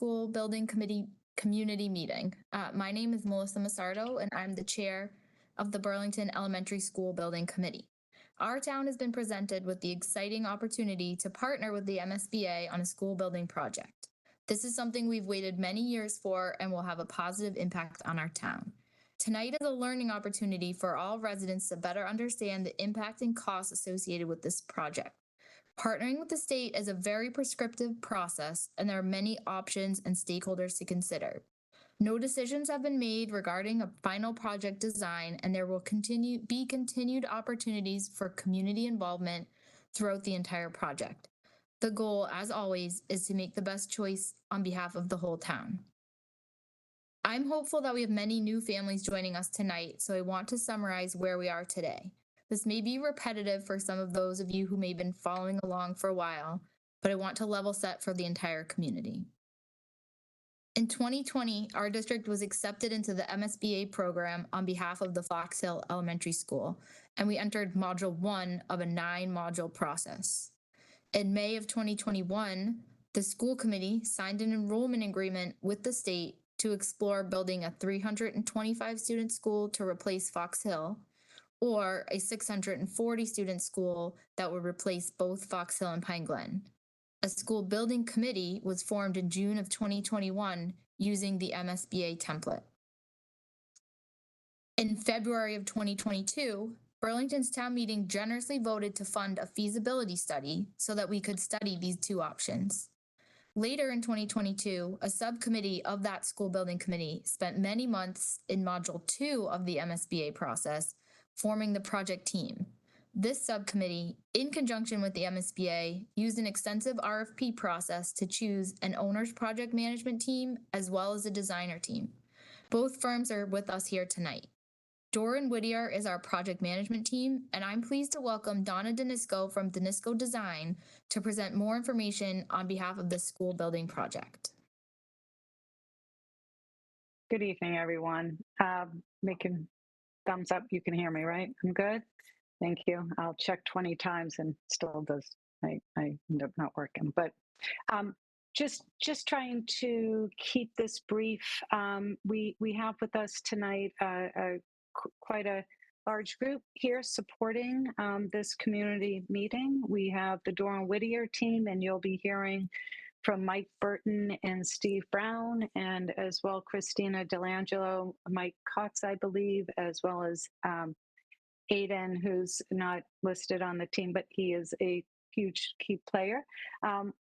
School Building Committee community meeting. My name is Melissa Massardo, and I'm the chair of the Burlington Elementary School Building Committee. Our town has been presented with the exciting opportunity to partner with the MSBA on a school building project. This is something we've waited many years for and will have a positive impact on our town. Tonight is a learning opportunity for all residents to better understand the impact and costs associated with this project. Partnering with the state is a very prescriptive process, and there are many options and stakeholders to consider. No decisions have been made regarding a final project design, and there will be continued opportunities for community involvement throughout the entire project. The goal, as always, is to make the best choice on behalf of the whole town. I'm hopeful that we have many new families joining us tonight, so I want to summarize where we are today. This may be repetitive for some of those of you who may have been following along for a while, but I want to level set for the entire community. In 2020, our district was accepted into the MSBA program on behalf of the Fox Hill Elementary School, and we entered Module 1 of a 9-module process. In May of 2021, the school committee signed an enrollment agreement with the state to explore building a 325-student school to replace Fox Hill, or a 640-student school that would replace both Fox Hill and Pine Glen. A school building committee was formed in June of 2021 using the MSBA template. In February of 2022, Burlington's town meeting generously voted to fund a feasibility study so that we could study these two options. Later in 2022, a subcommittee of that school building committee spent many months in Module 2 of the MSBA process forming the project team. This subcommittee, in conjunction with the MSBA, used an extensive RFP process to choose an owner's project management team as well as a designer team. Both firms are with us here tonight. Doran Whittier is our project management team, and I'm pleased to welcome Donna Danisco from Danisco Design to present more information on behalf of the school building project. Good evening, everyone. Making thumbs up, you can hear me, right? I'm good? Thank you. I'll check 20 times and still does, I end up not working. But just trying to keep this brief. We have with us tonight quite a large group here supporting this community meeting. We have the Doran Whittier team, and you'll be hearing from Mike Burton and Steve Brown, and as well Christina Delangelo, Mike Cox, I believe, as well as Aiden, who's not listed on the team, but he is a huge key player.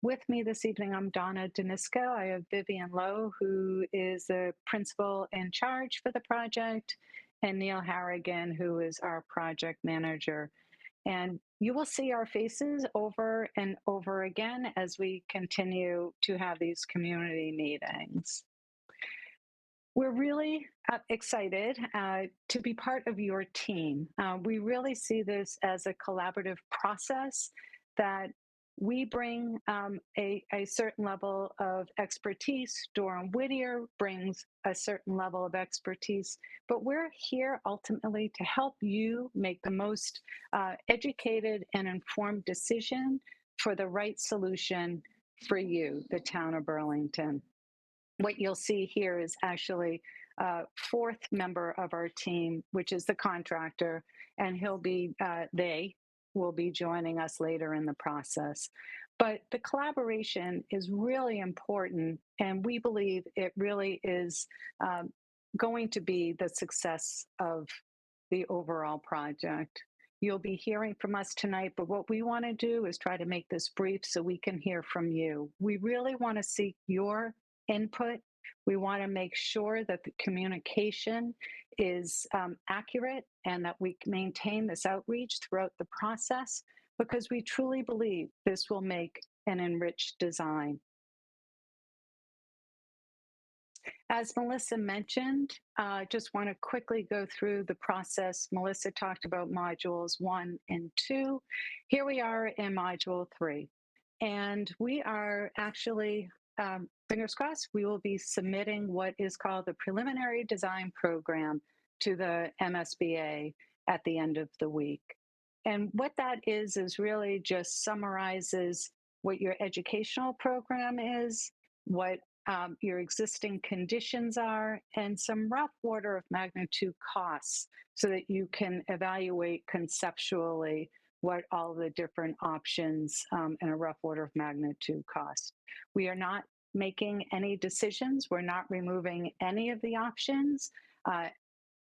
With me this evening, I'm Donna Danisco. I have Vivian Lowe, who is the principal in charge for the project, and Neil Harrigan, who is our project manager. And you will see our faces over and over again as we continue to have these community meetings. We're really excited to be part of your team. We really see this as a collaborative process that we bring a certain level of expertise. Doran Whittier brings a certain level of expertise, but we're here ultimately to help you make the most educated and informed decision for the right solution for you, the town of Burlington. What you'll see here is actually a fourth member of our team, which is the contractor, and they will be joining us later in the process. But the collaboration is really important, and we believe it really is going to be the success of the overall project. You'll be hearing from us tonight, but what we want to do is try to make this brief so we can hear from you. We really want to seek your input. We want to make sure that the communication is accurate and that we maintain this outreach throughout the process, because we truly believe this will make an enriched design. As Melissa mentioned, just want to quickly go through the process. Melissa talked about modules 1 and 2. Here we are in module 3, and we are actually, fingers crossed, we will be submitting what is called the preliminary design program to the MSBA at the end of the week. And what that is really just summarizes what your educational program is, what your existing conditions are, and some rough order of magnitude costs so that you can evaluate conceptually what all the different options and a rough order of magnitude cost. We are not making any decisions. We're not removing any of the options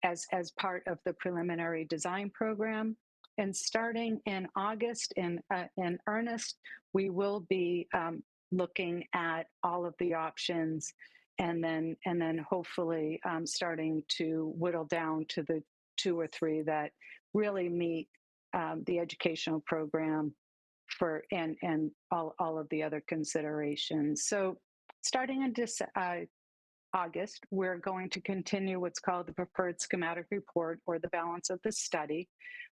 as part of the preliminary design program. And starting in August in earnest, we will be looking at all of the options, and then hopefully starting to whittle down to the 2 or 3 that really meet the educational program for and all of the other considerations. So starting in August, we're going to continue what's called the preferred schematic report, or the balance of the study.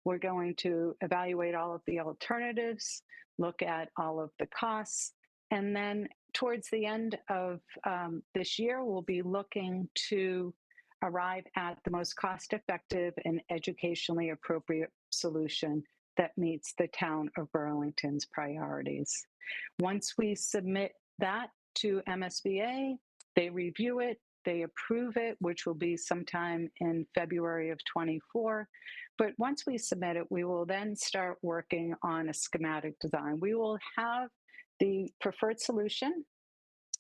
We're going to evaluate all of the alternatives, look at all of the costs, and then towards the end of this year, we'll be looking to arrive at the most cost-effective and educationally appropriate solution that meets the town of Burlington's priorities. Once we submit that to MSBA, they review it, they approve it, which will be sometime in February of 24. But once we submit it, we will then start working on a schematic design. We will have the preferred solution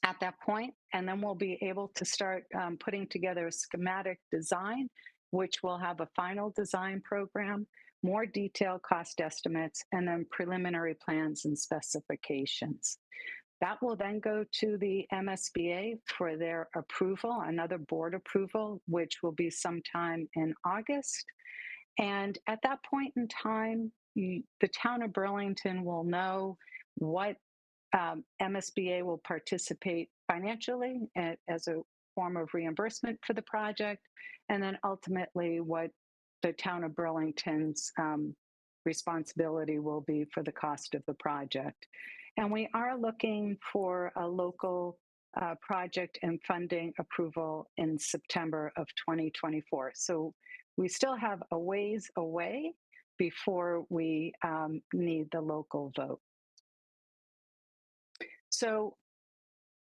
at that point, and then we'll be able to start putting together a schematic design, which will have a final design program, more detailed cost estimates, and then preliminary plans and specifications. That will then go to the MSBA for their approval, another board approval, which will be sometime in August. And at that point in time, the town of Burlington will know what MSBA will participate financially as a form of reimbursement for the project, and then ultimately what the town of Burlington's responsibility will be for the cost of the project. And we are looking for a local project and funding approval in September of 2024. So we still have a ways away before we need the local vote. So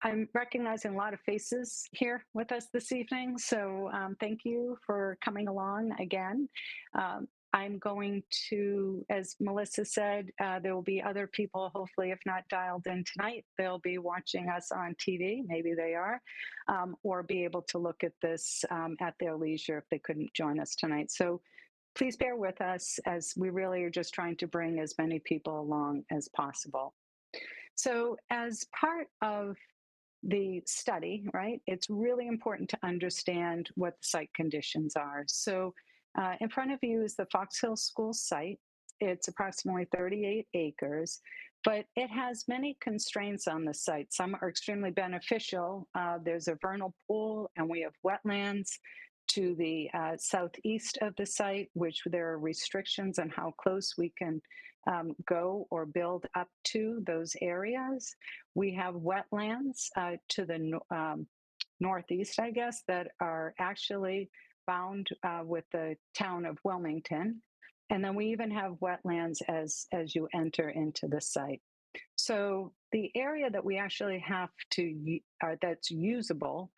I'm recognizing a lot of faces here with us this evening. So thank you for coming along again. I'm going to, as Melissa said, there will be other people, hopefully, if not dialed in tonight, they'll be watching us on TV, maybe they are, or be able to look at this at their leisure if they couldn't join us tonight. So please bear with us, as we really are just trying to bring as many people along as possible. So as part of the study, right, it's really important to understand what the site conditions are. So in front of you is the Fox Hill School site. It's approximately 38 acres, but it has many constraints on the site. Some are extremely beneficial. There's a vernal pool, and we have wetlands to the southeast of the site, which there are restrictions on how close we can go or build up to those areas. We have wetlands to the northeast, I guess, that are actually bound with the town of Wilmington. And then we even have wetlands as you enter into the site. So the area that we actually have to, that's usable,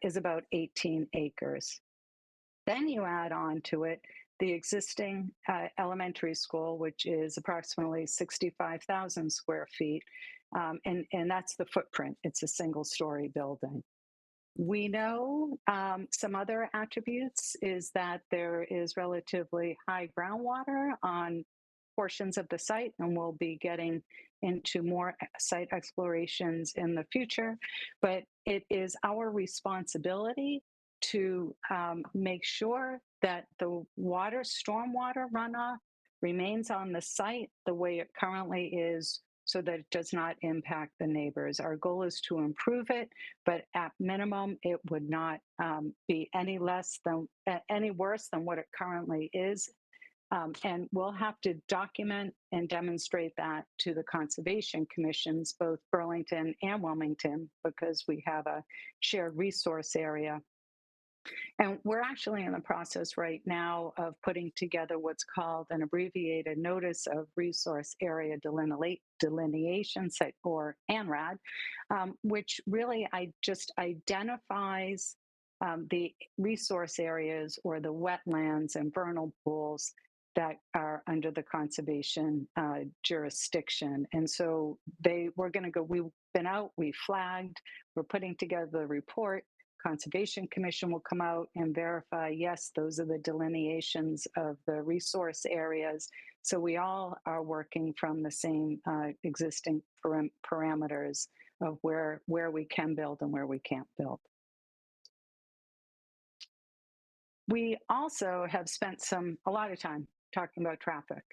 is about 18 acres. Then you add on to it the existing elementary school, which is approximately 65,000 square feet. And that's the footprint. It's a single-story building. We know some other attributes is that there is relatively high groundwater on portions of the site, and we'll be getting into more site explorations in the future. But it is our responsibility to make sure that the stormwater runoff remains on the site the way it currently is, so that it does not impact the neighbors. Our goal is to improve it, but at minimum, it would not be any worse than what it currently is. And we'll have to document and demonstrate that to the conservation commissions, both Burlington and Wilmington, because we have a shared resource area. And we're actually in the process right now of putting together what's called an abbreviated notice of resource area delineation, or ANRAD, which really just identifies the resource areas or the wetlands and vernal pools that are under the conservation jurisdiction. And so we're going to go, we've been out, we flagged, we're putting together the report. Conservation Commission will come out and verify, yes, those are the delineations of the resource areas. So we all are working from the same existing parameters of where we can build and where we can't build. We also have spent a lot of time talking about traffic.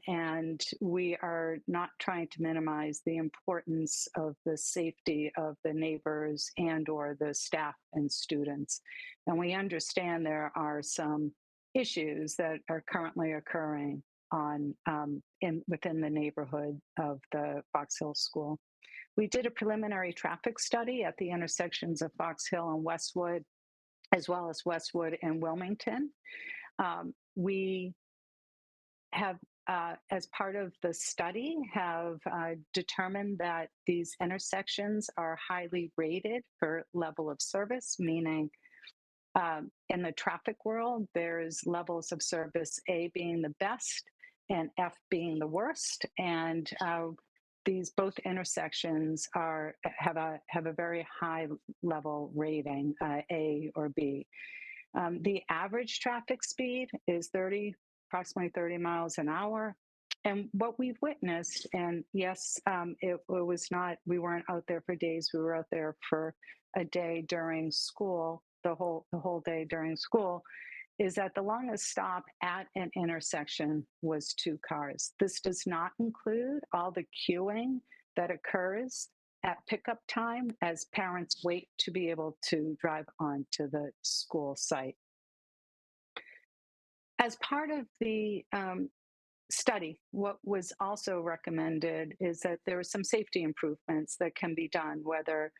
And we are not trying to minimize the importance of the safety of the neighbors and or the staff and students. And we understand there are some issues that are currently occurring within the neighborhood of the Fox Hill School. We did a preliminary traffic study at the intersections of Fox Hill and Westwood, as well as Westwood and Wilmington. We have, as part of the study, have determined that these intersections are highly rated for level of service, meaning in the traffic world, there's levels of service, A being the best and F being the worst. And these both intersections have a very high level rating, A or B. The average traffic speed is approximately 30 miles an hour. And what we've witnessed, and yes, it was not, we weren't out there for days, we were out there for a day during school, the whole day during school, is that the longest stop at an intersection was 2 cars. This does not include all the queuing that occurs at pickup time as parents wait to be able to drive onto the school site. As part of the study, what was also recommended is that there are some safety improvements that can be done, whether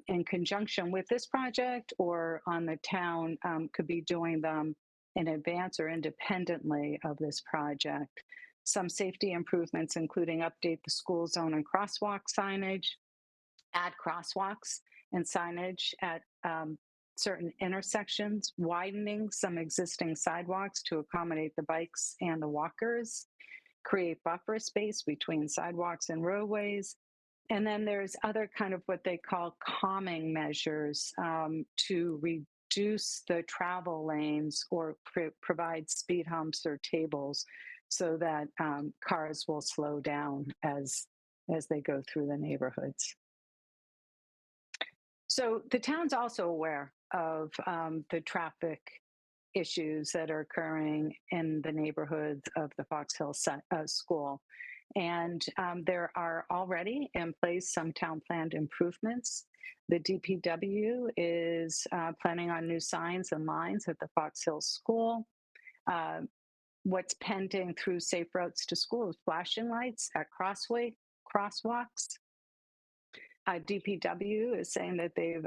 in conjunction with this project or on the town could be doing them in advance or independently of this project. Some safety improvements, including update the school zone and crosswalk signage, add crosswalks and signage at certain intersections, widening some existing sidewalks to accommodate the bikes and the walkers, create buffer space between sidewalks and roadways. And then there's other kind of what they call calming measures to reduce the travel lanes or provide speed humps or tables so that cars will slow down as they go through the neighborhoods. So the town's also aware of the traffic issues that are occurring in the neighborhoods of the Fox Hill School. And there are already in place some town planned improvements. The DPW is planning on new signs and lines at the Fox Hill School. What's pending through Safe Routes to School is flashing lights at crosswalks. DPW is saying that they've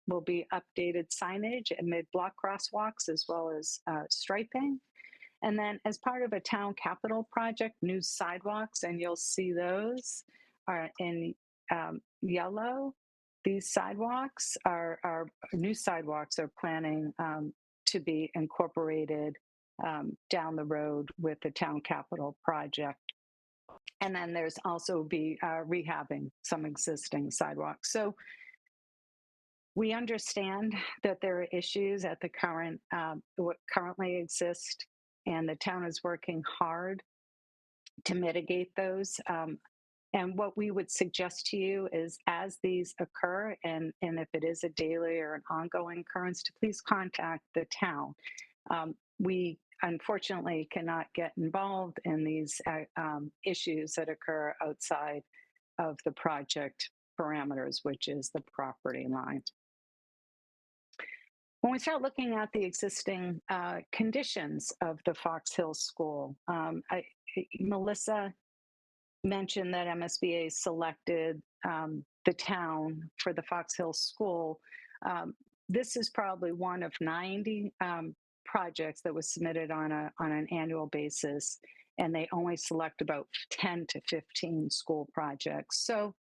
will be updated signage and mid-block crosswalks as well as striping. And then as part of a town capital project, new sidewalks, and you'll see those are in yellow. These sidewalks are new sidewalks are planning to be incorporated down the road with the town capital project. And then there's also be rehabbing some existing sidewalks. So we understand that there are issues at the what currently exist, and the town is working hard to mitigate those. And what we would suggest to you is as these occur, and if it is a daily or an ongoing occurrence, to please contact the town. We unfortunately cannot get involved in these issues that occur outside of the project parameters, which is the property line. When we start looking at the existing conditions of the Fox Hill School, Melissa mentioned that MSBA selected the town for the Fox Hill School this is probably one of 90 projects that was submitted on an annual basis, and they only select about 10 to 15 school projects. So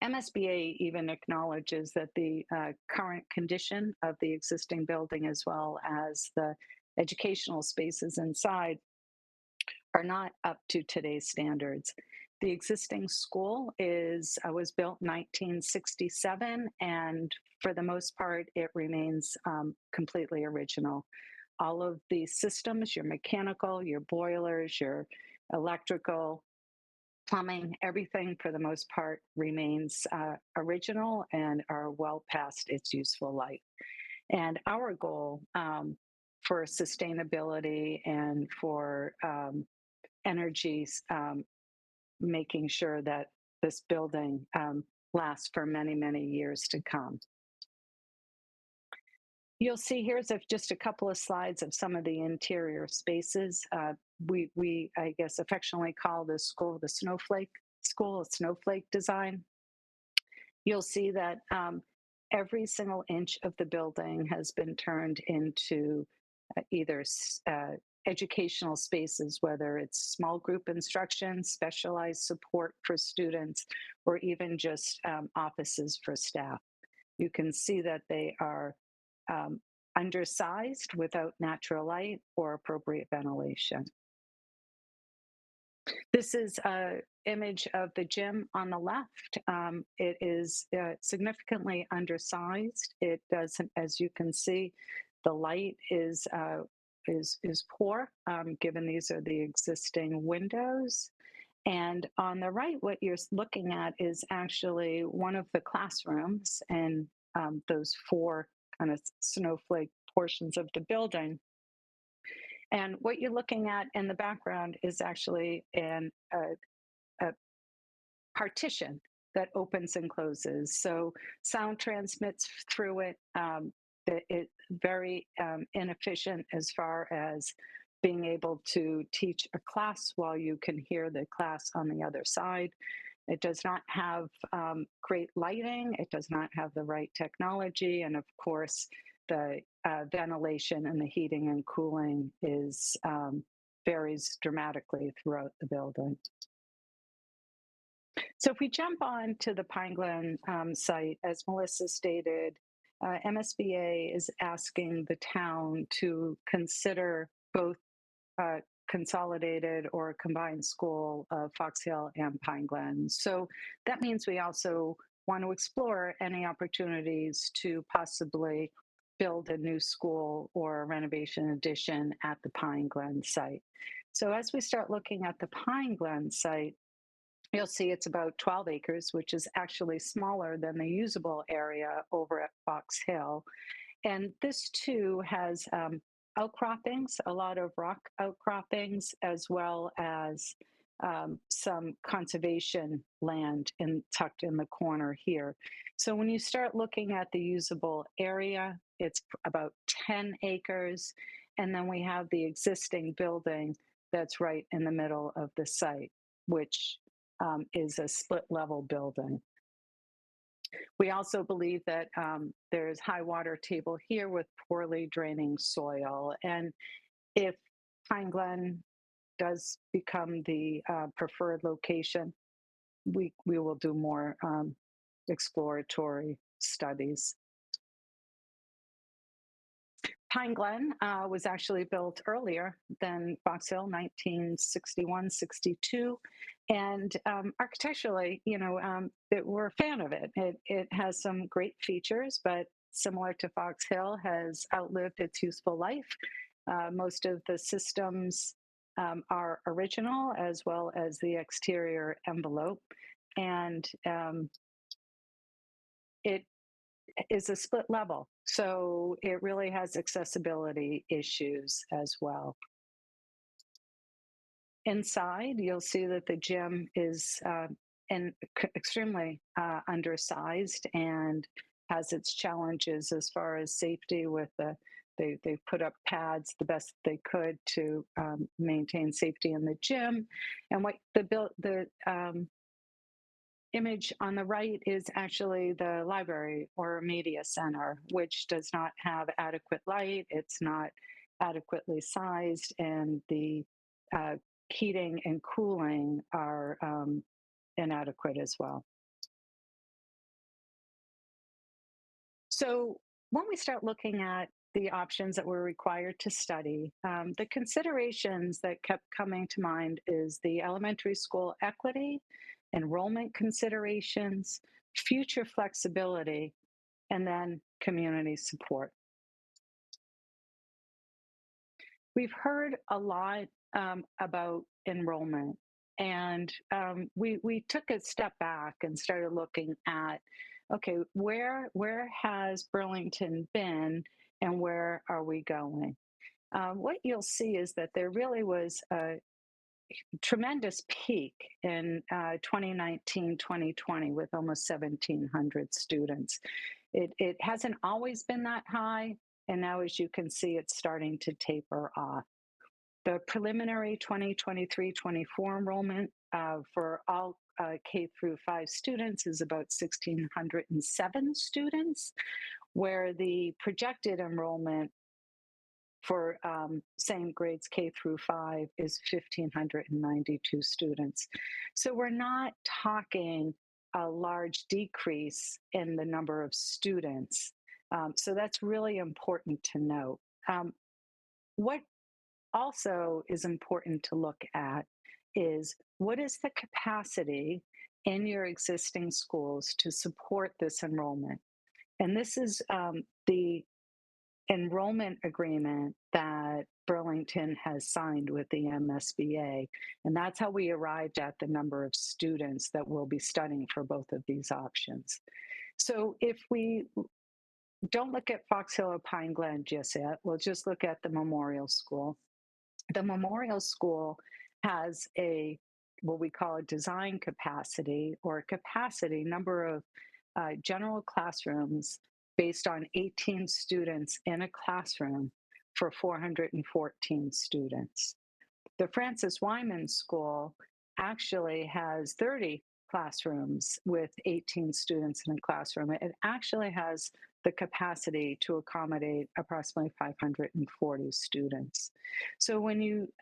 MSBA even acknowledges that the current condition of the existing building, as well as the educational spaces inside, are not up to today's standards. The existing school was built in 1967, and for the most part, it remains completely original. All of the systems, your mechanical, your boilers, your electrical, plumbing, everything for the most part remains original and are well past its useful life. And our goal for sustainability and for energy, making sure that this building lasts for many, many years to come. You'll see here's just a couple of slides of some of the interior spaces. We I guess, affectionately call this school the Snowflake School, a snowflake design. You'll see that every single inch of the building has been turned into either educational spaces, whether it's small group instruction, specialized support for students, or even just offices for staff. You can see that they are undersized without natural light or appropriate ventilation. This is an image of the gym on the left. It is significantly undersized. It doesn't, as you can see, the light is poor, given these are the existing windows. And on the right, what you're looking at is actually one of the classrooms and those four kind of snowflake portions of the building. And what you're looking at in the background is actually a partition that opens and closes. So sound transmits through it. It's very inefficient as far as being able to teach a class while you can hear the class on the other side. It does not have great lighting. It does not have the right technology. And of course, the ventilation and the heating and cooling varies dramatically throughout the building. So if we jump on to the Pine Glen site, as Melissa stated, MSBA is asking the town to consider both consolidated or combined school of Fox Hill and Pine Glen. So that means we also want to explore any opportunities to possibly build a new school or a renovation addition at the Pine Glen site. So as we start looking at the Pine Glen site, you'll see it's about 12 acres, which is actually smaller than the usable area over at Fox Hill. And this too has outcroppings, a lot of rock outcroppings, as well as some conservation land tucked in the corner here. So when you start looking at the usable area, it's about 10 acres. And then we have the existing building that's right in the middle of the site, which is a split level building. We also believe that there's high water table here with poorly draining soil. And if Pine Glen does become the preferred location, we will do more exploratory studies. Pine Glen was actually built earlier than Fox Hill, 1961, 62. And architecturally, we're a fan of it. It has some great features, but similar to Fox Hill, has outlived its useful life. Most of the systems are original, as well as the exterior envelope. And it is a split level. So it really has accessibility issues as well. Inside, you'll see that the gym is extremely undersized and has its challenges as far as safety with they put up pads the best they could to maintain safety in the gym. And what the image on the right is actually the library or media center, which does not have adequate light. It's not adequately sized, and the uh, heating and cooling are inadequate as well. So when we start looking at the options that we're required to study, the considerations that kept coming to mind is the elementary school equity, enrollment considerations, future flexibility, and then community support. We've heard a lot about enrollment, and we took a step back and started looking at, okay, where has Burlington been, and where are we going? What you'll see is that there really was a tremendous peak in 2019-2020 with almost 1,700 students. It hasn't always been that high, and now, as you can see, it's starting to taper off. The preliminary 2023-24 enrollment for all K through 5 students is about 1,607 students, where the projected enrollment for same grades K through 5 is 1,592 students. So we're not talking a large decrease in the number of students. So that's really important to note. What also is important to look at is, what is the capacity in your existing schools to support this enrollment? And this is the enrollment agreement that Burlington has signed with the MSBA. And that's how we arrived at the number of students that will be studying for both of these options. So if we don't look at Fox Hill or Pine Glen just yet, we'll just look at the Memorial School. The Memorial School has a what we call a design capacity, or a capacity number of general classrooms based on 18 students in a classroom for 414 students. The Francis Wyman School actually has 30 classrooms with 18 students in a classroom. It actually has the capacity to accommodate approximately 540 students. So when you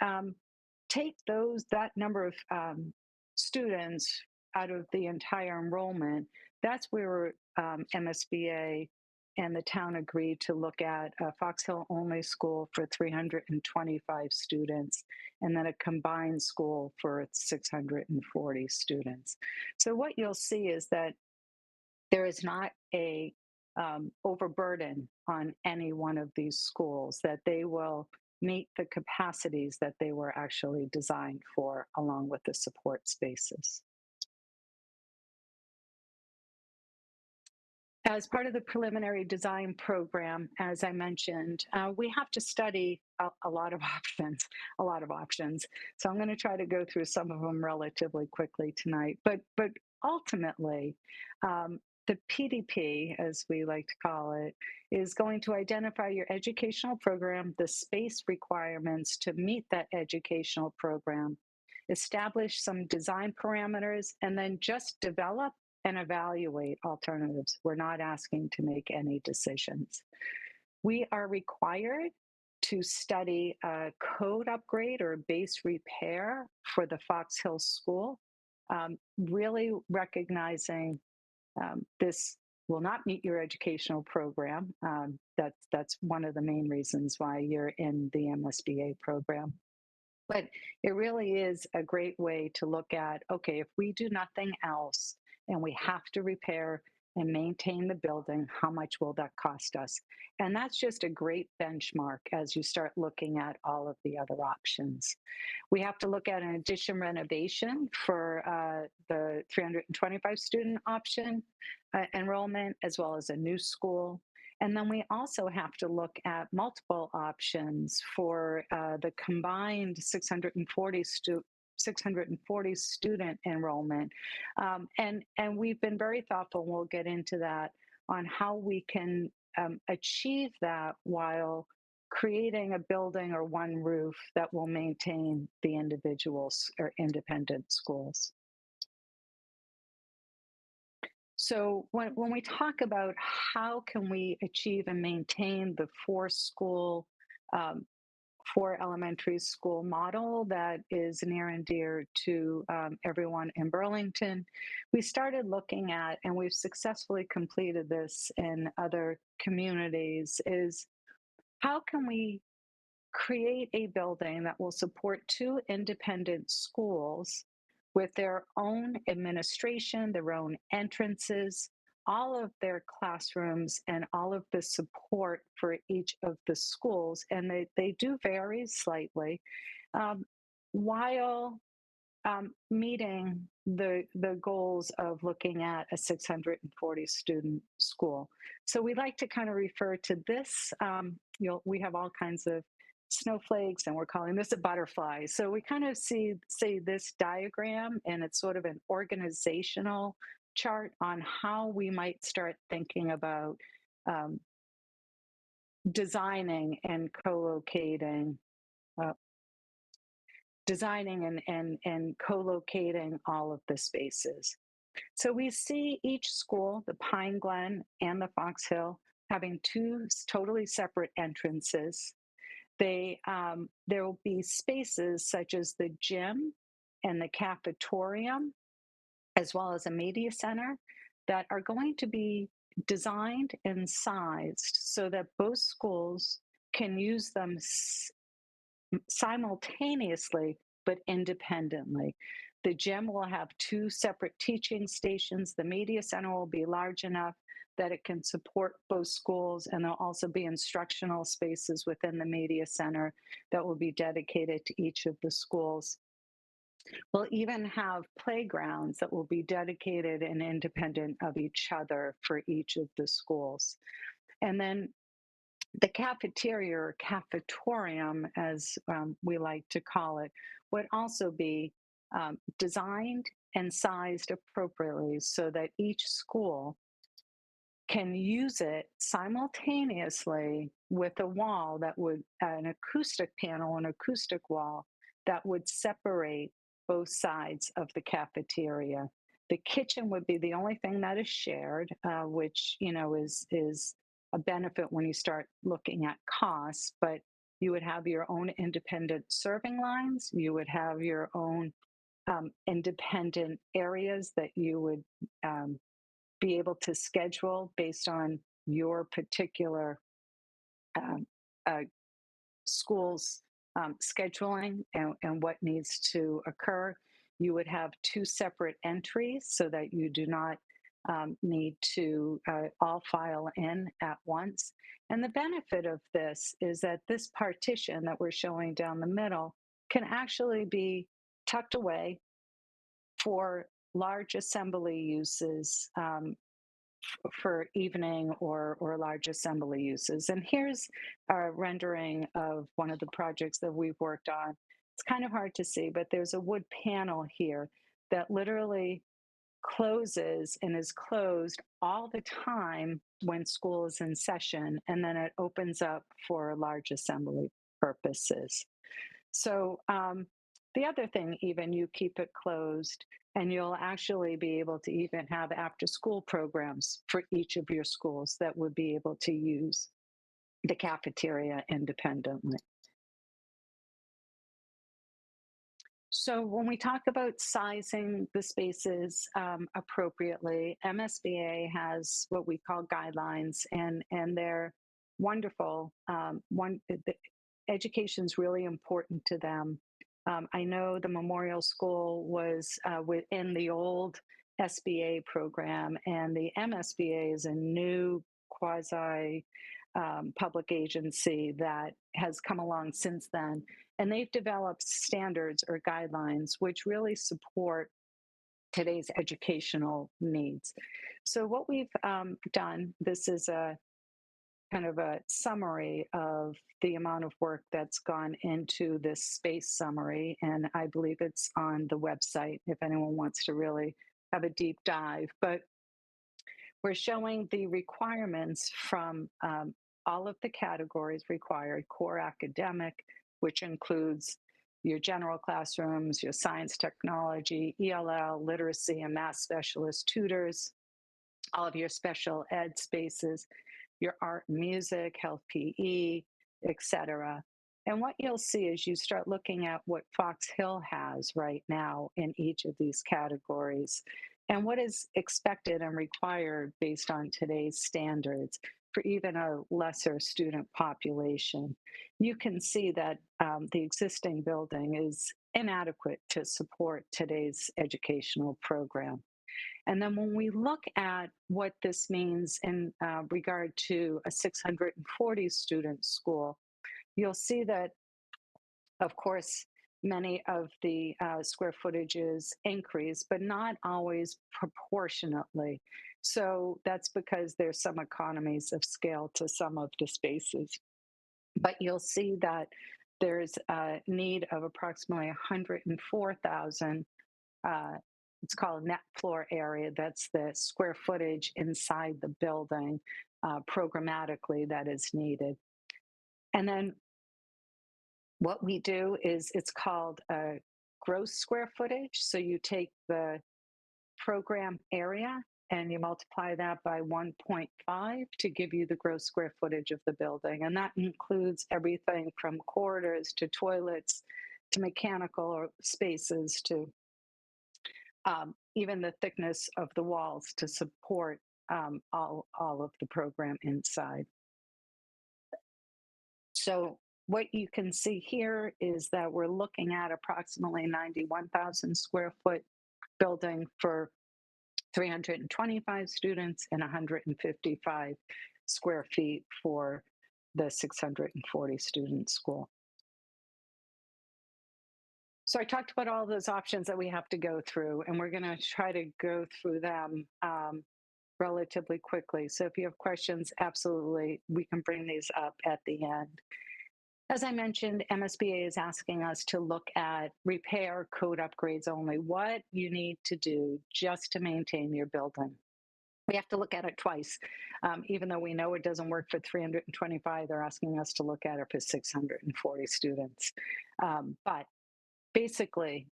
take that number of students out of the entire enrollment, that's where MSBA and the town agreed to look at a Fox Hill only school for 325 students, and then a combined school for 640 students. So what you'll see is that there is not a overburden on any one of these schools, that they will meet the capacities that they were actually designed for, along with the support spaces. As part of the preliminary design program, as I mentioned, we have to study a lot of options. So I'm going to try to go through some of them relatively quickly tonight. But ultimately, the PDP, as we like to call it, is going to identify your educational program, the space requirements to meet that educational program, establish some design parameters, and then just develop and evaluate alternatives. We're not asking to make any decisions. We are required to study a code upgrade or base repair for the Fox Hill School, really recognizing this will not meet your educational program. That's one of the main reasons why you're in the MSBA program. But it really is a great way to look at, okay, if we do nothing else and we have to repair and maintain the building, how much will that cost us? And that's just a great benchmark as you start looking at all of the other options. We have to look at an addition renovation for the 325 student option enrollment, as well as a new school. And then we also have to look at multiple options for the combined 640 student enrollment. And we've been very thoughtful, and we'll get into that, on how we can achieve that while creating a building or one roof that will maintain the individuals or independent schools. So when we talk about how can we achieve and maintain the um, four elementary school model that is near and dear to everyone in Burlington, we started looking at, and we've successfully completed this in other communities, is how can we create a building that will support two independent schools with their own administration, their own entrances, all of their classrooms, and all of the support for each of the schools. And they do vary slightly, um, while meeting the goals of looking at a 640 student school. So we like to kind of refer to this. We have all kinds of snowflakes, and we're calling this a butterfly. So we kind of see this diagram, and it's sort of an organizational chart on how we might start thinking about um, designing and co-locating uh, designing and co-locating all of the spaces. So we see each school, the Pine Glen and the Fox Hill, having two totally separate entrances. There will be spaces such as the gym and the cafetorium, as well as a media center, that are going to be designed and sized so that both schools can use them simultaneously but independently. The gym will have two separate teaching stations. The media center will be large enough that it can support both schools, and there'll also be instructional spaces within the media center that will be dedicated to each of the schools. We'll even have playgrounds that will be dedicated and independent of each other for each of the schools. And then the cafeteria or cafetorium, as we like to call it, would also be designed and sized appropriately so that each school can use it simultaneously with a wall that would, an acoustic panel, an acoustic wall that would separate both sides of the cafeteria. The kitchen would be the only thing that is shared, which is a benefit when you start looking at costs. But you would have your own independent serving lines. You would have your own independent areas that you would um, be able to schedule based on your particular um, uh, school's scheduling and what needs to occur. You would have two separate entries so that you do not need to all file in at once. And the benefit of this is that this partition that we're showing down the middle can actually be tucked away for large assembly uses, for evening or large assembly uses. And here's a rendering of one of the projects that we've worked on. It's kind of hard to see, but there's a wood panel here that literally closes and is closed all the time when school is in session, and then it opens up for large assembly purposes. So the other thing, even you keep it closed, and you'll actually be able to even have after school programs for each of your schools that would be able to use the cafeteria independently. So when we talk about sizing the spaces appropriately, MSBA has what we call guidelines, and they're wonderful. Education is really important to them. I know the Memorial School was within the old SBA program, and the MSBA is a new quasi public agency that has come along since then. And they've developed standards or guidelines which really support today's educational needs. So, what we've done, this is a kind of a summary of the amount of work that's gone into this space summary. And I believe it's on the website if anyone wants to really have a deep dive. But we're showing the requirements from all of the categories required: core academic, which includes your general classrooms, your science, technology, ELL, literacy, and math specialist tutors, all of your special ed spaces, your art and music, health PE, etc. And what you'll see is you start looking at what Fox Hill has right now in each of these categories and what is expected and required based on today's standards for even a lesser student population. You can see that the existing building is inadequate to support today's educational program. And then when we look at what this means in regard to a 640 student school, you'll see that, of course, many of the square footages increase, but not always proportionately. So that's because there's some economies of scale to some of the spaces. But you'll see that there's a need of approximately 104,000. It's called net floor area. That's the square footage inside the building programmatically that is needed. And then what we do is it's called gross square footage. So you take the program area and you multiply that by 1.5 to give you the gross square footage of the building. And that includes everything from corridors to toilets to mechanical spaces to even the thickness of the walls to support all of the program inside. So what you can see here is that we're looking at approximately 91,000 square foot building for 325 students and 155 square feet for the 640 student school. So I talked about all those options that we have to go through, and we're going to try to go through them relatively quickly. So if you have questions, absolutely, we can bring these up at the end. As I mentioned, MSBA is asking us to look at repair code upgrades only, what you need to do just to maintain your building. We have to look at it twice. Even though we know it doesn't work for 325, they're asking us to look at it for 640 students. But basically,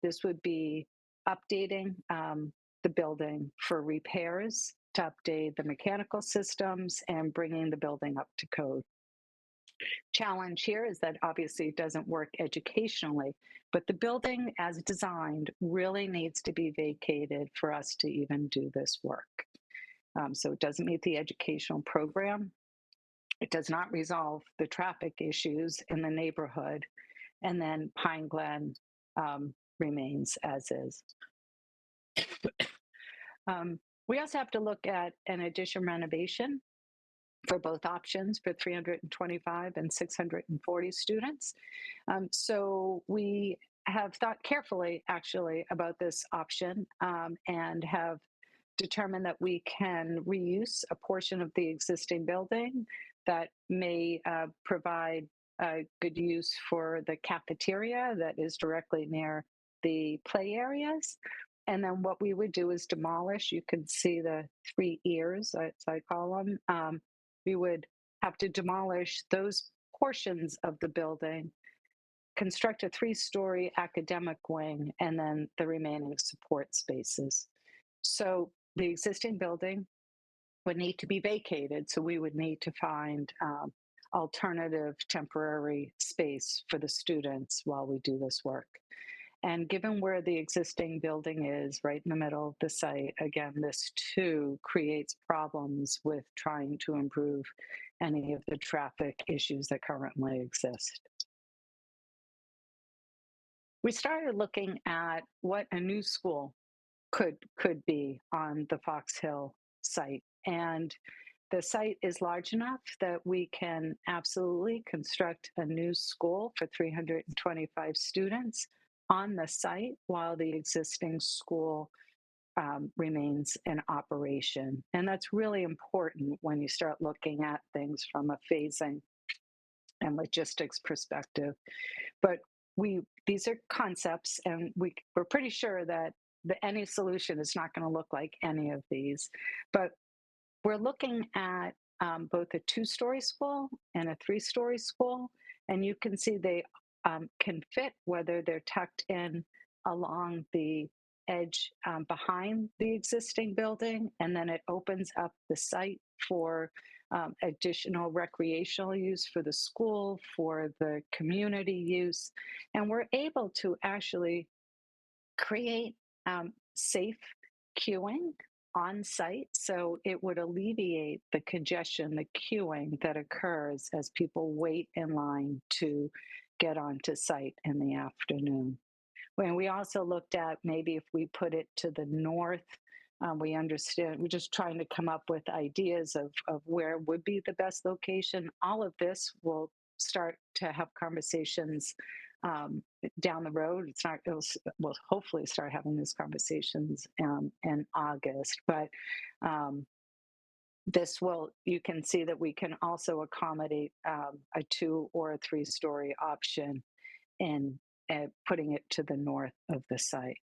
this would be updating the building for repairs, to update the mechanical systems, and bringing the building up to code. Challenge here is that obviously it doesn't work educationally, but the building as designed really needs to be vacated for us to even do this work. So it doesn't meet the educational program. It does not resolve the traffic issues in the neighborhood. And then Pine Glen remains as is. We also have to look at an addition renovation for both options for 325 and 640 students. So we have thought carefully actually about this option and have determined that we can reuse a portion of the existing building that may provide good use for the cafeteria that is directly near the play areas. And then what we would do is demolish. You can see the 3 ears, as I call them. We would have to demolish those portions of the building, construct a 3-story academic wing, and then the remaining support spaces. So the existing building would need to be vacated. So we would need to find alternative temporary space for the students while we do this work. And given where the existing building is, right in the middle of the site, again, this too creates problems with trying to improve any of the traffic issues that currently exist. We started looking at what a new school could be on the Fox Hill site. And the site is large enough that we can absolutely construct a new school for 325 students on the site while the existing school remains in operation. And that's really important when you start looking at things from a phasing and logistics perspective. But these are concepts, and we're pretty sure that any solution is not going to look like any of these. But we're looking at both a 2-story school and a 3-story school, and you can see they can fit whether they're tucked in along the edge behind the existing building, and then it opens up the site for additional recreational use for the school, for the community use. And we're able to actually create safe queuing on site. So it would alleviate the congestion, the queuing that occurs as people wait in line to get onto site in the afternoon. When we also looked at maybe if we put it to the north, we understand, we're just trying to come up with ideas of where would be the best location. All of this will start to have conversations down the road. It's not, we'll hopefully start having these conversations in August, but this will, you can see that we can also accommodate a 2 or a 3-story option in putting it to the north of the site.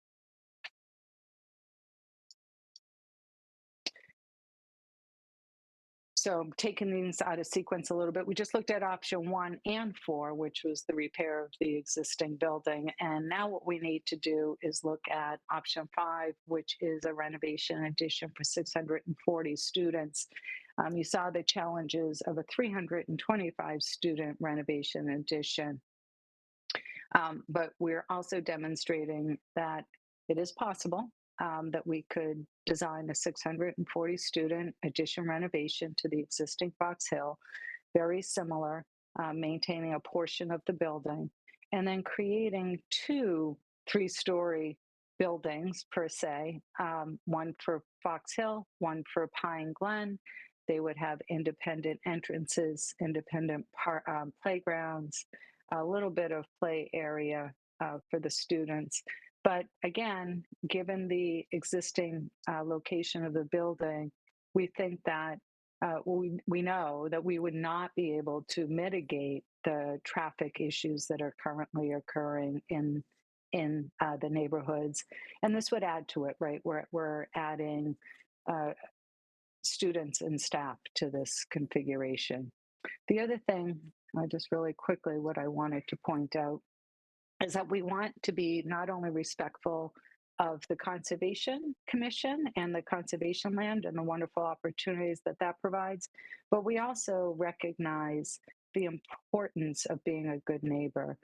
So taking these out of sequence a little bit, we just looked at option 1 and 4, which was the repair of the existing building. And now what we need to do is look at option 5, which is a renovation addition for 640 students. You saw the challenges of a 325 student renovation addition. But we're also demonstrating that it is possible that we could design a 640 student addition renovation to the existing Fox Hill, very similar, maintaining a portion of the building, and then creating 2 3-story buildings per se, one for Fox Hill, one for Pine Glen. They would have independent entrances, independent playgrounds, a little bit of play area for the students. But again, given the existing location of the building, we think that we know that we would not be able to mitigate the traffic issues that are currently occurring in the neighborhoods, and this would add to it, right? We're adding students and staff to this configuration. The other thing, just really quickly, what I wanted to point out is that we want to be not only respectful of the Conservation Commission and the conservation land and the wonderful opportunities that that provides, but we also recognize the importance of being a good neighbor.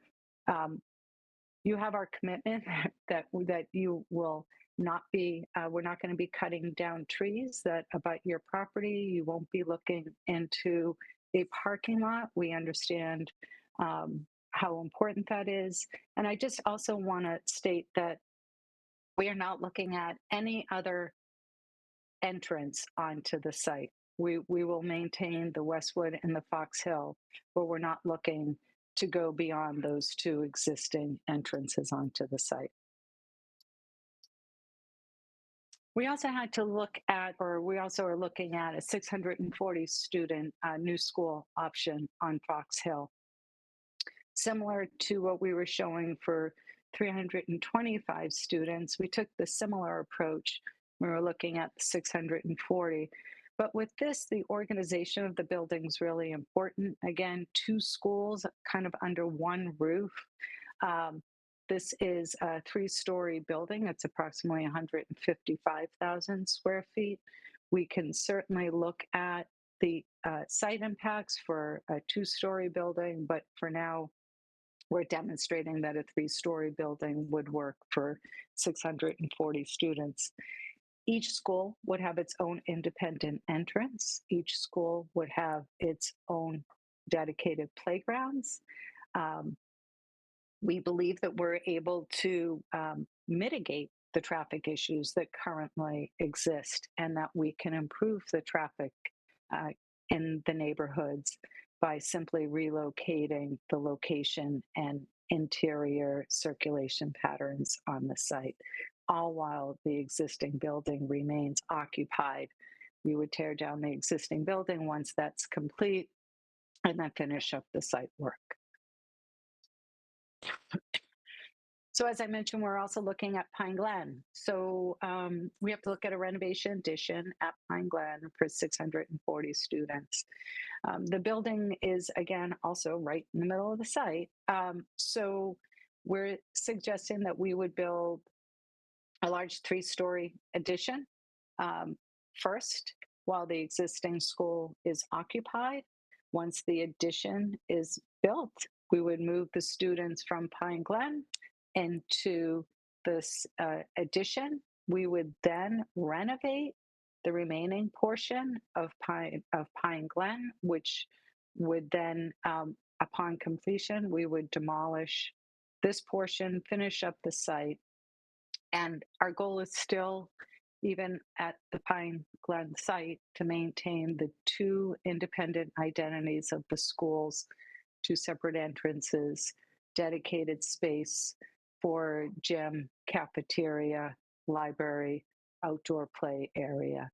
You have our commitment that you will not be, we're not going to be cutting down trees that abut your property. You won't be looking into a parking lot. We understand how important that is. And I just also want to state that we are not looking at any other entrance onto the site. We will maintain the Westwood and the Fox Hill, but we're not looking to go beyond those 2 existing entrances onto the site. We also had to look at, or we also are looking at a 640 student new school option on Fox Hill. Similar to what we were showing for 325 students, we took the similar approach. We were looking at 640. But with this, the organization of the building is really important. Again, 2 schools kind of under one roof. This is a 3-story building. It's approximately 155,000 square feet. We can certainly look at the site impacts for a 2-story building, but for now, we're demonstrating that a 3-story building would work for 640 students. Each school would have its own independent entrance. Each school would have its own dedicated playgrounds. We believe that we're able to mitigate the traffic issues that currently exist, and that we can improve the traffic in the neighborhoods by simply relocating the location and interior circulation patterns on the site, all while the existing building remains occupied. We would tear down the existing building once that's complete and then finish up the site work. So as I mentioned, we're also looking at Pine Glen. So we have to look at a renovation addition at Pine Glen for 640 students. The building is, again, also right in the middle of the site. So we're suggesting that we would build a large 3-story addition. First, while the existing school is occupied, once the addition is built, we would move the students from Pine Glen into this addition. We would then renovate the remaining portion of Pine Glen, which would then, upon completion, we would demolish this portion, finish up the site, and our goal is still, even at the Pine Glen site, to maintain the 2 independent identities of the schools, 2 separate entrances, dedicated space for gym, cafeteria, library, outdoor play area.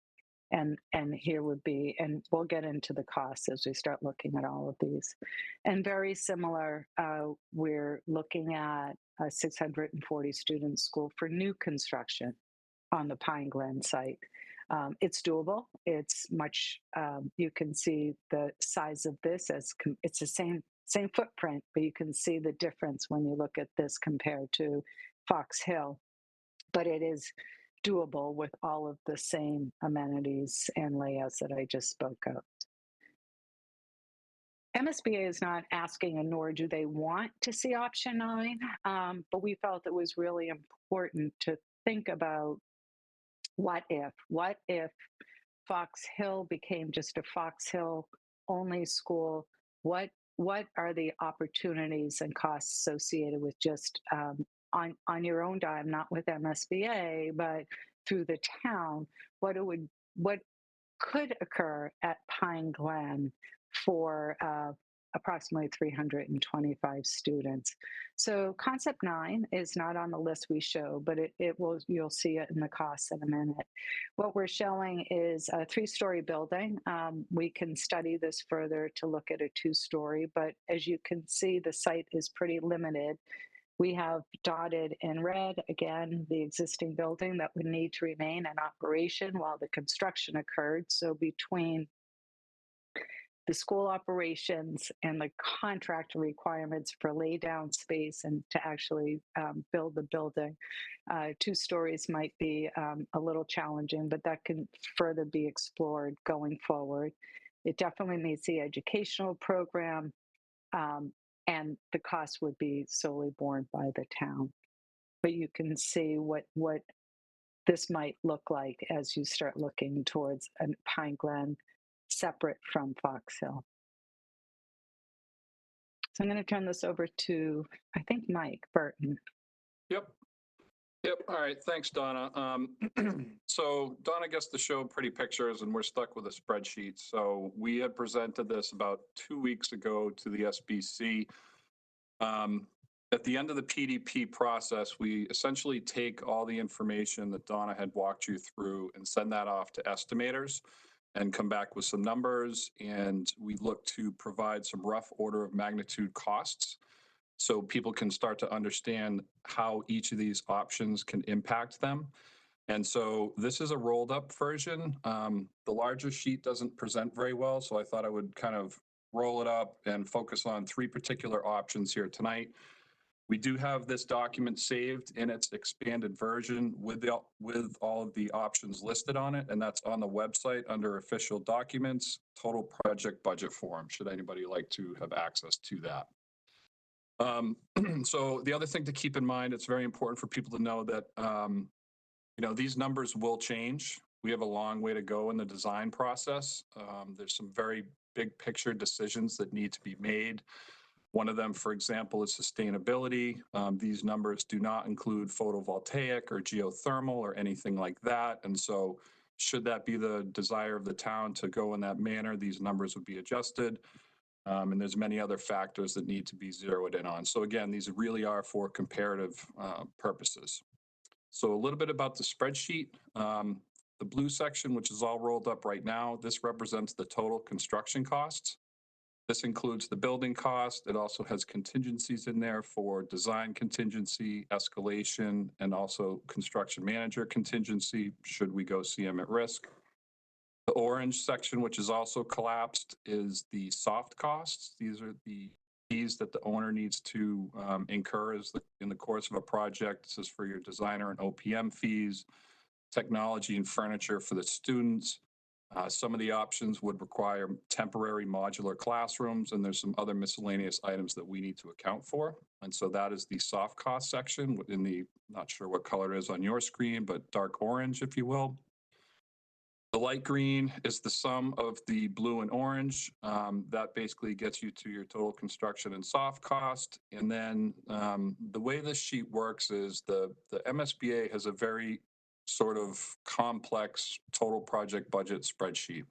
And here would be, and we'll get into the costs as we start looking at all of these. And very similar, we're looking at a 640 student school for new construction on the Pine Glen site. It's doable. It's much, you can see the size of this as it's the same footprint, but you can see the difference when you look at this compared to Fox Hill. But it is doable with all of the same amenities and layouts that I just spoke of. MSBA is not asking, and nor do they want to see option 9, but we felt it was really important to think about what if Fox Hill became just a Fox Hill only school? What are the opportunities and costs associated with just on your own dime, not with MSBA, but through the town? What could occur at Pine Glen for approximately 325 students. So concept 9 is not on the list we show, but it will, you'll see it in the costs in a minute. What we're showing is a 3-story building. We can study this further to look at a 2-story, but as you can see, the site is pretty limited. We have dotted in red, again, the existing building that would need to remain in operation while the construction occurred. So between the school operations and the contract requirements for lay down space and to actually build the building, 2 stories might be a little challenging, but that can further be explored going forward. It definitely meets the educational program, and the cost would be solely borne by the town. But you can see what this might look like as you start looking towards a Pine Glen separate from Fox Hill. So I'm going to turn this over to, I think, Mike Burton. Yep. All right. Thanks, Donna. So Donna gets to show pretty pictures and we're stuck with a spreadsheet. So we had presented this about 2 weeks ago to the SBC. At the end of the PDP process, we essentially take all the information that Donna had walked you through and send that off to estimators and come back with some numbers. And we look to provide some rough order of magnitude costs so people can start to understand how each of these options can impact them. And so this is a rolled up version. The larger sheet doesn't present very well, so I thought I would kind of roll it up and focus on 3 particular options here tonight. We do have this document saved in its expanded version with all of the options listed on it, and that's on the website under official documents, total project budget form, should anybody like to have access to that. So the other thing to keep in mind, it's very important for people to know that these numbers will change. We have a long way to go in the design process. There's some very big picture decisions that need to be made. One of them, for example, is sustainability. These numbers do not include photovoltaic or geothermal or anything like that. And so should that be the desire of the town to go in that manner, these numbers would be adjusted. And there's many other factors that need to be zeroed in on. So again, these really are for comparative purposes. So a little bit about the spreadsheet. The blue section, which is all rolled up right now, this represents the total construction costs. This includes the building cost. It also has contingencies in there for design contingency, escalation, and also construction manager contingency, should we go CM at risk. The orange section, which is also collapsed, is the soft costs. These are the fees that the owner needs to incur in the course of a project. This is for your designer and OPM fees, technology and furniture for the students. Some of the options would require temporary modular classrooms, and there's some other miscellaneous items that we need to account for. And so that is the soft cost section within the, not sure what color it is on your screen, but dark orange, if you will. The light green is the sum of the blue and orange. That basically gets you to your total construction and soft cost. And then the way this sheet works is the MSBA has a very sort of complex total project budget spreadsheet.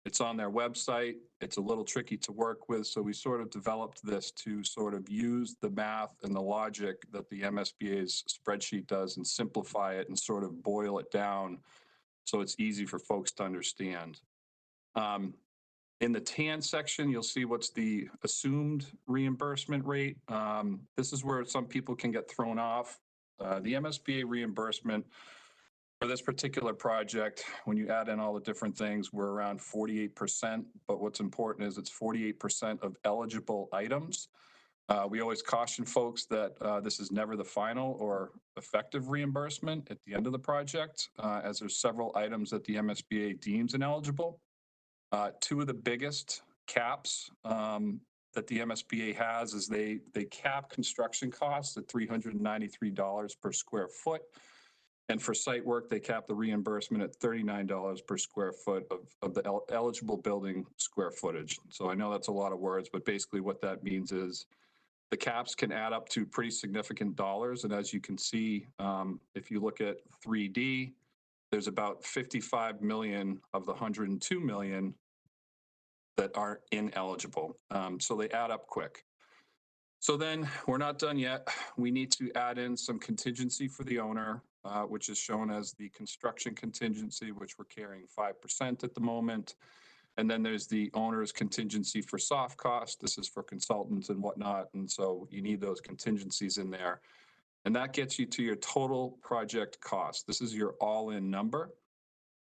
It's on their website. It's a little tricky to work with. So we sort of developed this to sort of use the math and the logic that the MSBA's spreadsheet does and simplify it and sort of boil it down so it's easy for folks to understand. In the tan section, you'll see what's the assumed reimbursement rate. This is where some people can get thrown off. The MSBA reimbursement for this particular project, when you add in all the different things, we're around 48%, but what's important is it's 48% of eligible items. We always caution folks that this is never the final or effective reimbursement at the end of the project, as there's several items that the MSBA deems ineligible. Two of the biggest caps that the MSBA has is they cap construction costs at $393 per square foot. And for site work, they cap the reimbursement at $39 per square foot of the eligible building square footage. So I know that's a lot of words, but basically what that means is the caps can add up to pretty significant dollars. And as you can see, if you look at 3D, there's about 55 million of the 102 million that are ineligible. So they add up quick. So then we're not done yet. We need to add in some contingency for the owner, which is shown as the construction contingency, which we're carrying 5% at the moment. And then there's the owner's contingency for soft cost. This is for consultants and whatnot. And so you need those contingencies in there. And that gets you to your total project cost. This is your all-in number.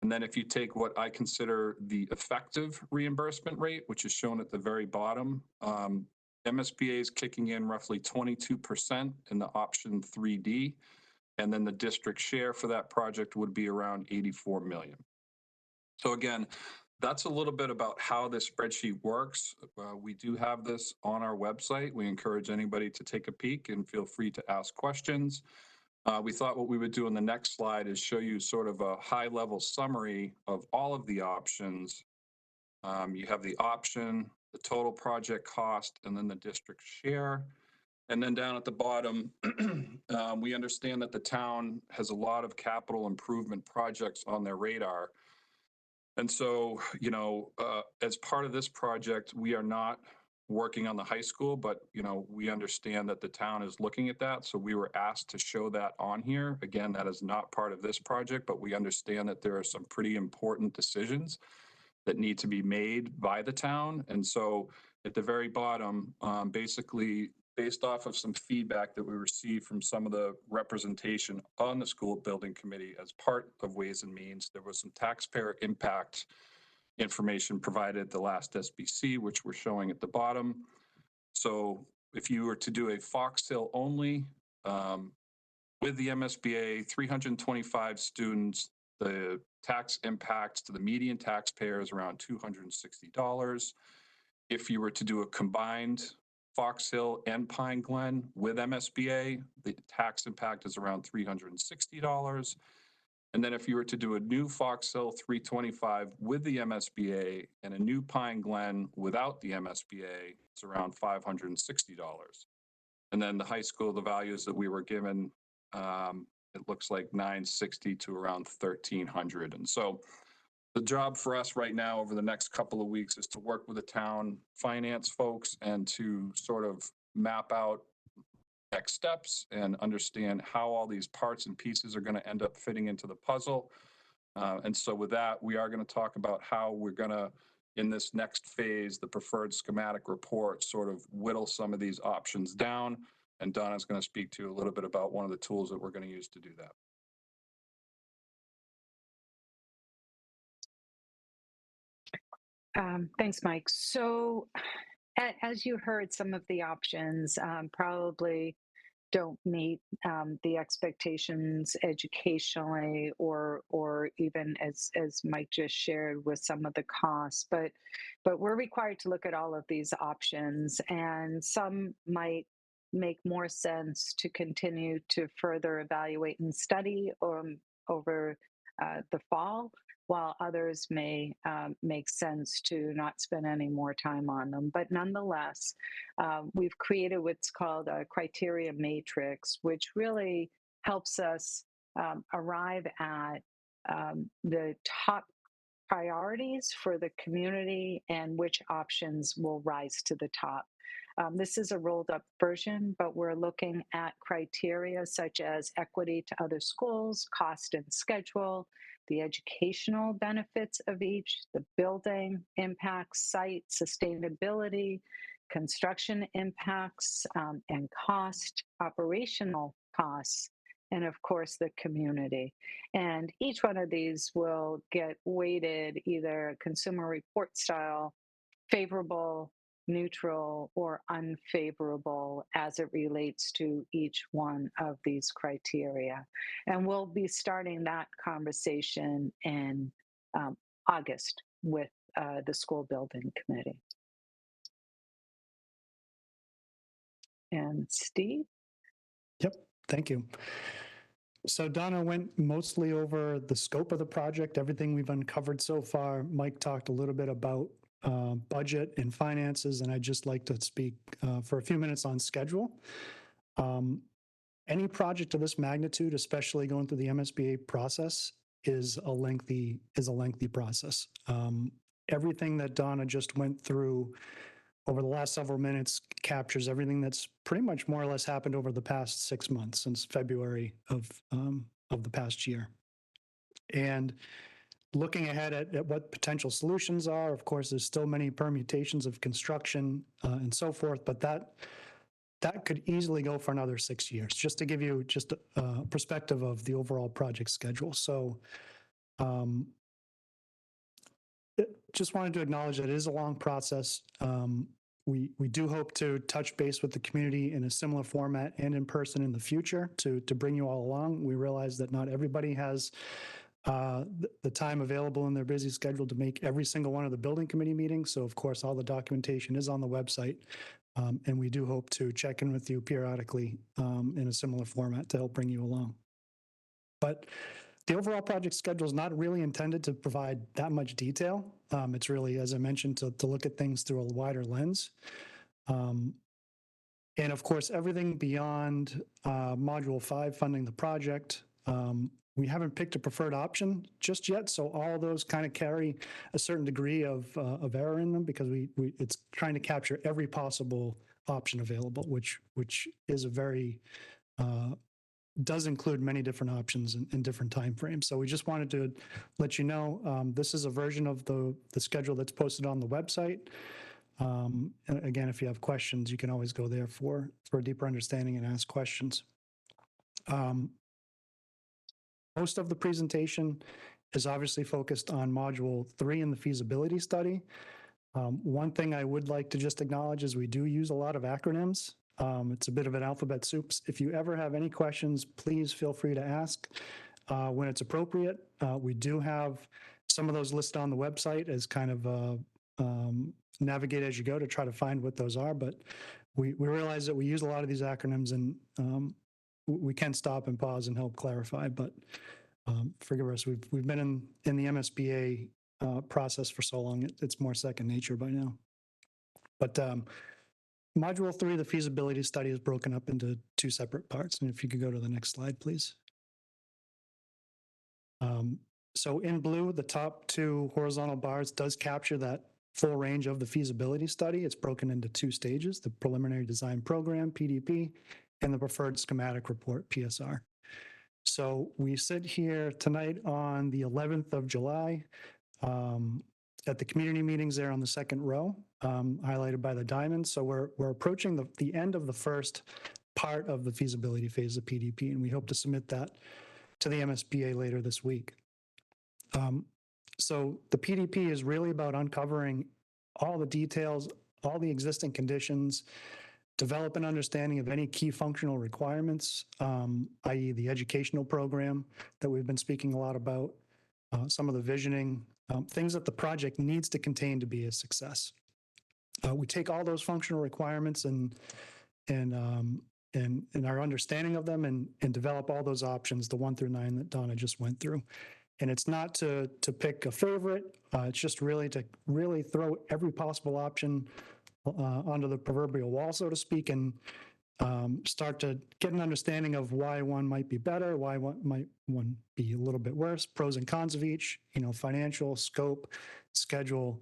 And then if you take what I consider the effective reimbursement rate, which is shown at the very bottom, MSBA is kicking in roughly 22% in the option 3D. And then the district share for that project would be around 84 million. So again, that's a little bit about how this spreadsheet works. We do have this on our website. We encourage anybody to take a peek and feel free to ask questions. We thought what we would do on the next slide is show you sort of a high-level summary of all of the options. You have the option, the total project cost, and then the district share. And then down at the bottom, we understand that the town has a lot of capital improvement projects on their radar. And so, you know, as part of this project, we are not working on the high school, but, you know, we understand that the town is looking at that. So we were asked to show that on here. Again, that is not part of this project, but we understand that there are some pretty important decisions that need to be made by the town. And so at the very bottom, basically, based off of some feedback that we received from some of the representation on the school building committee as part of Ways and Means, there was some taxpayer impact information provided at the last SBC, which we're showing at the bottom. So if you were to do a Fox Hill only with the MSBA, 325 students, the tax impacts to the median taxpayer is around $260. If you were to do a combined Fox Hill and Pine Glen with MSBA, the tax impact is around $360. And then if you were to do a new Fox Hill 325 with the MSBA and a new Pine Glen without the MSBA, it's around $560. And then the high school, the values that we were given, it looks like 960 to around 1300. And so the job for us right now over the next couple of weeks is to work with the town finance folks and to sort of map out next steps and understand how all these parts and pieces are going to end up fitting into the puzzle. And so with that, we are going to talk about how we're going to, in this next phase, the preferred schematic report, sort of whittle some of these options down. And Donna's going to speak to you a little bit about one of the tools that we're going to use to do that. Thanks, Mike. So As you heard, some of the options probably don't meet the expectations educationally, or even as Mike just shared with some of the costs. But we're required to look at all of these options, and some might make more sense to continue to further evaluate and study over the fall, while others may make sense to not spend any more time on them. But nonetheless, we've created what's called a criteria matrix, which really helps us arrive at the top priorities for the community and which options will rise to the top. This is a rolled up version, but we're looking at criteria such as equity to other schools, cost and schedule, the educational benefits of each, the building impacts, site sustainability, construction impacts and cost, operational costs, and of course the community. And each one of these will get weighted either consumer report style, favorable, neutral, or unfavorable as it relates to each one of these criteria. And we'll be starting that conversation in August with the school building committee. And Steve? Yep, thank you. So Donna went mostly over the scope of the project, everything we've uncovered so far. Mike talked a little bit about budget and finances, and I'd just like to speak for a few minutes on schedule. Any project of this magnitude, especially going through the MSBA process, is a lengthy process. Everything that Donna just went through over the last several minutes captures everything that's pretty much more or less happened over the past 6 months, since February of the past year. And looking ahead at what potential solutions are, of course, there's still many permutations of construction and so forth, but that could easily go for another 6 years, just to give you just a perspective of the overall project schedule. So just wanted to acknowledge that it is a long process. We do hope to touch base with the community in a similar format and in person in the future to bring you all along. We realize that not everybody has the time available in their busy schedule to make every single one of the building committee meetings. So of course, all the documentation is on the website. And we do hope to check in with you periodically in a similar format to help bring you along. But the overall project schedule is not really intended to provide that much detail. It's really, as I mentioned, to look at things through a wider lens. And of course, everything beyond Module 5 funding the project, we haven't picked a preferred option just yet. So all those kind of carry a certain degree of error in them, because it's trying to capture every possible option available, which is a very does include many different options in different timeframes. So we just wanted to let you know, this is a version of the schedule that's posted on the website. Again, if you have questions, you can always go there for a deeper understanding and ask questions. Most of the presentation is obviously focused on Module 3 in the feasibility study. One thing I would like to just acknowledge is we do use a lot of acronyms. It's a bit of an alphabet soup. If you ever have any questions, please feel free to ask when it's appropriate. We do have some of those listed on the website as kind of navigate as you go to try to find what those are. But we realize that we use a lot of these acronyms, and we can stop and pause and help clarify. But forgive us, we've been in the MSBA process for so long, it's more second nature by now. But Module 3, the feasibility study, is broken up into 2 separate parts. And if you could go to the next slide, please. So in blue, the top 2 horizontal bars does capture that full range of the feasibility study. It's broken into 2 stages: the preliminary design program, PDP, and the preferred schematic report, PSR. So we sit here tonight on the 11th of July at the community meetings there on the second row, highlighted by the diamonds. So we're approaching the end of the first part of the feasibility phase of PDP, and we hope to submit that to the MSBA later this week. So the PDP is really about uncovering all the details all the existing conditions, develop an understanding of any key functional requirements, i.e. the educational program that we've been speaking a lot about, some of the visioning, things that the project needs to contain to be a success. We take all those functional requirements and our understanding of them and develop all those options, the 1 through 9 that Donna just went through. And it's not to pick a favorite. It's just really to really throw every possible option onto the proverbial wall, so to speak, and start to get an understanding of why one might be better, why one might be a little bit worse, pros and cons of each, financial, scope, schedule,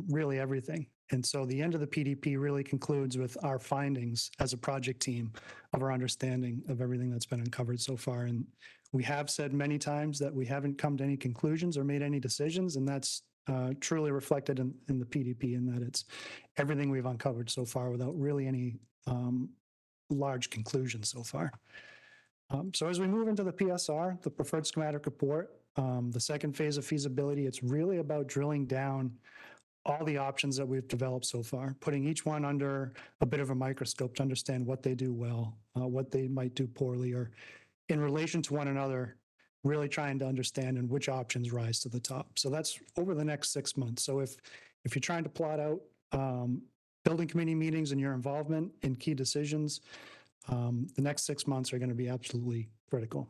really everything. And so the end of the PDP really concludes with our findings as a project team of our understanding of everything that's been uncovered so far. And we have said many times that we haven't come to any conclusions or made any decisions, and that's truly reflected in the PDP, in that it's everything we've uncovered so far without really any large conclusions so far. So as we move into the PSR, the preferred schematic report, the second phase of feasibility, it's really about drilling down all the options that we've developed so far, putting each one under a bit of a microscope to understand what they do well, what they might do poorly, or in relation to one another, really trying to understand and which options rise to the top. So that's over the next 6 months. So if you're trying to plot out building committee meetings and your involvement in key decisions, the next 6 months are going to be absolutely critical.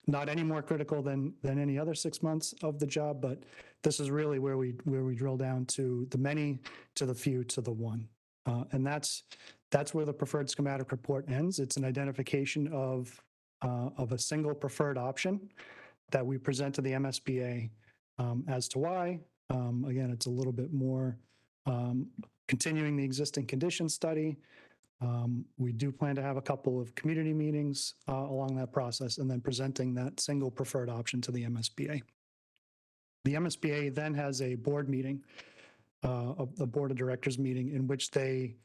Not any more critical than any other 6 months of the job, but this is really where we drill down to the many, to the few, to the one. And that's where the preferred schematic report ends. It's an identification of a single preferred option that we present to the MSBA as to why. Again, it's a little bit more continuing the existing condition study. We do plan to have a couple of community meetings along that process, and then presenting that single preferred option to the MSBA. The MSBA then has a board meeting, a board of directors meeting, in which they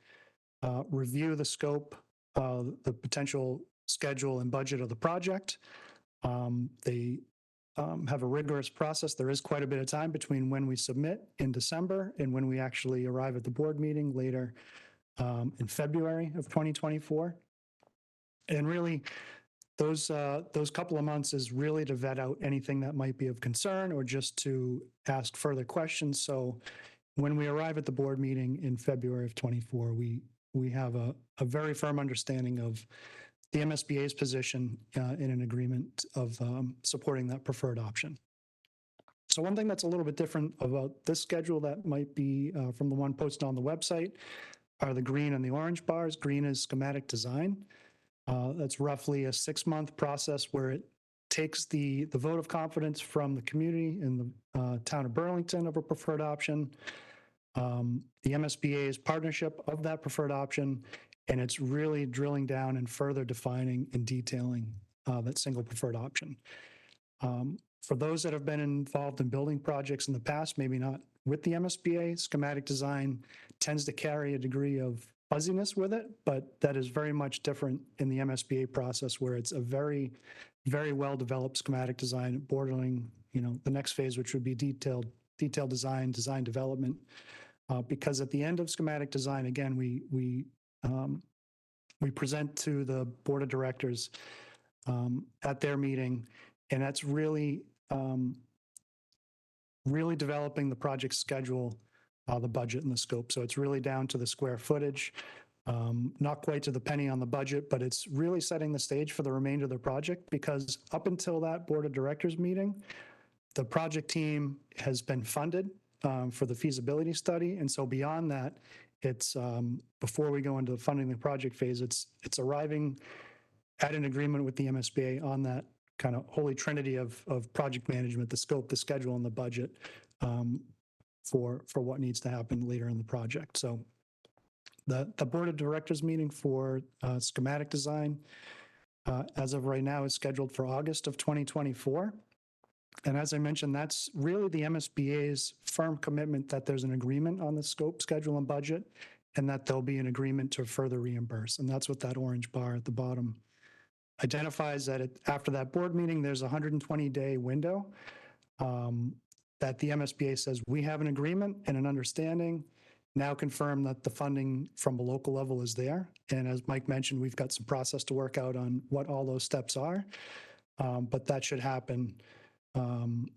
review the scope, the potential schedule and budget of the project. They have a rigorous process. There is quite a bit of time between when we submit in December and when we actually arrive at the board meeting later in February of 2024. And really, those couple of months is really to vet out anything that might be of concern or just to ask further questions. So when we arrive at the board meeting in February of 24, we have a very firm understanding of the MSBA's position in an agreement of supporting that preferred option. So one thing that's a little bit different about this schedule that might be from the one posted on the website are the green and the orange bars. Green is schematic design. That's roughly a 6-month process where it takes the vote of confidence from the community in the town of Burlington of a preferred option, the MSBA's partnership of that preferred option, and it's really drilling down and further defining and detailing that single preferred option. For those that have been involved in building projects in the past, maybe not with the MSBA, schematic design tends to carry a degree of fuzziness with it, but that is very much different in the MSBA process, where it's a very, very well-developed schematic design, bordering, the next phase, which would be detailed design development. Because at the end of schematic design, again, we present to the board of directors at their meeting, and that's really developing the project schedule, the budget and the scope. So it's really down to the square footage, not quite to the penny on the budget, but it's really setting the stage for the remainder of the project, because up until that board of directors meeting, the project team has been funded for the feasibility study. And so beyond that, it's before we go into funding the project phase, it's arriving at an agreement with the MSBA on that kind of holy trinity of project management, the scope, the schedule, and the budget for what needs to happen later in the project. So the board of directors meeting for schematic design as of right now is scheduled for August of 2024. And as I mentioned, that's really the MSBA's firm commitment that there's an agreement on the scope, schedule, and budget, and that there'll be an agreement to further reimburse. And that's what that orange bar at the bottom identifies, that after that board meeting, there's a 120-day window that the MSBA says we have an agreement and an understanding, now confirm that the funding from a local level is there. And as Mike mentioned, we've got some process to work out on what all those steps are. But that should happen the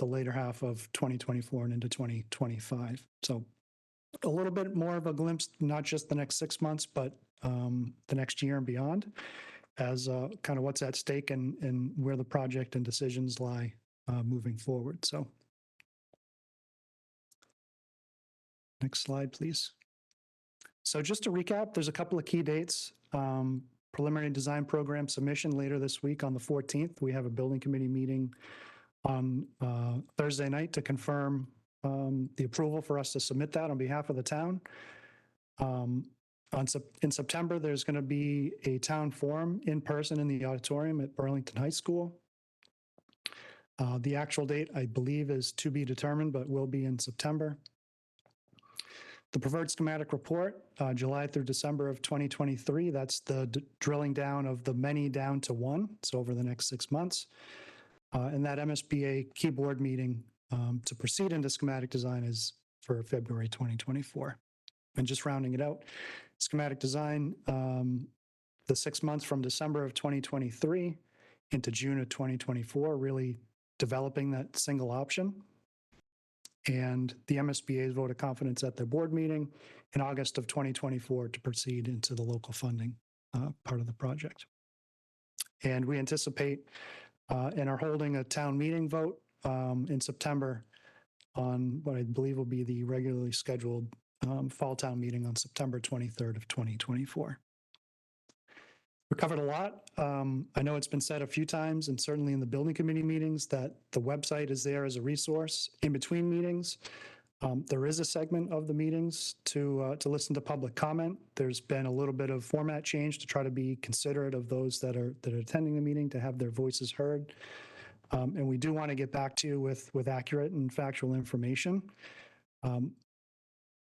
later half of 2024 and into 2025. So a little bit more of a glimpse, not just the next 6 months, but the next year and beyond, as kind of what's at stake and where the project and decisions lie moving forward. So next slide, please. So just to recap, there's a couple of key dates. Preliminary design program submission later this week on the 14th. We have a building committee meeting on Thursday night to confirm the approval for us to submit that on behalf of the town. In September, there's going to be a town forum in person in the auditorium at Burlington High School. The actual date, I believe, is to be determined, but will be in September. The preferred schematic report, July through December of 2023, that's the drilling down of the many down to one, so over the next 6 months. And that MSBA key board meeting to proceed into schematic design is for February 2024. And just rounding it out, schematic design, the 6 months from December of 2023 into June of 2024, really developing that single option. And the MSBA's vote of confidence at their board meeting in August of 2024 to proceed into the local funding part of the project. And we anticipate and are holding a town meeting vote in September on what I believe will be the regularly scheduled fall town meeting on September 23rd of 2024. We covered a lot. I know it's been said a few times, and certainly in the building committee meetings, that the website is there as a resource in between meetings. There is a segment of the meetings to listen to public comment. There's been a little bit of format change to try to be considerate of those that are attending the meeting, to have their voices heard. And we do want to get back to you with accurate and factual information.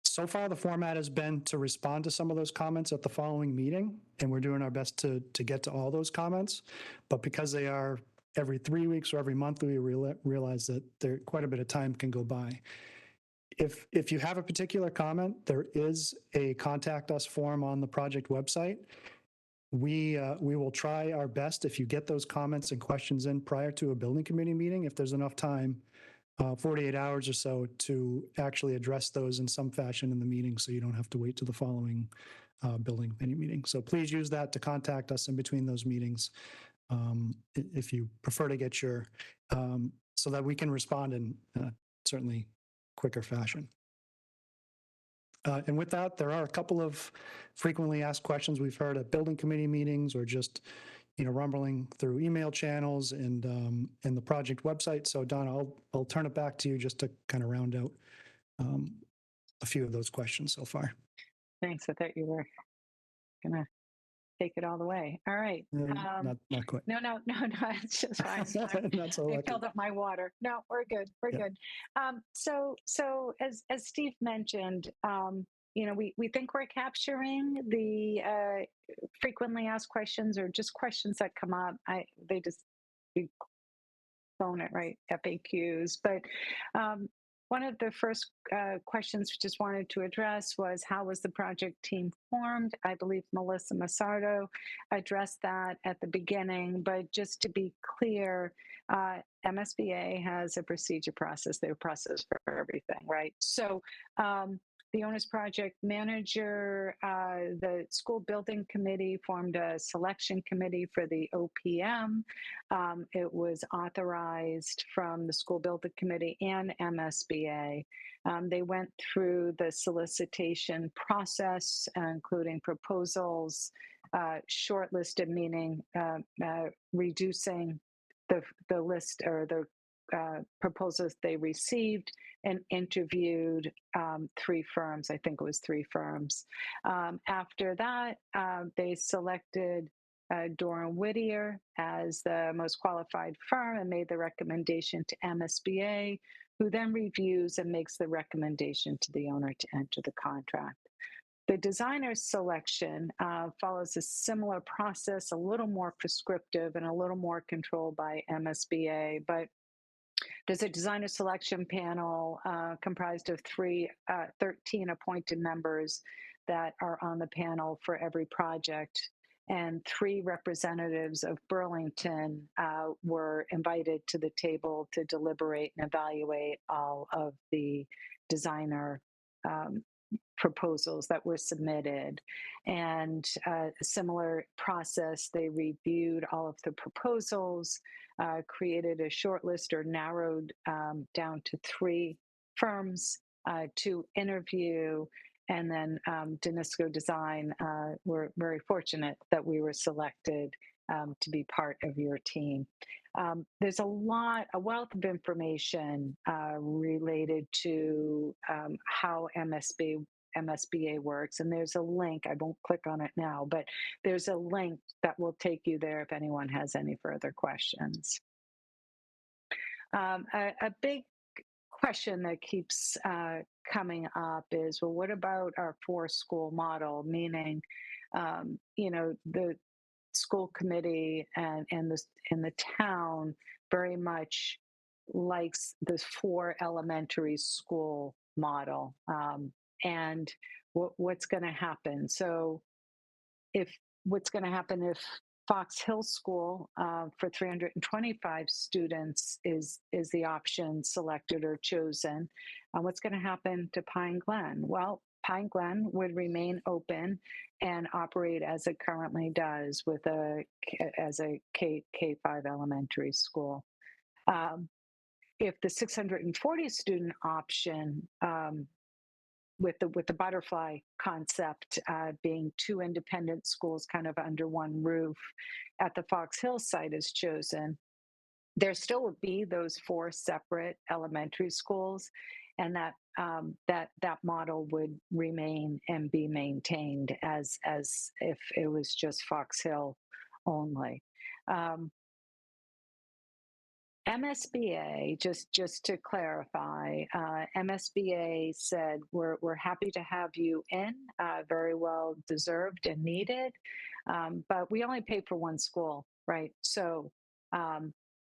So far, the format has been to respond to some of those comments at the following meeting, and we're doing our best to get to all those comments. But because they are every 3 weeks or every month, we realize that there quite a bit of time can go by. If you have a particular comment, there is a contact us form on the project website. We will try our best, if you get those comments and questions in prior to a building committee meeting, if there's enough time, 48 hours or so, to actually address those in some fashion in the meeting, so you don't have to wait to the following building committee meeting. So please use that to contact us in between those meetings, if you prefer to get your, so that we can respond in certainly quicker fashion. And with that, there are a couple of frequently asked questions we've heard at building committee meetings, or just rumbling through email channels and the project website. So Donna, I'll turn it back to you just to kind of round out a few of those questions so far. Thanks. I thought you were gonna take it all the way. All right. Not quite. No, it's just fine. Not so I lucky. filled up my water. No, we're good. We're Yeah. good. So as Steve mentioned, we think we're capturing the frequently asked questions, or just questions that come up. We phone it, right? FAQs. But one of the first questions we just wanted to address was, how was the project team formed? I believe Melissa Massardo addressed that at the beginning, but just to be clear, MSBA has a procedure process. They have a process for everything, right? So the owner's project manager, the school building committee formed a selection committee for the OPM. It was authorized from the school building committee and MSBA. They went through the solicitation process, including proposals, shortlisted, meaning reducing the list or the proposals they received, and interviewed 3 firms. I think it was 3 firms. After that, they selected Doran Whittier as the most qualified firm and made the recommendation to MSBA, who then reviews and makes the recommendation to the owner to enter the contract. The designer selection follows a similar process, a little more prescriptive and a little more controlled by MSBA, but There's a designer selection panel comprised of 13 appointed members that are on the panel for every project. And 3 representatives of Burlington were invited to the table to deliberate and evaluate all of the designer proposals that were submitted. And a similar process, they reviewed all of the proposals, created a short list or narrowed down to 3 firms to interview. And then Danisco Design, we're very fortunate that we were selected to be part of your team. There's a wealth of information related to how MSBA works, and there's a link. I won't click on it now, but there's a link that will take you there if anyone has any further questions. A big question that keeps coming up is, well, what about our 4-school model? Meaning, the school committee and the town very much likes this 4 elementary school model. And what's going to happen? So what's going to happen if Fox Hill School for 325 students is the option selected or chosen? What's going to happen to Pine Glen? Well, Pine Glen would remain open and operate as it currently does as a K-5 elementary school. If the 640 student option with the butterfly concept being 2 independent schools kind of under one roof at the Fox Hill site is chosen, there still would be those 4 separate elementary schools, and that model would remain and be maintained as if it was just Fox Hill only. MSBA, just to clarify, MSBA said we're happy to have you in, very well deserved and needed, but we only pay for 1 school, right? So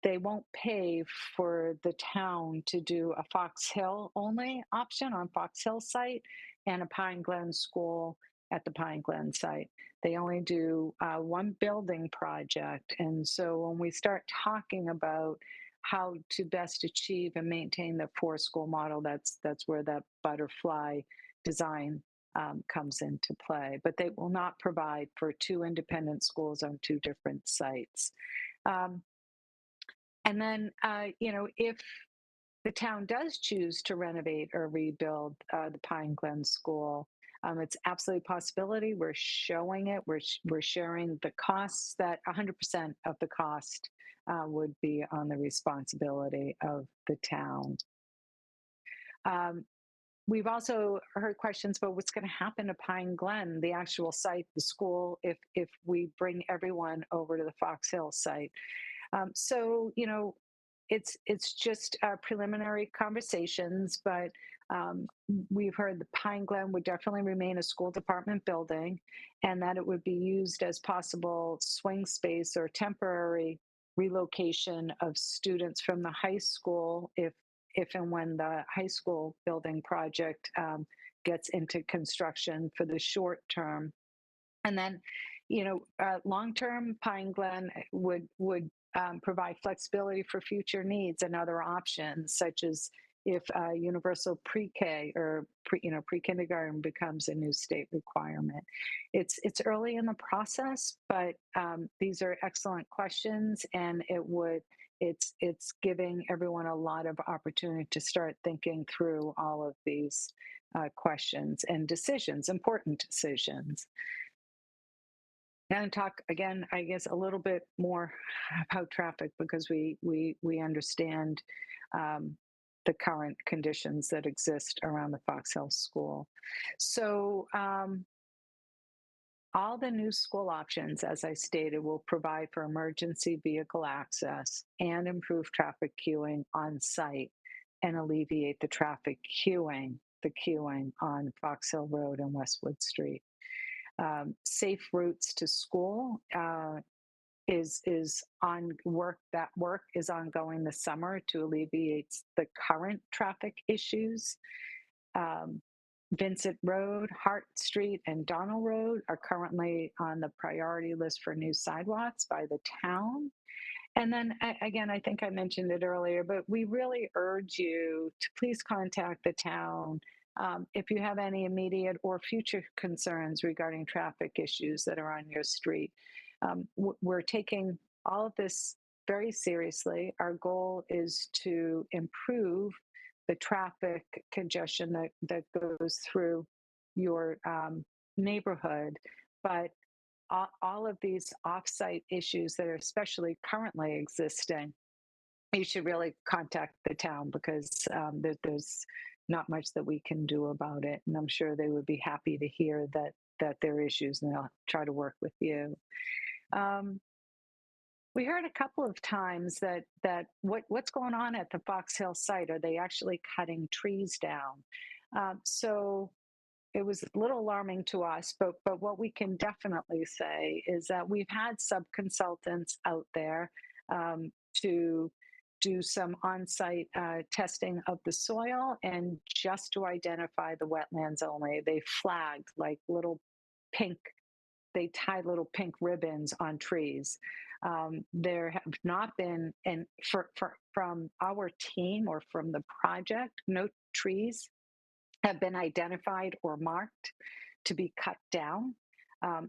they won't pay for the town to do a Fox Hill only option on Fox Hill site and a Pine Glen school at the Pine Glen site. They only do 1 building project. And so when we start talking about how to best achieve and maintain the 4-school model, that's where that butterfly design comes into play. But they will not provide for 2 independent schools on 2 different sites. And then, if the town does choose to renovate or rebuild the Pine Glen School, it's absolutely a possibility. We're showing it. We're sharing the costs. That 100% of the cost would be on the responsibility of the town. We've also heard questions about what's going to happen to Pine Glen, the actual site, the school, if we bring everyone over to the Fox Hill site. So, it's just preliminary conversations, but we've heard the Pine Glen would definitely remain a school department building, and that it would be used as possible swing space or temporary relocation of students from the high school if and when the high school building project gets into construction for the short term. And then, long term, Pine Glen would provide flexibility for future needs and other options, such as if universal pre-K or pre-kindergarten becomes a new state requirement. It's early in the process, but these are excellent questions, and it's giving everyone a lot of opportunity to start thinking through all of these questions and decisions, important decisions. And talk again, I guess, a little bit more about traffic, because we understand the current conditions that exist around the Fox Hill School. So all the new school options, as I stated, will provide for emergency vehicle access and improve traffic queuing on site and alleviate the traffic queuing on Fox Hill Road and Westwood Street. Safe routes to school is on work. That work is ongoing this summer to alleviate the current traffic issues. Vincent Road, Hart Street, and Donald Road are currently on the priority list for new sidewalks by the town. And then again, I think I mentioned it earlier, but we really urge you to please contact the town if you have any immediate or future concerns regarding traffic issues that are on your street. We're taking all of this very seriously. Our goal is to improve the traffic congestion that goes through your neighborhood, but all of these offsite issues that are especially currently existing, you should really contact the town because there's not much that we can do about it. And I'm sure they would be happy to hear that there are issues, and they'll try to work with you. We heard a couple of times that what's going on at the Fox Hill site? Are they actually cutting trees down? So it was a little alarming to us, but what we can definitely say is that we've had sub-consultants out there to do some on-site testing of the soil, and just to identify the wetlands only. They flagged like they tied little pink ribbons on trees. There have not been, and from our team or from the project, no trees have been identified or marked to be cut down.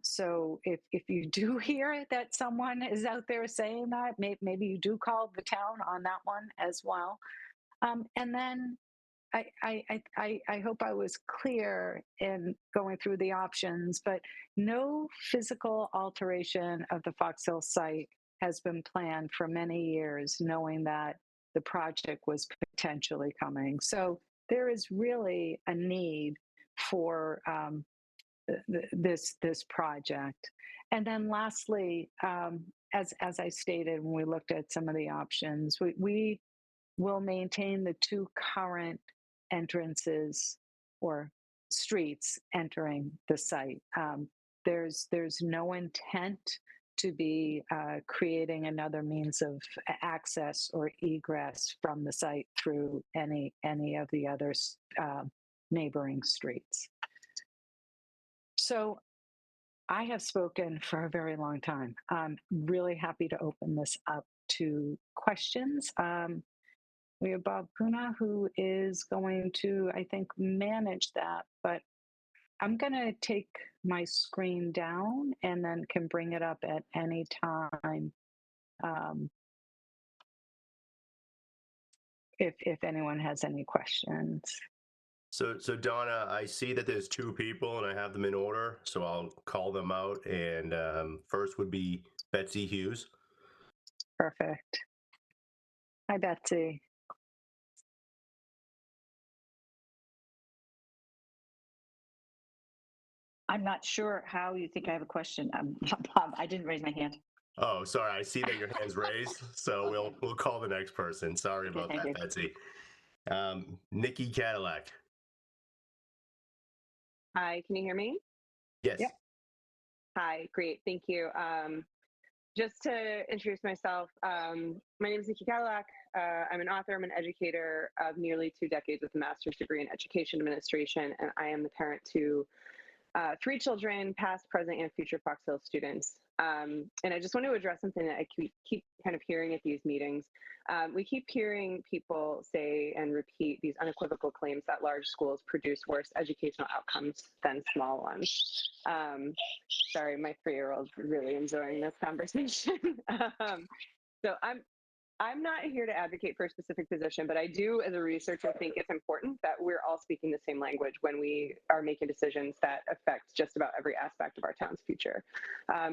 So if you do hear that someone is out there saying that, maybe you do call the town on that one as well. And then I hope I was clear in going through the options, but no physical alteration of the Fox Hill site has been planned for many years, knowing that the project was potentially coming. So there is really a need for this project. And then lastly, as I stated, when we looked at some of the options, we will maintain the two current entrances or streets entering the site. There's no intent to be creating another means of access or egress from the site through any of the other neighboring streets. So I have spoken for a very long time. I'm really happy to open this up to questions. We have Bob Puna, who is going to, I think, manage that, but I'm going to take my screen down and then can bring it up at any time if anyone has any questions. So Donna, I see that there's two people and I have them in order, so I'll call them out. And first would be Betsy Hughes. Perfect. Hi, Betsy. I'm not sure how you think I have a question. Bob, I didn't raise my hand. Oh, sorry. I see that your hand's raised, so we'll call the next person. Sorry about Thank that, you. Betsy. Nikki Cadillac. Hi, can you hear me? Yes. Yep. Hi, great, thank you. Just to introduce myself, my name is Nikki Cadillac. I'm an author, I'm an educator of nearly 2 decades with a master's degree in education administration, and I am the parent to 3 children, past, present, and future Fox Hill students. And I just want to address something that I keep kind of hearing at these meetings. We keep hearing people say and repeat these unequivocal claims that large schools produce worse educational outcomes than small ones. Sorry, my 3-year-old's really enjoying this conversation. So I'm not here to advocate for a specific position, but I do, as a researcher, think it's important that we're all speaking the same language when we are making decisions that affect just about every aspect of our town's future.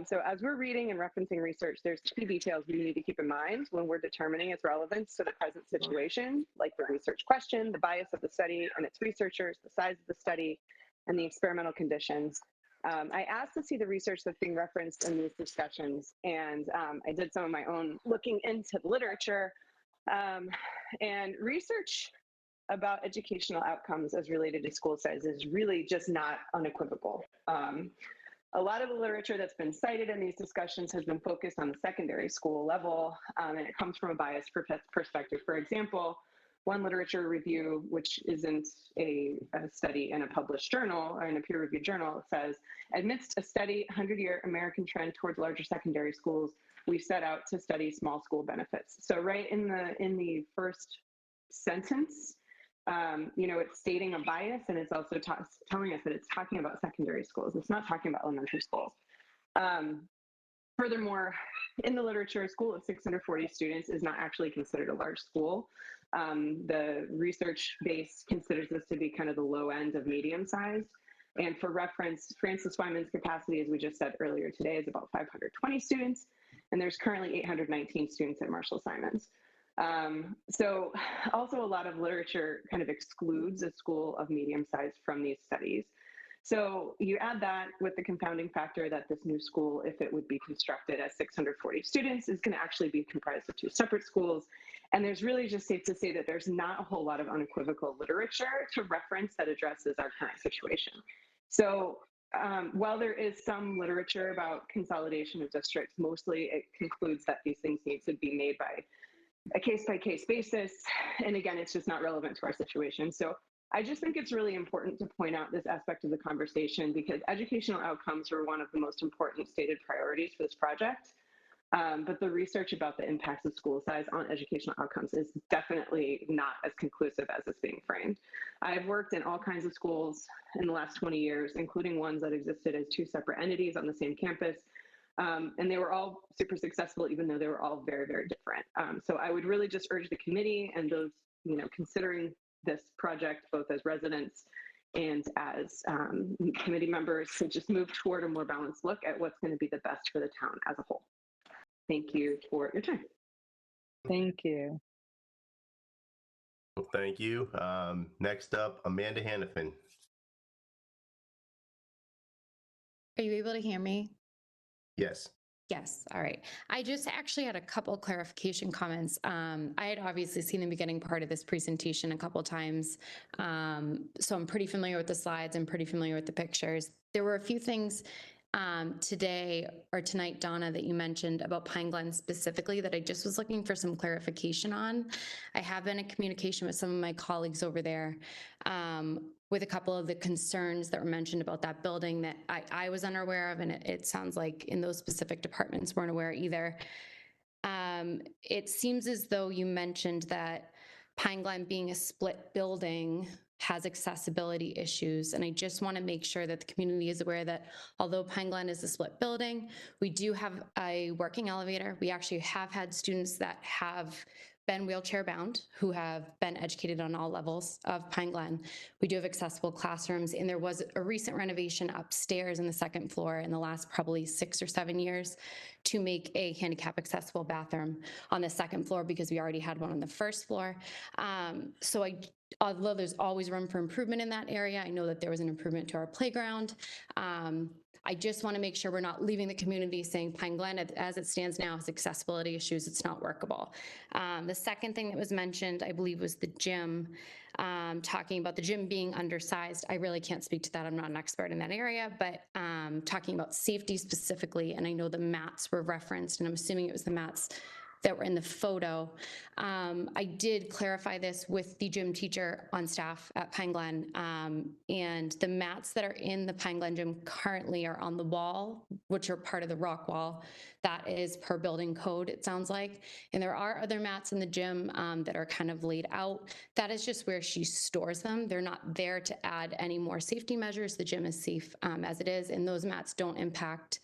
So as we're reading and referencing research, there's key details we need to keep in mind when we're determining its relevance to the present situation, like the research question, the bias of the study and its researchers, the size of the study, and the experimental conditions. I asked to see the research that's being referenced in these discussions, and I did some of my own looking into the literature, and research about educational outcomes as related to school size is really just not unequivocal. A lot of the literature that's been cited in these discussions has been focused on the secondary school level, and it comes from a biased perspective. For example, one literature review, which isn't a study in a published journal or in a peer-reviewed journal, says, amidst a steady 100-year American trend towards larger secondary schools, we set out to study small school benefits. So right in the first sentence, it's stating a bias, and it's also telling us that it's talking about secondary schools. It's not talking about elementary schools. Furthermore, in the literature, a school of 640 students is not actually considered a large school. The research base considers this to be kind of the low end of medium-sized. And for reference, Francis Wyman's capacity, as we just said earlier today, is about 520 students, and there's currently 819 students at Marshall-Simons. So also a lot of literature kind of excludes a school of medium size from these studies. So you add that with the confounding factor that this new school, if it would be constructed as 640 students, is going to actually be comprised of 2 separate schools. And there's really just safe to say that there's not a whole lot of unequivocal literature to reference that addresses our current situation. So while there is some literature about consolidation of districts, mostly it concludes that these things need to be made by a case-by-case basis. And again, it's just not relevant to our situation. So I just think it's really important to point out this aspect of the conversation, because educational outcomes are one of the most important stated priorities for this project. But the research about the impacts of school size on educational outcomes is definitely not as conclusive as it's being framed. I've worked in all kinds of schools in the last 20 years, including ones that existed as 2 separate entities on the same campus. And they were all super successful, even though they were all very, very different. So I would really just urge the committee and those, considering this project, both as residents and as committee members, to just move toward a more balanced look at what's going to be the best for the town as a whole. Thank you for your time. Thank you. Well, thank you. Next up, Amanda Hannafin. Are you able to hear me? Yes. Yes. All right. I just actually had a couple clarification comments. I had obviously seen the beginning part of this presentation a couple times. So I'm pretty familiar with the slides. I'm pretty familiar with the pictures. There were a few things today or tonight, Donna, that you mentioned about Pine Glen specifically that I just was looking for some clarification on. I have been in communication with some of my colleagues over there with a couple of the concerns that were mentioned about that building that I was unaware of, and it sounds like in those specific departments weren't aware either. It seems as though you mentioned that Pine Glen being a split building has accessibility issues. And I just want to make sure that the community is aware that although Pine Glen is a split building, we do have a working elevator. We actually have had students that have been wheelchair bound who have been educated on all levels of Pine Glen. We do have accessible classrooms, and there was a recent renovation upstairs in the 2nd floor in the last probably 6 or 7 years to make a handicap accessible bathroom on the 2nd floor because we already had one on the 1st floor. So although there's always room for improvement in that area, I know that there was an improvement to our playground. I just want to make sure we're not leaving the community saying Pine Glen, as it stands now, has accessibility issues. It's not workable. The second thing that was mentioned, I believe, was the gym, talking about the gym being undersized. I really can't speak to that. I'm not an expert in that area, but talking about safety specifically, and I know the mats were referenced, and I'm assuming it was the mats that were in the photo. I did clarify this with the gym teacher on staff at Pine Glen, and the mats that are in the Pine Glen gym currently are on the wall, which are part of the rock wall. That is per building code, it sounds like. And there are other mats in the gym that are kind of laid out. That is just where she stores them. They're not there to add any more safety measures. The gym is safe as it is, and those mats don't impact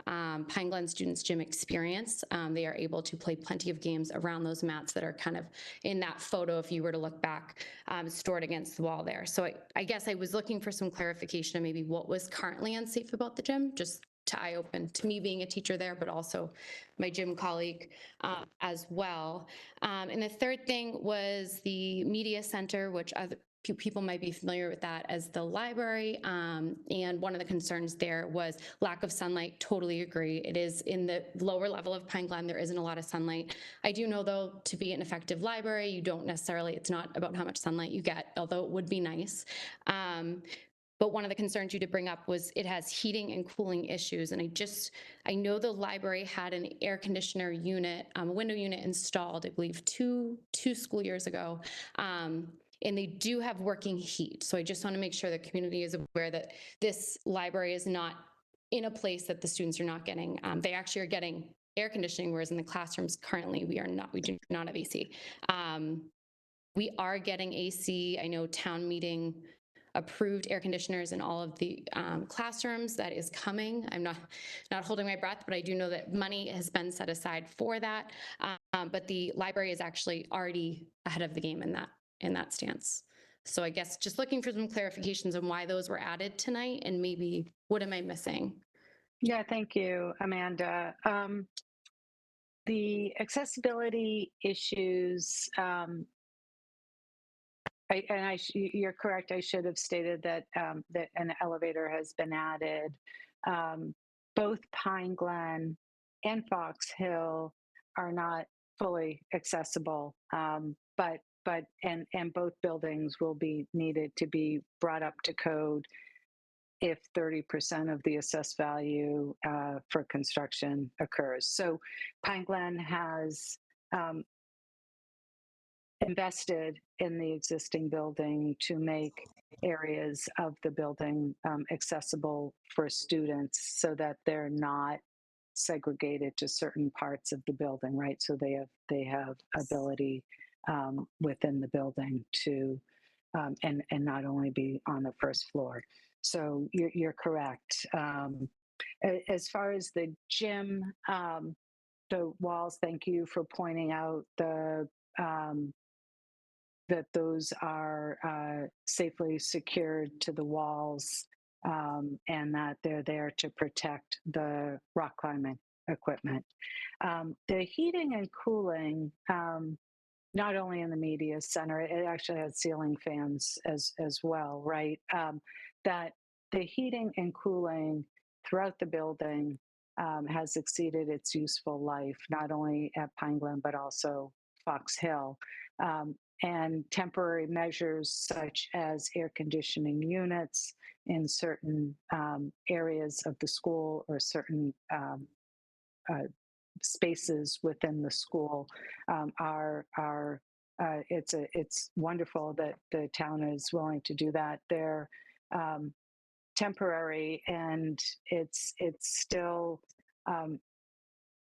Pine Glen students' gym experience. They are able to play plenty of games around those mats that are kind of in that photo, if you were to look back, stored against the wall there. So I guess I was looking for some clarification on maybe what was currently unsafe about the gym, just to eye open to me being a teacher there, but also my gym colleague as well. And the third thing was the media center, which other people might be familiar with that as the library. And one of the concerns there was lack of sunlight. Totally agree. It is in the lower level of Pine Glen. There isn't a lot of sunlight. I do know, though, to be an effective library, you don't necessarily, it's not about how much sunlight you get, although it would be nice. But one of the concerns you did bring up was it has heating and cooling issues. And I know the library had an air conditioner unit, a window unit installed, I believe, two school years ago. And they do have working heat. So I just want to make sure the community is aware that this library is not in a place that the students are not getting. They actually are getting air conditioning, whereas in the classrooms currently we do not have AC. We are getting AC. I know town meeting approved air conditioners in all of the classrooms. That is coming. I'm not holding my breath, but I do know that money has been set aside for that. But the library is actually already ahead of the game in that stance. So I guess just looking for some clarifications on why those were added tonight, and maybe what am I missing? Yeah, thank you, Amanda. The accessibility issues, you're correct. I should have stated that that an elevator has been added. Both Pine Glen and Fox Hill are not fully accessible, and both buildings will be needed to be brought up to code if 30% of the assessed value for construction occurs. So Pine Glen has invested in the existing building to make areas of the building accessible for students so that they're not segregated to certain parts of the building, right? So they have ability within the building to and not only be on the first floor. So you're correct. As far as the gym, the walls, thank you for pointing out that those are safely secured to the walls and that they're there to protect the rock climbing equipment. The heating and cooling, not only in the media center, it actually has ceiling fans as well, right? That the heating and cooling throughout the building has exceeded its useful life, not only at Pine Glen, but also Fox Hill. And temporary measures such as air conditioning units in certain areas of the school or certain spaces within the school it's wonderful that the town is willing to do that. They're temporary, and it's still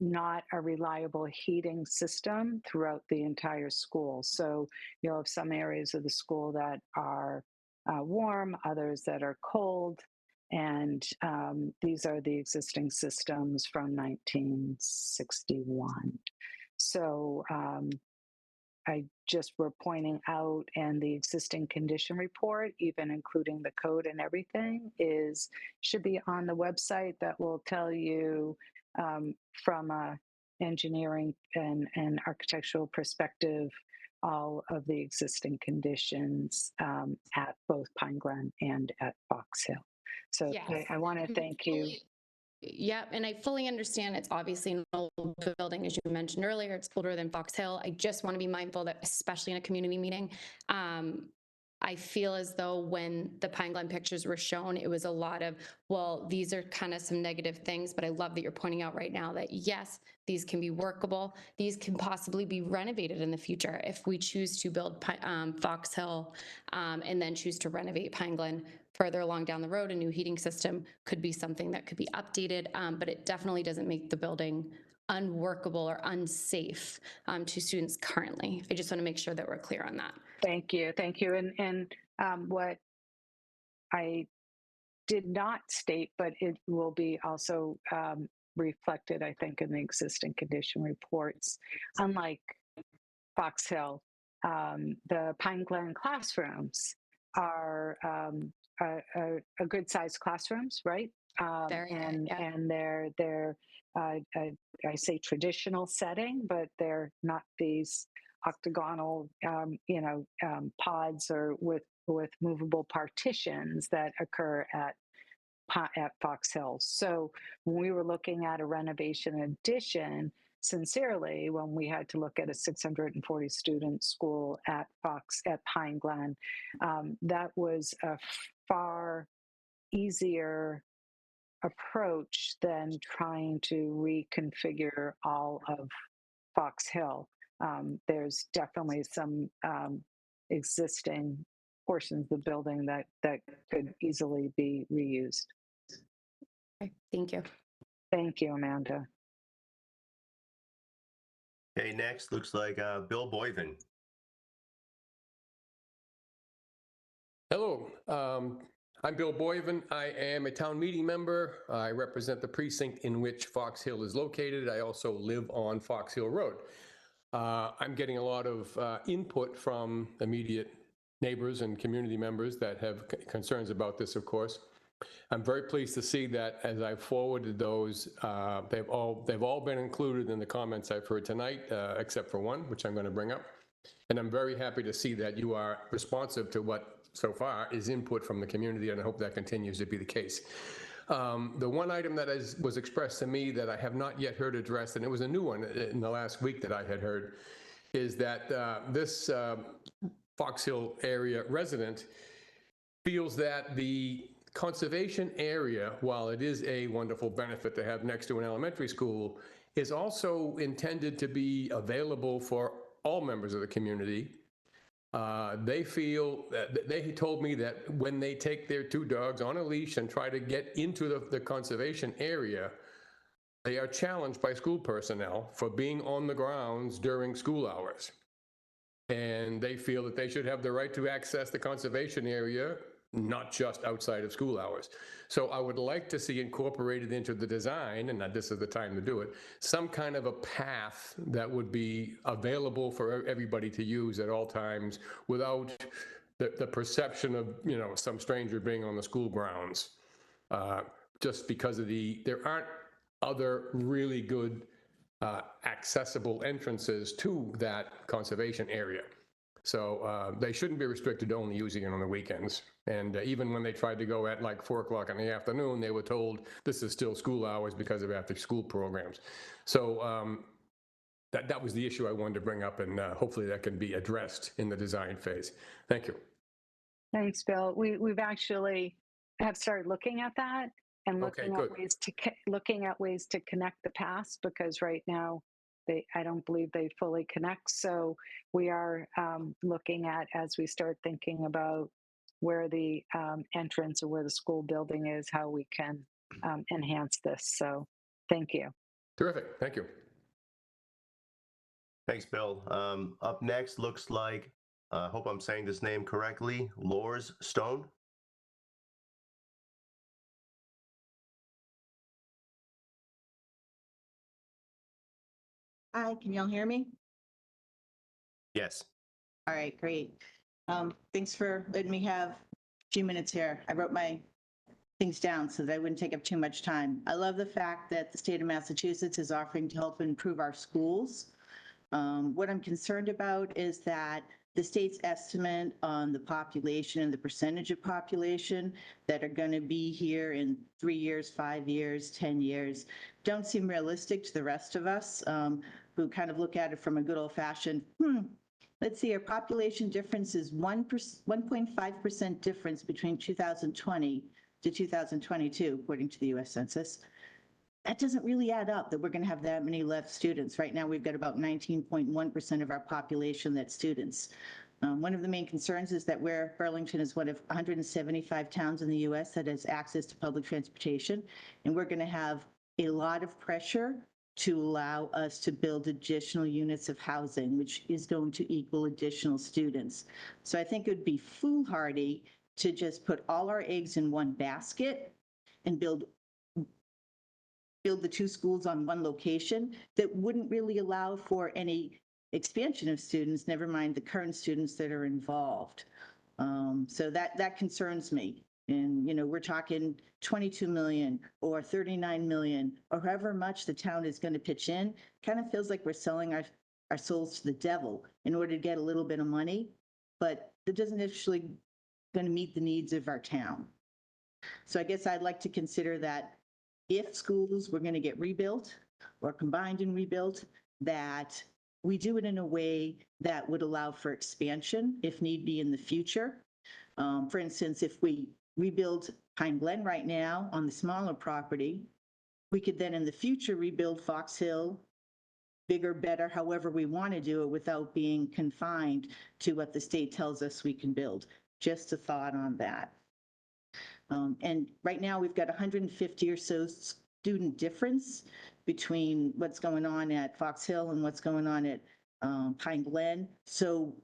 not a reliable heating system throughout the entire school. So you'll have some areas of the school that are warm, others that are cold. And these are the existing systems from 1961. So I just were pointing out, and the existing condition report, even including the code and everything, should be on the website. That will tell you from a engineering and architectural perspective all of the existing conditions at both Pine Glen and at Fox Hill. So Yes. I want to thank you. Yeah, and I fully understand it's obviously an old building, as you mentioned earlier. It's older than Fox Hill. I just want to be mindful that, especially in a community meeting, I feel as though when the Pine Glen pictures were shown, it was a lot of, well, these are kind of some negative things, but I love that you're pointing out right now that yes, these can be workable. These can possibly be renovated in the future if we choose to build Fox Hill and then choose to renovate Pine Glen further along down the road. A new heating system could be something that could be updated, but it definitely doesn't make the building unworkable or unsafe to students currently. I just want to make sure that we're clear on that. Thank you. And what I did not state, but it will be also reflected, I think, in the existing condition reports. Unlike Fox Hill, the Pine Glen classrooms are a good sized classrooms, right? And they're I say traditional setting, but they're not these octagonal pods or with movable partitions that occur at Fox Hill. So when we were looking at a renovation addition, sincerely, when we had to look at a 640 student school at Pine Glen, that was a far easier approach than trying to reconfigure all of Fox Hill. There's definitely some existing portions of the building that could easily be reused. Okay, thank you. Thank you, Amanda. Okay, next looks like Bill Boyven. Hello, I'm Bill Boyven. I am a town meeting member. I represent the precinct in which Fox Hill is located. I also live on Fox Hill Road. I'm getting a lot of input from immediate neighbors and community members that have concerns about this, of course. I'm very pleased to see that as I've forwarded those, they've all been included in the comments I've heard tonight, except for one, which I'm going to bring up. And I'm very happy to see that you are responsive to what so far is input from the community, and I hope that continues to be the case. The one item that was expressed to me that I have not yet heard addressed, and it was a new one in the last week that I had heard, is that this Fox Hill area resident feels that the conservation area, while it is a wonderful benefit to have next to an elementary school, is also intended to be available for all members of the community. They feel that they told me that when they take their two dogs on a leash and try to get into the conservation area, they are challenged by school personnel for being on the grounds during school hours. And they feel that they should have the right to access the conservation area, not just outside of school hours. So I would like to see incorporated into the design, and this is the time to do it, some kind of a path that would be available for everybody to use at all times without the perception of, some stranger being on the school grounds. Just because of there aren't other really good accessible entrances to that conservation area. So they shouldn't be restricted to only using it on the weekends. And even when they tried to go at like 4 o'clock in the afternoon, they were told this is still school hours because of after school programs. So that was the issue I wanted to bring up, and hopefully that can be addressed in the design phase. Thank you. Thanks, Bill. We've actually have started looking at that and looking at ways to connect the paths, because right now I don't believe they fully connect. So we are looking at, as we start thinking about where the entrance or where the school building is, how we can enhance this. So thank you. Terrific. Thank you. Thanks, Bill. Up next looks like, I hope I'm saying this name correctly, Lors Stone. Hi, can y'all hear me? Yes. All right, great. Thanks for letting me have a few minutes here. I wrote my things down so that I wouldn't take up too much time. I love the fact that the state of Massachusetts is offering to help improve our schools. What I'm concerned about is that the state's estimate on the population and the percentage of population that are going to be here in 3 years, 5 years, 10 years don't seem realistic to the rest of us who kind of look at it from a good old-fashioned, let's see, our population difference is 1.5% difference between 2020 to 2022, according to the U.S. Census. That doesn't really add up, that we're going to have that many left students. Right now, we've got about 19.1% of our population that's students. One of the main concerns is that Burlington is one of 175 towns in the U.S. that has access to public transportation, and we're going to have a lot of pressure to allow us to build additional units of housing, which is going to equal additional students. So I think it would be foolhardy to just put all our eggs in one basket and build the two schools on one location that wouldn't really allow for any expansion of students, never mind the current students that are involved. So that concerns me. And, we're talking 22 million or 39 million or however much the town is going to pitch in. Kind of feels like we're selling our souls to the devil in order to get a little bit of money, but that doesn't actually going to meet the needs of our town. So I guess I'd like to consider that if schools were going to get rebuilt or combined and rebuilt, that we do it in a way that would allow for expansion if need be in the future. For instance, if we rebuild Pine Glen right now on the smaller property. We could then in the future rebuild Fox Hill, bigger, better, however we want to do it without being confined to what the state tells us we can build. Just a thought on that. And right now we've got 150 or so student difference between what's going on at Fox Hill and what's going on at Pine Glen. So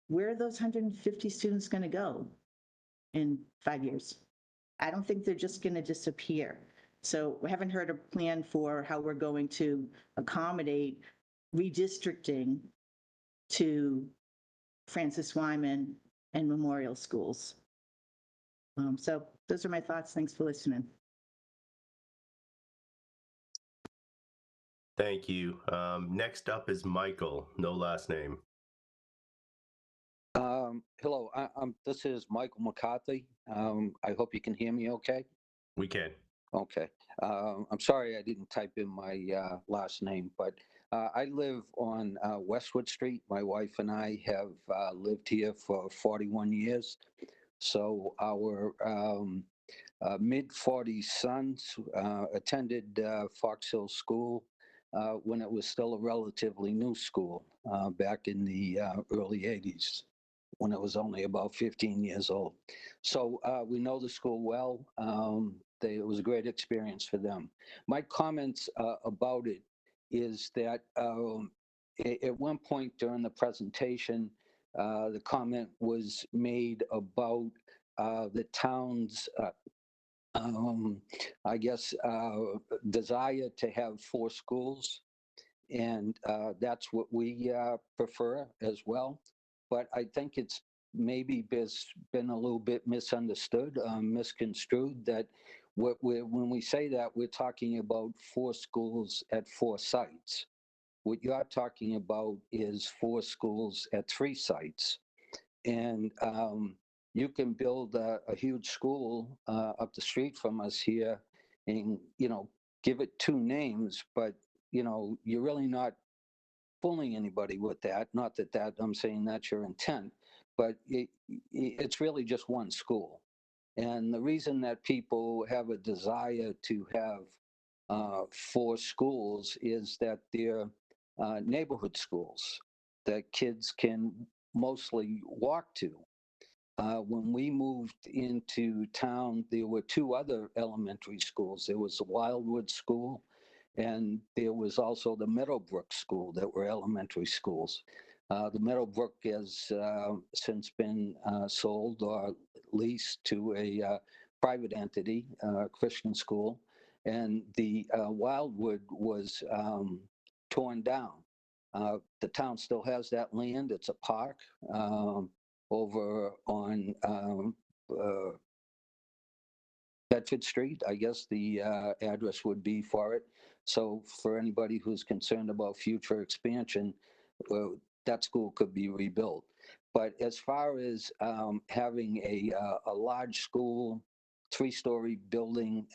where are those 150 students going to go in 5 years? I don't think they're just going to disappear. So we haven't heard a plan for how we're going to accommodate redistricting to Francis Wyman and Memorial schools. So those are my thoughts. Thanks for listening. Thank you. Next up is Michael, no last name. Hello, this is Michael McCarthy. I hope you can hear me okay. We can. Okay. I'm sorry I didn't type in my last name, but I live on Westwood Street. My wife and I have lived here for 41 years. So our mid-40s sons attended Fox Hill School when it was still a relatively new school back in the early 80s, when it was only about 15 years old. So we know the school well. It was a great experience for them. My comments about it is that at one point during the presentation, the comment was made about the town's, I guess, desire to have 4 schools. And that's what we prefer as well. But I think it's maybe been a little bit misunderstood, misconstrued, that when we say that, we're talking about 4 schools at 4 sites. What you're talking about is 4 schools at 3 sites. And you can build a huge school up the street from us here and, give it 2 names, but, you're really not fooling anybody with that. Not that I'm saying that's your intent, but it's really just 1 school. And the reason that people have a desire to have 4 schools is that they're neighborhood schools that kids can mostly walk to. When we moved into town, there were 2 other elementary schools. There was the Wildwood School, and there was also the Meadowbrook School that were elementary schools. The Meadowbrook has since been sold or leased to a private entity, Christian school, and the Wildwood was torn down. The town still has that land. It's a park over on Bedford Street, I guess the address would be for it. So for anybody who's concerned about future expansion, that school could be rebuilt. But as far as having a large school, 3-story building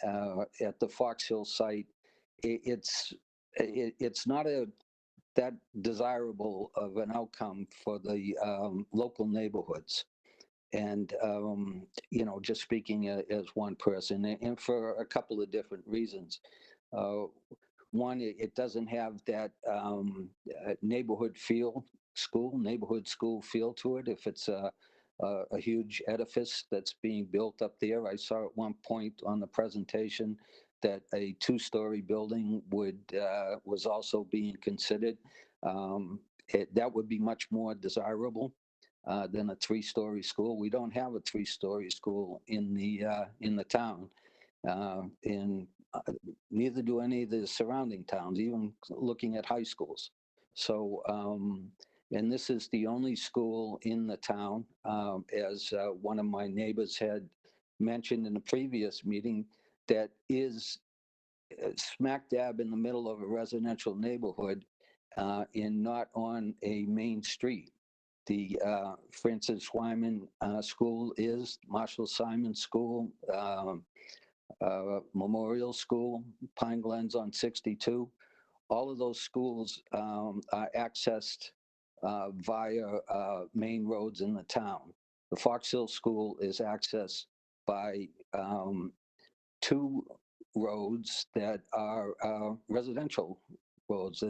at the Fox Hill site, it's not that desirable of an outcome for the local neighborhoods. And, just speaking as one person, and for a couple of different reasons. One, it doesn't have that neighborhood school feel to it. If it's a huge edifice that's being built up there, I saw at one point on the presentation that a 2-story building was also being considered. That would be much more desirable than a 3-story school. We don't have a 3-story school in the town, and neither do any of the surrounding towns, even looking at high schools. So, and this is the only school in the town, as one of my neighbors had mentioned in the previous meeting, that is smack dab in the middle of a residential neighborhood and not on a main street. The Francis Wyman School is, Marshall Simon School, Memorial School, Pine Glen's on 62. All of those schools are accessed via main roads in the town. The Fox Hill School is accessed by two roads that are residential roads.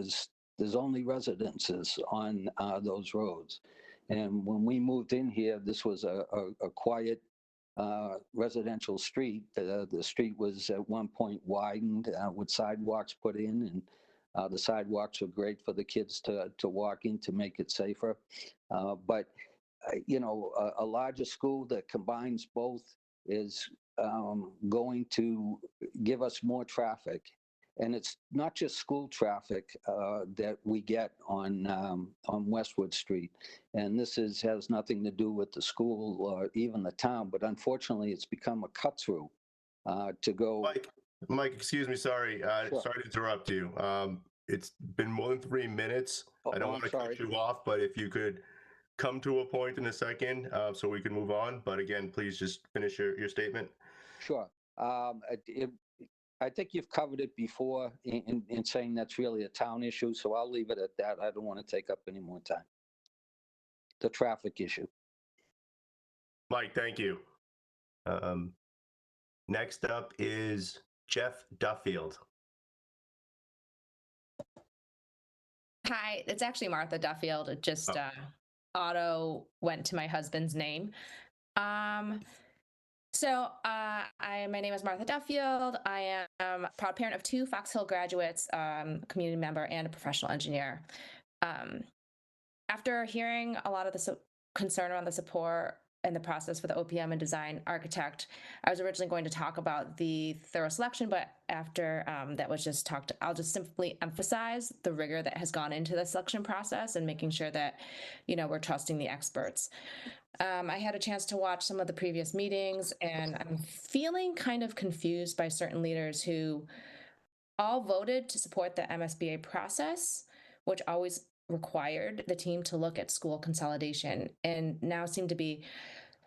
There's only residences on those roads. And when we moved in here, this was a quiet residential street. The street was at one point widened with sidewalks put in, and the sidewalks were great for the kids to walk in to make it safer. But you know, a larger school that combines both is going to give us more traffic. And it's not just school traffic that we get on Westwood Street. And this has nothing to do with the school or even the town, but unfortunately it's become a cut through to go. Mike, excuse me, sorry. Sure. Sorry to interrupt you. It's been more than 3 minutes. Oh, I don't I'm want to sorry. cut you off, but if you could come to a point in a second so we can move on. But again, please just finish your statement. Sure. I think you've covered it before in saying that's really a town issue, so I'll leave it at that. I don't want to take up any more time. The traffic issue. Mike, thank you. Next up is Jeff Duffield. Hi, it's actually Martha Duffield. It just auto went to my husband's name. My name is Martha Duffield. I am a proud parent of 2 Fox Hill graduates, community member, and a professional engineer. After hearing a lot of the concern around the support and the process for the OPM and design architect, I was originally going to talk about the thorough selection, but after that was just talked, I'll just simply emphasize the rigor that has gone into the selection process and making sure that, you know, we're trusting the experts. I had a chance to watch some of the previous meetings, and I'm feeling kind of confused by certain leaders who all voted to support the MSBA process, which always required the team to look at school consolidation, and now seem to be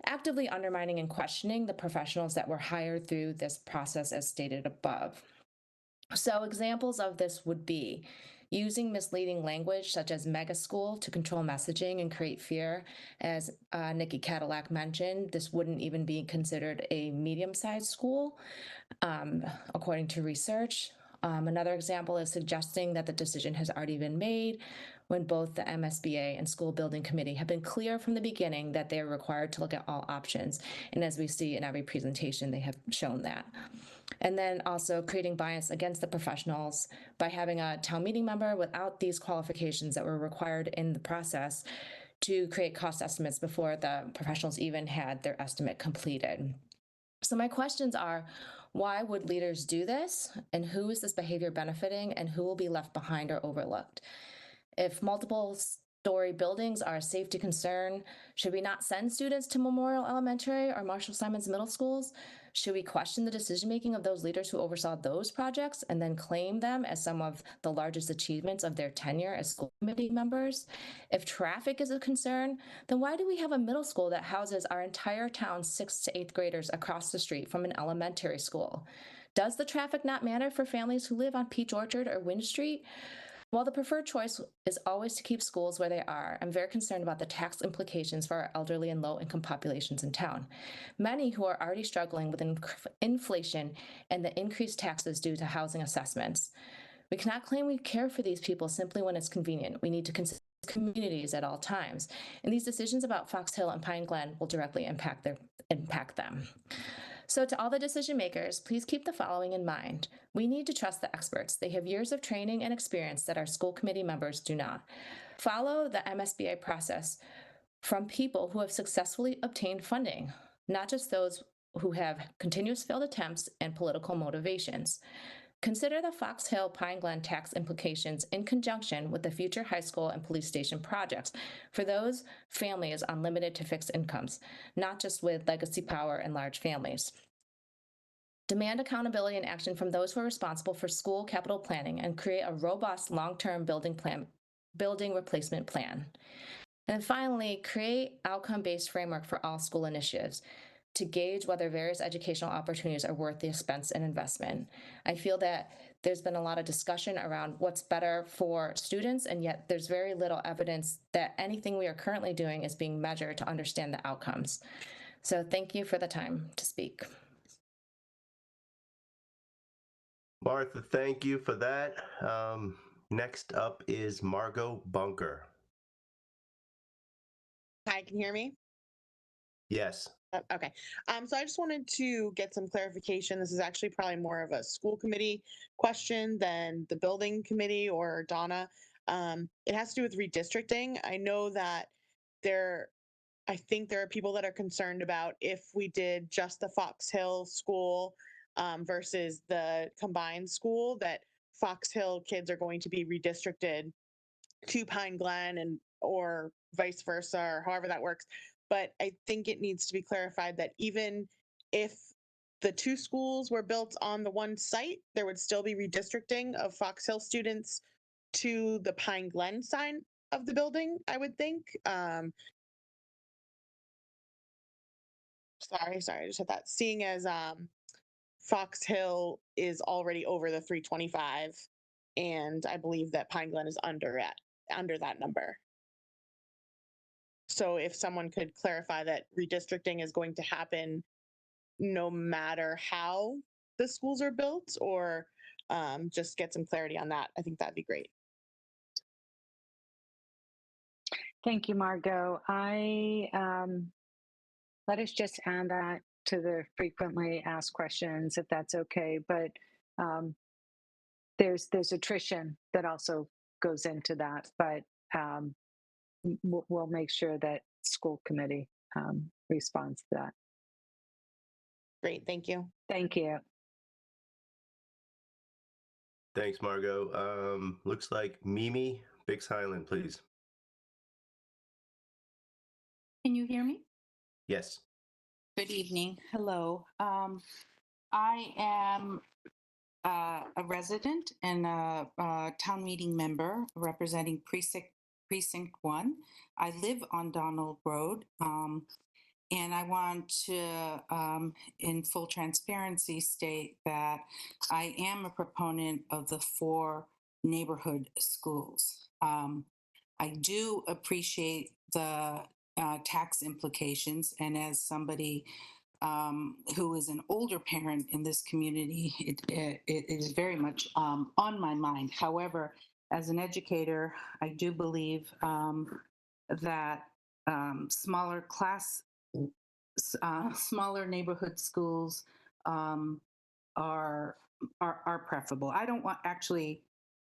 actively undermining and questioning the professionals that were hired through this process as stated above. So examples of this would be using misleading language such as mega school to control messaging and create fear. As Nikki Cadillac mentioned, this wouldn't even be considered a medium-sized school, according to research. Another example is suggesting that the decision has already been made when both the MSBA and School Building Committee have been clear from the beginning that they are required to look at all options. And as we see in every presentation, they have shown that. And then also creating bias against the professionals by having a town meeting member without these qualifications that were required in the process to create cost estimates before the professionals even had their estimate completed. So my questions are, why would leaders do this? And who is this behavior benefiting, and who will be left behind or overlooked? If multiple story buildings are a safety concern, should we not send students to Memorial Elementary or Marshall Simons Middle Schools? Should we question the decision-making of those leaders who oversaw those projects and then claim them as some of the largest achievements of their tenure as school committee members? If traffic is a concern, then why do we have a middle school that houses our entire town's 6th to 8th graders across the street from an elementary school? Does the traffic not matter for families who live on Peach Orchard or Winch Street? While the preferred choice is always to keep schools where they are, I'm very concerned about the tax implications for our elderly and low-income populations in town. Many who are already struggling with inflation and the increased taxes due to housing assessments. We cannot claim we care for these people simply when it's convenient. We need to consider communities at all times. And these decisions about Fox Hill and Pine Glen will directly impact them. So to all the decision makers, please keep the following in mind. We need to trust the experts. They have years of training and experience that our school committee members do not. Follow the MSBA process from people who have successfully obtained funding, not just those who have continuous failed attempts and political motivations. Consider the Fox Hill Pine Glen tax implications in conjunction with the future high school and police station projects for those families on limited to fixed incomes, not just with legacy power and large families. Demand accountability and action from those who are responsible for school capital planning and create a robust long-term building replacement plan. And finally, create outcome-based framework for all school initiatives to gauge whether various educational opportunities are worth the expense and investment. I feel that there's been a lot of discussion around what's better for students, and yet there's very little evidence that anything we are currently doing is being measured to understand the outcomes. So thank you for the time to speak. Martha, thank you for that. Next up is Margot Bunker. Hi, can you hear me? Yes. Okay. So I just wanted to get some clarification. This is actually probably more of a school committee question than the building committee or Donna. It has to do with redistricting. I know that I think there are people that are concerned about if we did just the Fox Hill school versus the combined school, that Fox Hill kids are going to be redistricted to Pine Glen or vice versa, or however that works. But I think it needs to be clarified that even if the two schools were built on the one site, there would still be redistricting of Fox Hill students to the Pine Glen side of the building, I would think. Sorry, I just hit that. Seeing as Fox Hill is already over the 325, and I believe that Pine Glen is under that number. So if someone could clarify that redistricting is going to happen no matter how the schools are built, or just get some clarity on that, I think that'd be great. Thank you, Margot. Let us just add that to the frequently asked questions, if that's okay. But there's attrition that also goes into that. But we'll make sure that school committee responds to that. Great, thank you. Thank you. Thanks, Margot. Looks like Mimi Biggs Highland, please. Can you hear me? Yes. Good evening. Hello. I am a resident and a town meeting member representing Precinct 1. I live on Donald Road, and I want to, in full transparency, state that I am a proponent of the 4 neighborhood schools. I do appreciate the tax implications, and as somebody who is an older parent in this community, it is very much on my mind. However, as an educator, I do believe that smaller neighborhood schools are preferable. I don't want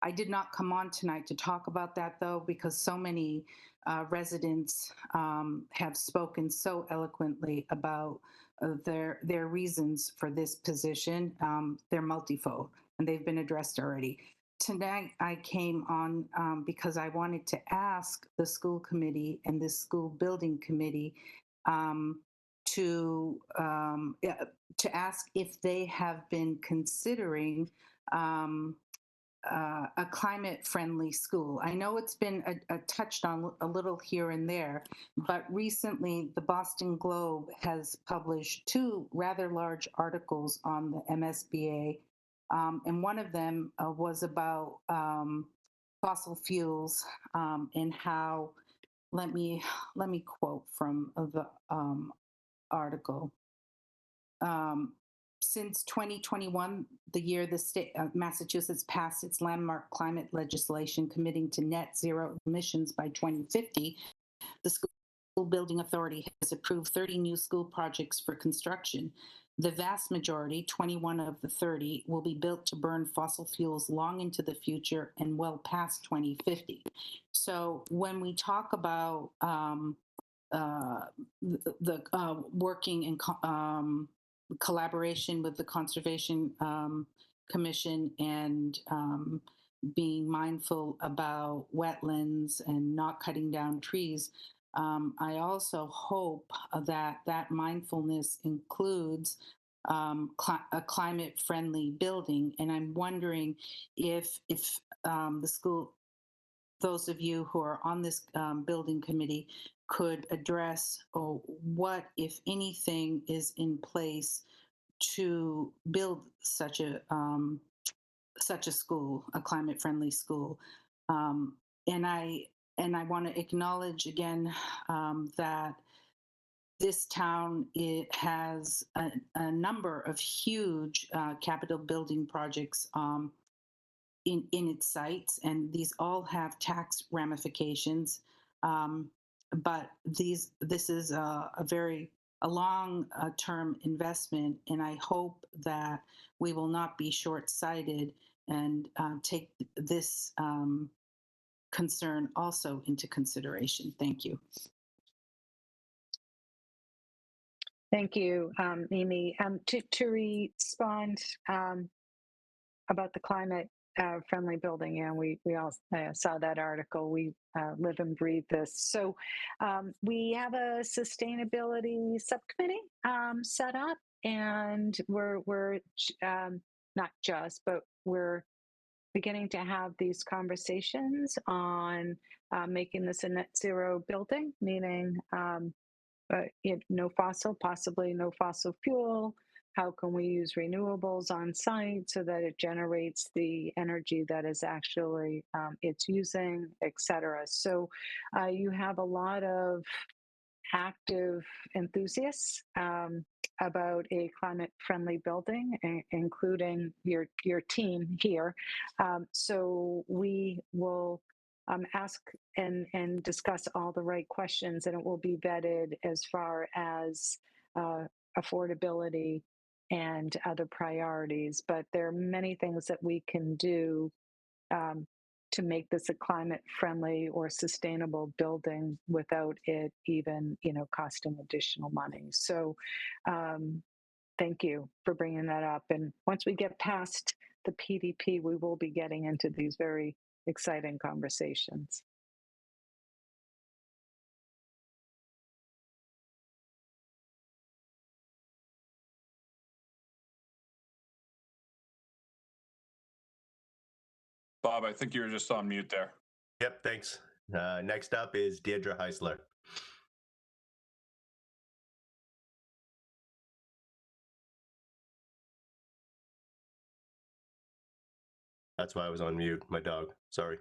I did not come on tonight to talk about that, though, because so many residents have spoken so eloquently about their reasons for this position. They're multifold, and they've been addressed already. Tonight, I came on because I wanted to ask the school committee and the school building committee to ask if they have been considering a climate-friendly school. I know it's been touched on a little here and there, but recently the Boston Globe has published 2 rather large articles on the MSBA, and one of them was about fossil fuels and how. Let me quote from the article. Since 2021, the year the state of Massachusetts passed its landmark climate legislation committing to net zero emissions by 2050, the School Building Authority has approved 30 new school projects for construction. The vast majority, 21 of the 30, will be built to burn fossil fuels long into the future and well past 2050. So when we talk about the working in collaboration with the Conservation Commission and being mindful about wetlands and not cutting down trees, I also hope that that mindfulness includes a climate-friendly building. And I'm wondering if the school, those of you who are on this building committee, could address what, if anything, is in place to build such a school, a climate-friendly school. And I want to acknowledge again that this town, it has a number of huge capital building projects in its sites, and these all have tax ramifications. But this is a long term investment, and I hope that we will not be short-sighted and take this concern also into consideration. Thank you. Thank you, Mimi. To respond about the climate friendly building, and we all saw that article. We live and breathe this. So we have a sustainability subcommittee set up, and we're not just, but we're beginning to have these conversations on making this a net zero building, meaning no fossil, possibly no fossil fuel. How can we use renewables on site so that it generates the energy that is actually it's using, et cetera. So you have a lot of active enthusiasts about a climate-friendly building, including your team here. So we will ask and discuss all the right questions, and it will be vetted as far as affordability and other priorities. But there are many things that we can do to make this a climate-friendly or sustainable building without it even, costing additional money. So thank you for bringing that up. And once we get past the PDP, we will be getting into these very exciting conversations. Bob, I think you were just on mute there. Yep, thanks. Next up is Deirdre Heisler. That's why I was on mute, my dog. Sorry.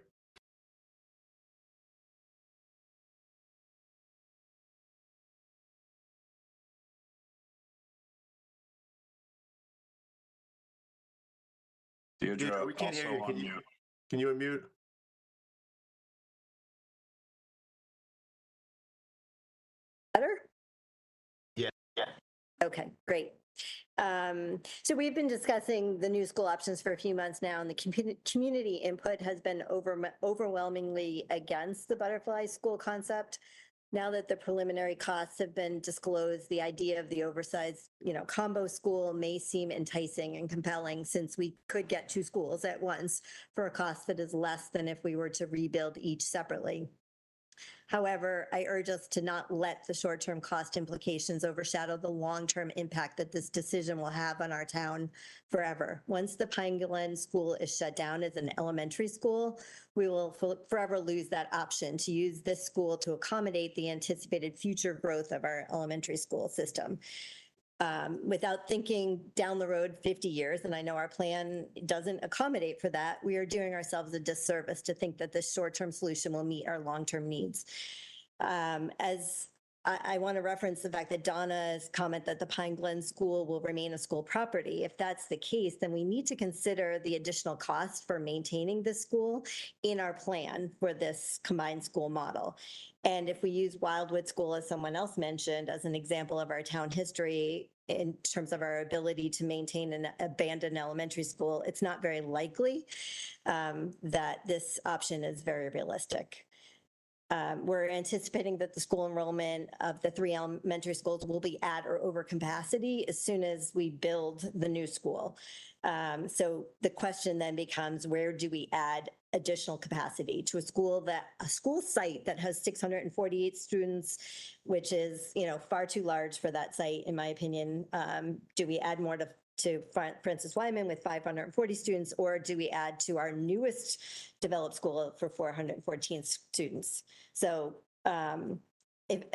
Deirdre, we can't hear you. also on mute. Can you unmute? Better? Yeah. Okay, great. So we've been discussing the new school options for a few months now, and the community input has been overwhelmingly against the butterfly school concept. Now that the preliminary costs have been disclosed, the idea of the oversized, combo school may seem enticing and compelling, since we could get two schools at once for a cost that is less than if we were to rebuild each separately. However, I urge us to not let the short-term cost implications overshadow the long-term impact that this decision will have on our town forever. Once the Pine Glen School is shut down as an elementary school, we will forever lose that option to use this school to accommodate the anticipated future growth of our elementary school system. Without thinking down the road 50 years, and I know our plan doesn't accommodate for that, we are doing ourselves a disservice to think that this short-term solution will meet our long-term needs. As I want to reference the fact that Donna's comment that the Pine Glen School will remain a school property. If that's the case, then we need to consider the additional cost for maintaining this school in our plan for this combined school model. And if we use Wildwood School, as someone else mentioned, as an example of our town history in terms of our ability to maintain an abandoned elementary school, it's not very likely that this option is very realistic. We're anticipating that the school enrollment of the 3 elementary schools will be at or over capacity as soon as we build the new school. So the question then becomes, where do we add additional capacity to a school site that has 648 students, which is, far too large for that site, in my opinion? Do we add more to Francis Wyman with 540 students, or do we add to our newest developed school for 414 students? So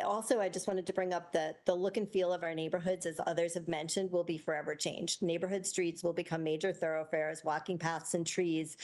also, I just wanted to bring up that the look and feel of our neighborhoods, as others have mentioned, will be forever changed. Neighborhood streets will become major thoroughfares, walking paths and trees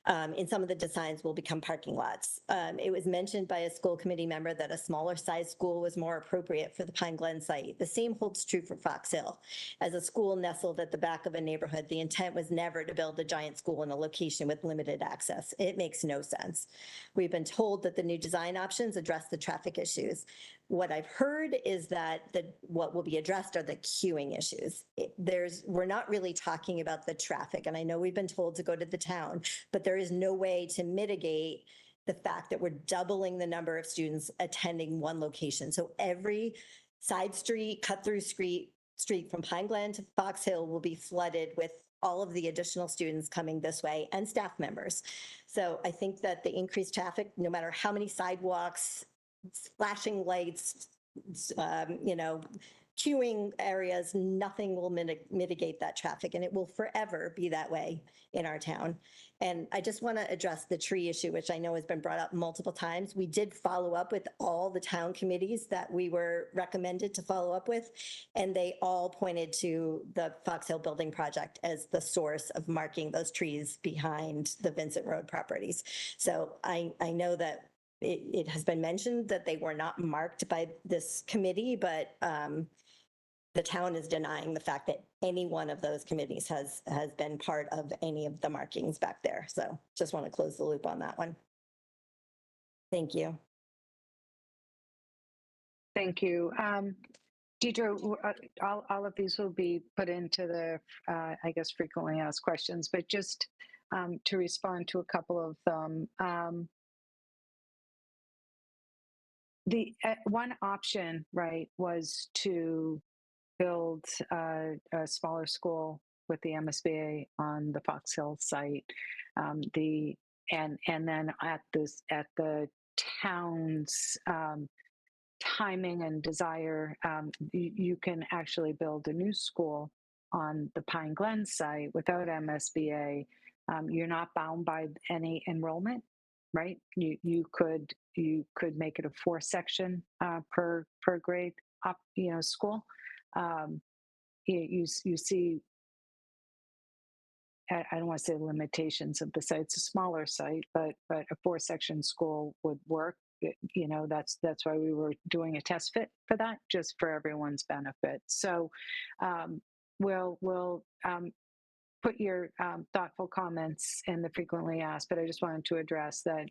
in some of the designs will become parking lots. It was mentioned by a school committee member that a smaller size school was more appropriate for the Pine Glen site. The same holds true for Fox Hill. As a school nestled at the back of a neighborhood, the intent was never to build a giant school in a location with limited access. It makes no sense. We've been told that the new design options address the traffic issues. What I've heard is that what will be addressed are the queuing issues. We're not really talking about the traffic, and I know we've been told to go to the town, but there is no way to mitigate the fact that we're doubling the number of students attending one location. So every side street, cut through street from Pine Glen to Fox Hill will be flooded with all of the additional students coming this way and staff members. So I think that the increased traffic, no matter how many sidewalks, flashing lights, queuing areas, nothing will mitigate that traffic, and it will forever be that way in our town. And I just want to address the tree issue, which I know has been brought up multiple times. We did follow up with all the town committees that we were recommended to follow up with, and they all pointed to the Fox Hill Building Project as the source of marking those trees behind the Vincent Road properties. So I know that it has been mentioned that they were not marked by this committee, but the town is denying the fact that any one of those committees has been part of any of the markings back there. So just want to close the loop on that one. Thank you. Thank you. Deidre, all of these will be put into the, I guess, frequently asked questions, but just to respond to a couple of them. The one option, right, was to build a smaller school with the MSBA on the Fox Hill site. And then at the town's timing and desire, you can actually build a new school on the Pine Glen site without MSBA. You're not bound by any enrollment, right? You could make it a 4-section per grade school. You see, I don't want to say limitations of the site. It's a smaller site, but a 4-section school would work. That's why we were doing a test fit for that, just for everyone's benefit. So we'll put your thoughtful comments in the frequently asked, but I just wanted to address that,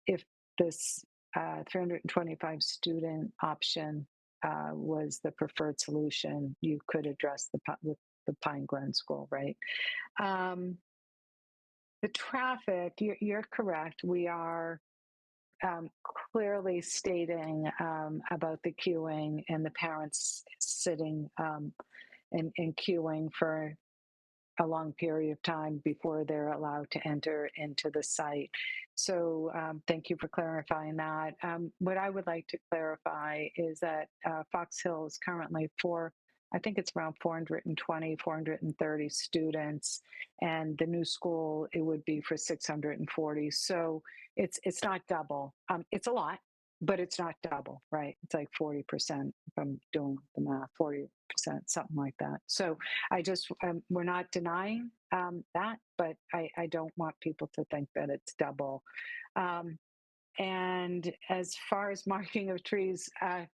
if this 325 student option was the preferred solution, you could address the Pine Glen School, right? The traffic, you're correct. We are clearly stating about the queuing and the parents sitting and queuing for a long period of time before they're allowed to enter into the site. So thank you for clarifying that. What I would like to clarify is that Fox Hill is currently I think it's around 420, 430 students, and the new school, it would be for 640. So it's not double. It's a lot, but it's not double, right? It's like 40%, if I'm doing the math, 40%, something like that. So I just, we're not denying that, but I don't want people to think that it's double. And as far as marking of trees, I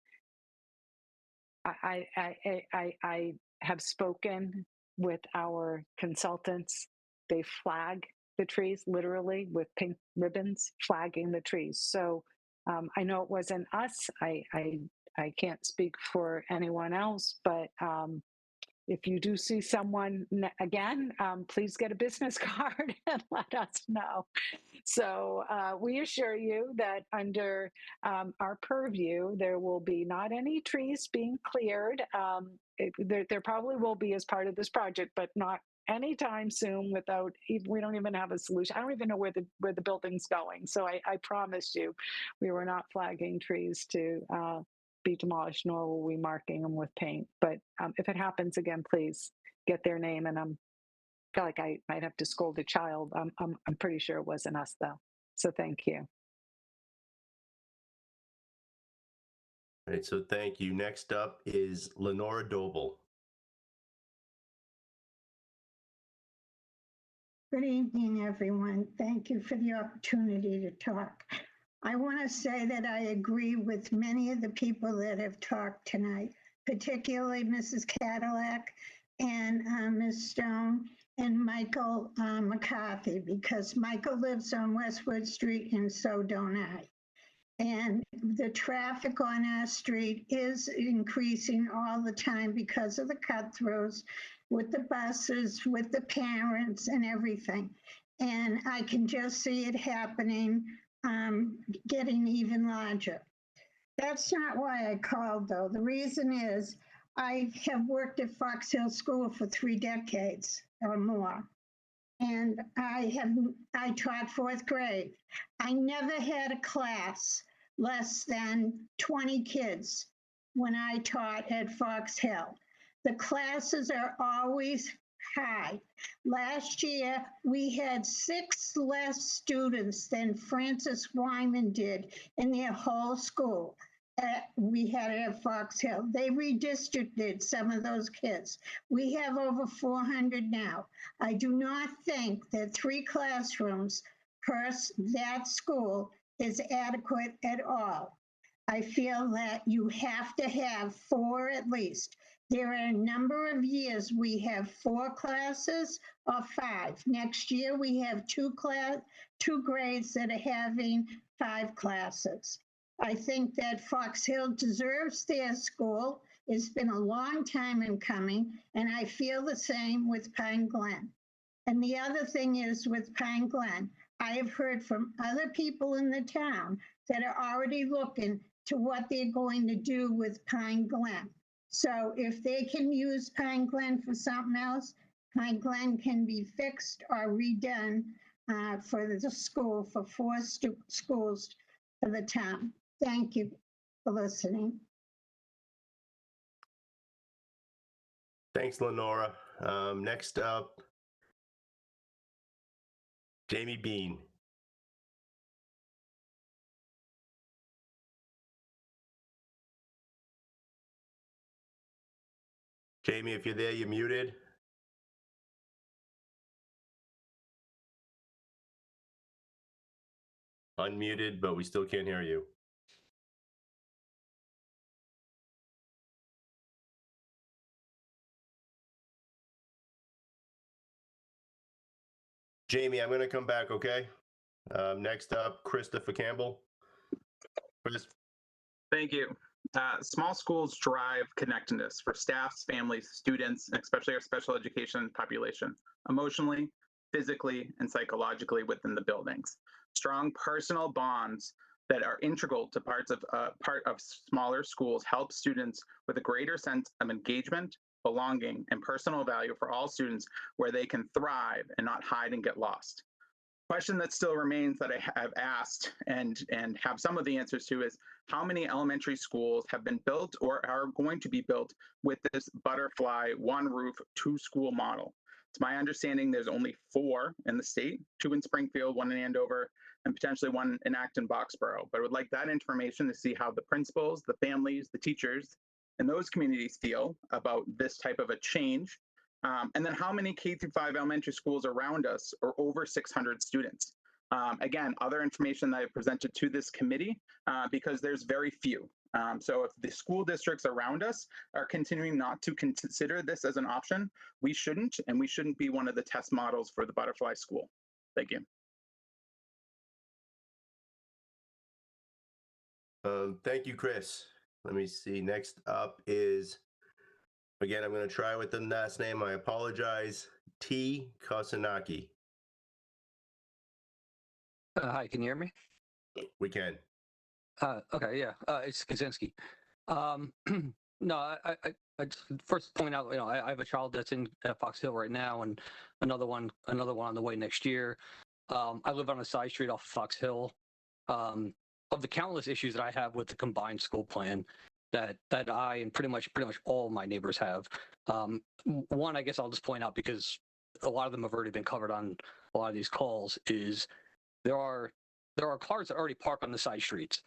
have spoken with our consultants. They flag the trees literally with pink ribbons, flagging the trees. So I know it wasn't us. I can't speak for anyone else, but if you do see someone again, please get a business card and let us know. So we assure you that under our purview, there will be not any trees being cleared. There probably will be as part of this project, but not anytime soon without, we don't even have a solution. I don't even know where the building's going. So I promise you, we were not flagging trees to be demolished, nor will we marking them with paint. But if it happens again, please get their name. And I feel like I might have to scold a child. I'm pretty sure it wasn't us though. So thank you. All right, so thank you. Next up is Lenora Doble. Good evening, everyone. Thank you for the opportunity to talk. I want to say that I agree with many of the people that have talked tonight, particularly Mrs. Cadillac and Ms. Stone and Michael McCarthy, because Michael lives on Westwood Street and so don't I. And the traffic on our street is increasing all the time because of the cut-throughs with the buses, with the parents and everything. And I can just see it happening, getting even larger. That's not why I called, though. The reason is I have worked at Fox Hill School for 3 decades or more. And I taught 4th grade. I never had a class less than 20 kids when I taught at Fox Hill. The classes are always high. Last year, we had 6 less students than Francis Wyman did in their whole school. We had it at Fox Hill. They redistricted some of those kids. We have over 400 now. I do not think that 3 classrooms per that school is adequate at all. I feel that you have to have 4 at least. There are a number of years we have 4 classes or 5. Next year we have 2 grades that are having 5 classes. I think that Fox Hill deserves their school. It's been a long time in coming, and I feel the same with Pine Glen. And the other thing is with Pine Glen, I have heard from other people in the town that are already looking to what they're going to do with Pine Glen. So if they can use Pine Glen for something else, Pine Glen can be fixed or redone for the school, for 4 schools for the town. Thank you for listening. Thanks, Lenora. Next up, Jamie Bean. Jamie, if you're there, you're muted. Unmuted, but we still can't hear you. Jamie, I'm going to come back, okay? Next up, Christopher Campbell. Chris. Thank you. Small schools drive connectedness for staffs, families, students, and especially our special education population, emotionally, physically, and psychologically within the buildings. Strong personal bonds that are integral to part of smaller schools help students with a greater sense of engagement, belonging, and personal value for all students, where they can thrive and not hide and get lost. Question that still remains that I have asked and have some of the answers to is, how many elementary schools have been built or are going to be built with this butterfly, 1 roof, 2 school model? It's my understanding there's only 4 in the state, 2 in Springfield, 1 in Andover, and potentially 1 in Acton-Boxborough. But I would like that information to see how the principals, the families, the teachers, and those communities feel about this type of a change. And then how many K-5 elementary schools around us are over 600 students? Again, other information that I presented to this committee, because there's very few. So if the school districts around us are continuing not to consider this as an option, we shouldn't, and we shouldn't be one of the test models for the butterfly school. Thank you. Thank you, Chris. Let me see. Next up is, again, I'm going to try with the last name. I apologize. T. Kosanaki. Hi, can you hear me? We can. Okay, yeah, it's Kaczynski. No, I just first point out, I have a child that's in Fox Hill right now, and another one on the way next year. I live on a side street off of Fox Hill. Of the countless issues that I have with the combined school plan that I and pretty much all my neighbors have. One, I guess I'll just point out, because a lot of them have already been covered on a lot of these calls, is there are cars that already park on the side streets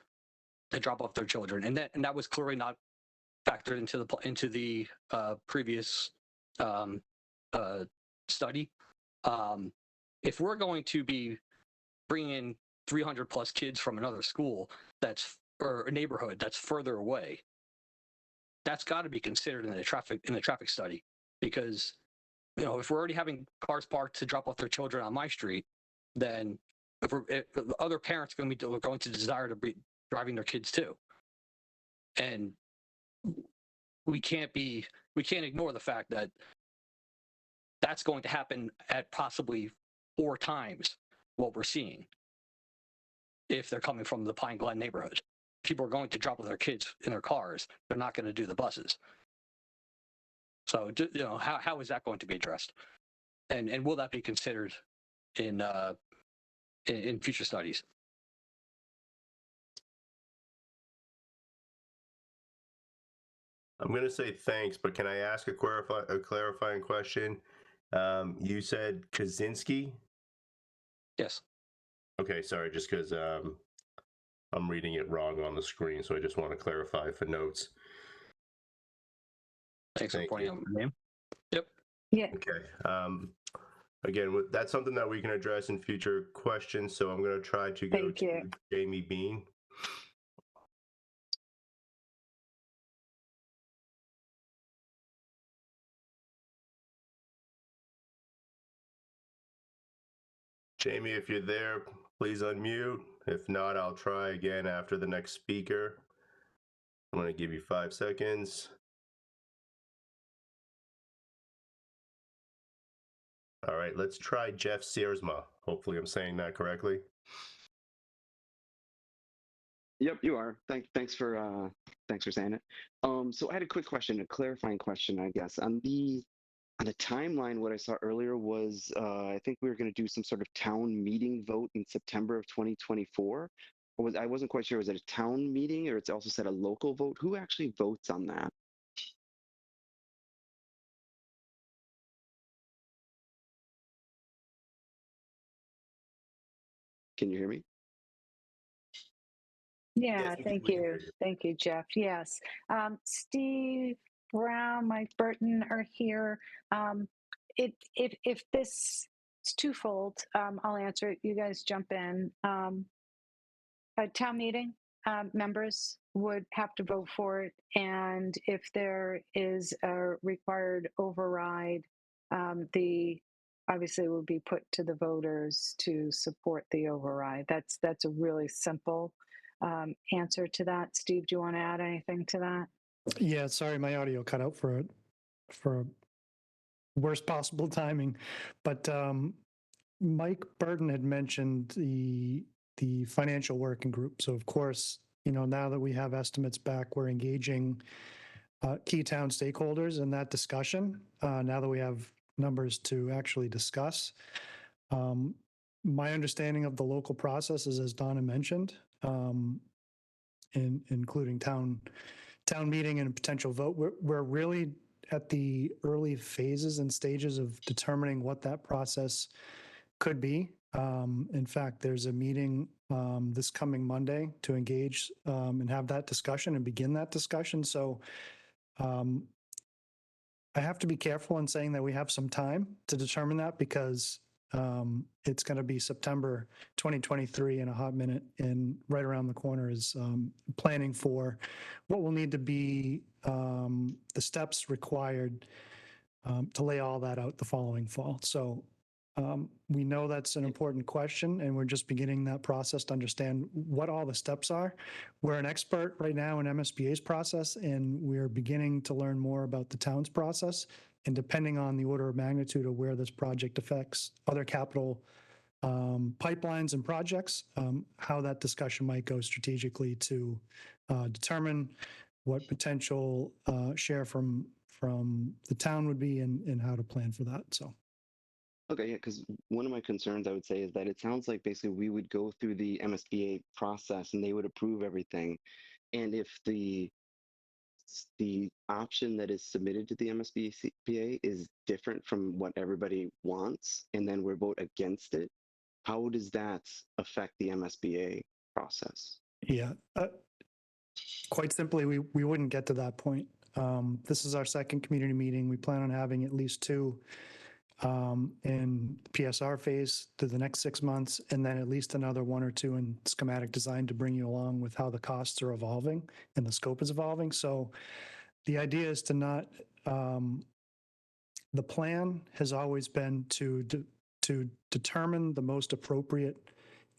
that drop off their children, and that was clearly not factored into the previous study. if we're going to be bringing in 300 plus kids from another school or a neighborhood that's further away, that's got to be considered in the traffic study, because if we're already having cars parked to drop off their children on my street, then if the other parents are going to desire to be driving their kids too, and we can't ignore the fact that that's going to happen at possibly 4 times what we're seeing if they're coming from the Pine Glen neighborhood. People are going to drop their kids in their cars. They're not going to do the buses. So, how is that going to be addressed? And will that be considered in future studies? I'm going to say thanks, but can I ask a clarifying question? You said Kaczynski? Yes. Okay, sorry, just because I'm reading it wrong on the screen, so I just want to clarify for notes. Thanks for pointing out my name. Yep. Yeah. Okay. Again, that's something that we can address in future questions, so I'm going to try to go to Jamie Bean. Jamie, if you're there, please unmute. If not, I'll try again after the next speaker. I'm going to give you 5 seconds. All right, let's try Jeff Searsma. Hopefully I'm saying that correctly. Yep, you are. Thanks for saying it. So I had a quick question, a clarifying question, I guess. On the timeline, what I saw earlier was I think we were going to do some sort of town meeting vote in September of 2024. I wasn't quite sure. Was it a town meeting, or it's also said a local vote? Who actually votes on that? Can you hear me? Yeah, thank you. Thank you, Jeff. Yes. Steve Brown, Mike Burton are here. If this is twofold, I'll answer it. You guys jump in. A town meeting, members would have to vote for it. And if there is a required override, obviously will be put to the voters to support the override. That's a really simple answer to that. Steve, do you want to add anything to that? Yeah, sorry, my audio cut out for worst possible timing, but Mike Burton had mentioned the financial working group. So of course, now that we have estimates back, we're engaging key town stakeholders in that discussion. Now that we have numbers to actually discuss, my understanding of the local process is, as Donna mentioned, including town meeting and potential vote. We're really at the early phases and stages of determining what that process could be. In fact, there's a meeting this coming Monday to engage and have that discussion and begin that discussion. So I have to be careful in saying that we have some time to determine that, because it's going to be September 2023 in a hot minute, and right around the corner is planning for what will need to be the steps required to lay all that out the following fall. So we know that's an important question, and we're just beginning that process to understand what all the steps are. We're an expert right now in MSBA's process, and we're beginning to learn more about the town's process. And depending on the order of magnitude of where this project affects other capital pipelines and projects, how that discussion might go strategically to determine what potential share from the town would be, and how to plan for that. So. Okay, yeah, because one of my concerns I would say is that it sounds like basically we would go through the MSBA process and they would approve everything. And if the option that is submitted to the MSBA is different from what everybody wants, and then we vote against it, how does that affect the MSBA process? Yeah, quite simply, we wouldn't get to that point. This is our second community meeting. We plan on having at least 2 in PSR phase through the next 6 months, and then at least another 1 or 2 in schematic design to bring you along with how the costs are evolving and the scope is evolving. So the idea is to not, the plan has always been to determine the most appropriate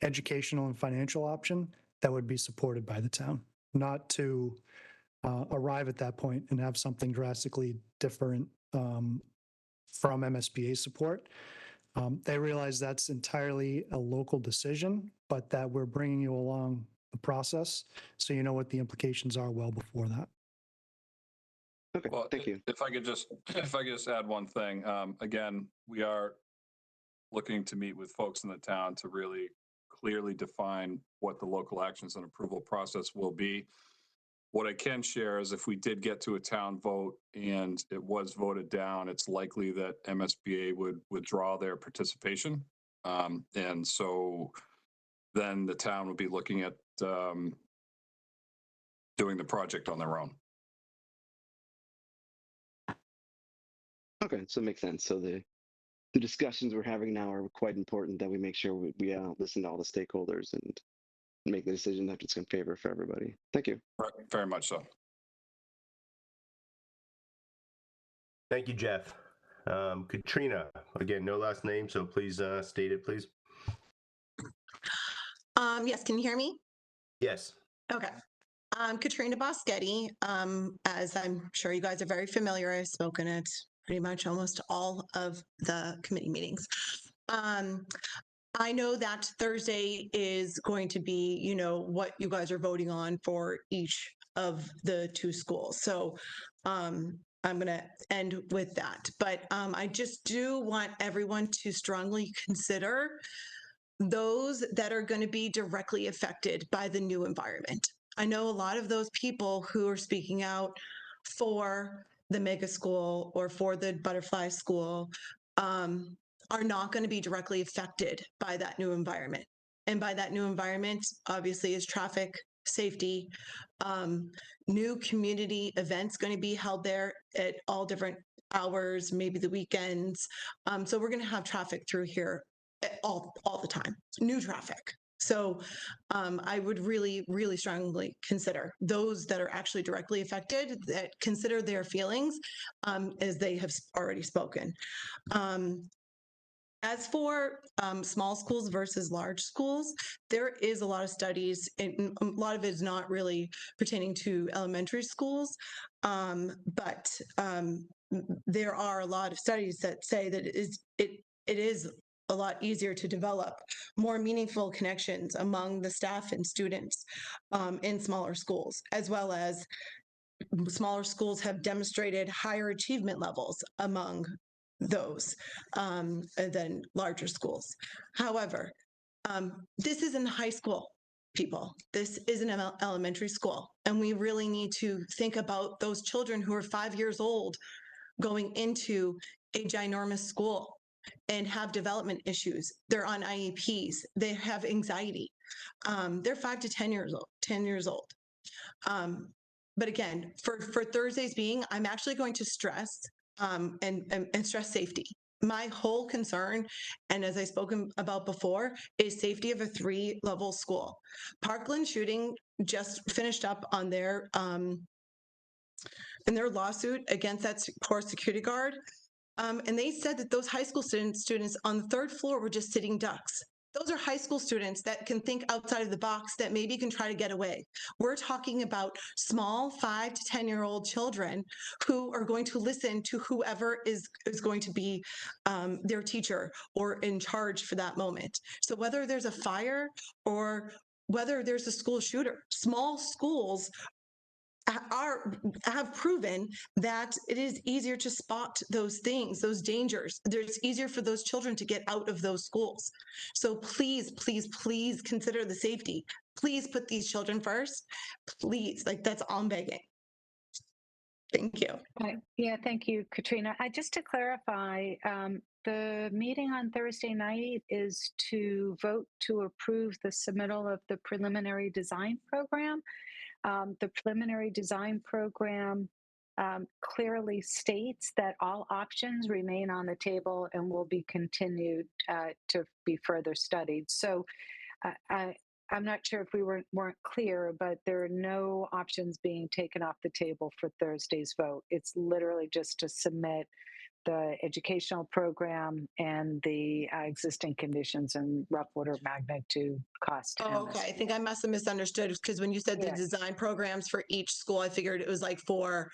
educational and financial option that would be supported by the town, not to arrive at that point and have something drastically different from MSBA support. They realize that's entirely a local decision, but that we're bringing you along the process so you know what the implications are well before that. Okay, well, thank you. If I could just add one thing, again, we are looking to meet with folks in the town to really clearly define what the local actions and approval process will be. What I can share is if we did get to a town vote and it was voted down, it's likely that MSBA would withdraw their participation. And so then the town would be looking at doing the project on their own. Okay, so it makes sense. So the discussions we're having now are quite important, that we make sure we listen to all the stakeholders and make the decision that it's in favor for everybody. Thank you. Right, very much so. Thank you, Jeff. Katrina, again, no last name, so please state it, please. Yes, can you hear me? Yes. Okay. Katrina Boschetti. As I'm sure you guys are very familiar, I've spoken at pretty much almost all of the committee meetings. I know that Thursday is going to be, you know, what you guys are voting on for each of the 2 schools. So I'm going to end with that. But I just do want everyone to strongly consider those that are going to be directly affected by the new environment. I know a lot of those people who are speaking out for the mega school or for the butterfly school are not going to be directly affected by that new environment. And by that new environment, obviously, is traffic safety, new community events going to be held there at all different hours, maybe the weekends. So we're going to have traffic through here all the time, new traffic. So I would really, really strongly consider those that are actually directly affected, that consider their feelings as they have already spoken. As for small schools versus large schools, there is a lot of studies, and a lot of it is not really pertaining to elementary schools, but there are a lot of studies that say that it is a lot easier to develop more meaningful connections among the staff and students in smaller schools, as well as smaller schools have demonstrated higher achievement levels among those than larger schools. However, this isn't high school, people. This isn't an elementary school. And we really need to think about those children who are 5 years old going into a ginormous school and have development issues. They're on IEPs. They have anxiety. They're 5 to 10 years old. But again, for Thursday's being, I'm actually going to stress and stress safety. My whole concern, and as I spoken about before, is safety of a 3-level school. Parkland shooting just finished up on their in their lawsuit against that poor security guard. And they said that those high school students on the 3rd floor were just sitting ducks. Those are high school students that can think outside of the box, that maybe can try to get away. We're talking about small 5 to 10-year-old children who are going to listen to whoever is going to be their teacher or in charge for that moment. So whether there's a fire or whether there's a school shooter, small schools have proven that it is easier to spot those things, those dangers. It's easier for those children to get out of those schools. So please, please, please consider the safety. Please put these children first. Please, like, that's all I'm begging. Thank you. Yeah, thank you, Katrina. Just to clarify, the meeting on Thursday night is to vote to approve the submittal of the preliminary design program. The preliminary design program clearly states that all options remain on the table and will be continued to be further studied. So I'm not sure if we weren't clear, but there are no options being taken off the table for Thursday's vote. It's literally just to submit the educational program and the existing conditions and rough order of magnitude cost. Oh, okay. I think I must have misunderstood because when you said the design programs for each school, I figured it was like for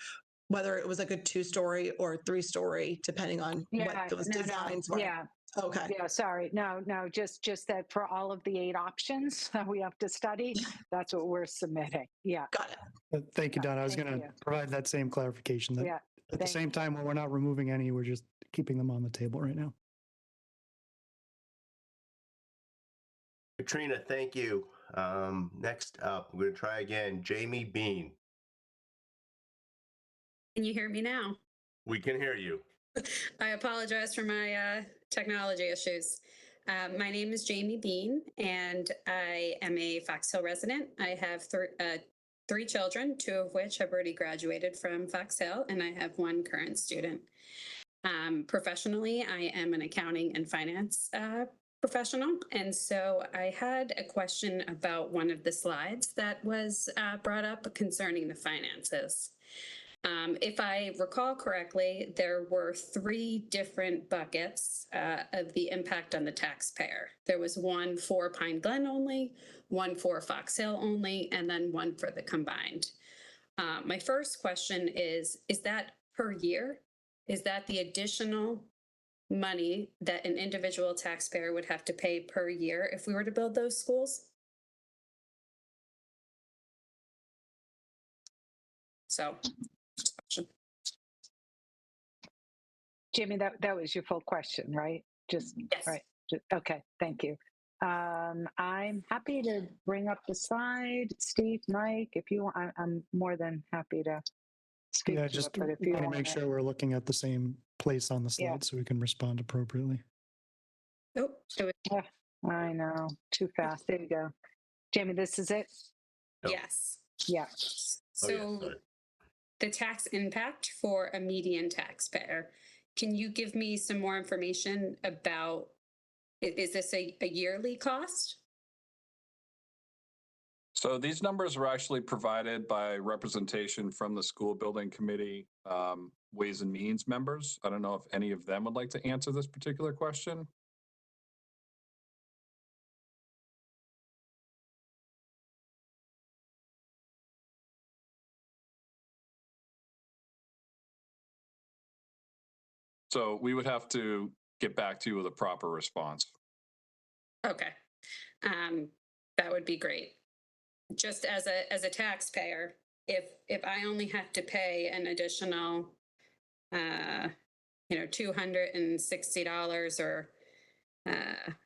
whether it was like a 2-story or 3-story, depending on what those designs were. Yeah. Okay. Yeah, sorry. No, just that for all of the 8 options that we have to study, that's what we're submitting. Yeah. Got it. Thank you, Donna. I was Thank going to you. provide that same clarification that at the same time, when we're not removing any, we're just keeping them on the table right now. Katrina, thank you. Next up, we're going to try again. Jamie Bean. Can you hear me now? We can hear you. I apologize for my technology issues. My name is Jamie Bean, and I am a Fox Hill resident. I have 3 children, 2 of which have already graduated from Fox Hill, and I have 1 current student. Professionally, I am an accounting and finance professional, and so I had a question about one of the slides that was brought up concerning the finances. If I recall correctly, there were 3 different buckets of the impact on the taxpayer. There was one for Pine Glen only, one for Fox Hill only, and then one for the combined. My first question is that per year? Is that the additional money that an individual taxpayer would have to pay per year if we were to build those schools? So, Jamie, that was your full question, right? Just yes. Right. Okay, thank you. I'm happy to bring up the slide. Steve, Mike, if you want, I'm more than happy to speak to Just it. But if you want to want make sure we're looking at the same place on the slide so we can respond appropriately. Oh, I know, too fast. There you go. Jamie, this is it? Yes. Yeah. So the tax impact for a median taxpayer, can you give me some more information about, is this a yearly cost? So these numbers were actually provided by representation from the school building committee, Ways and Means members. I don't know if any of them would like to answer this particular question. So we would have to get back to you with a proper response. Okay. That would be great. Just as a taxpayer, if I only have to pay an additional, $260 or,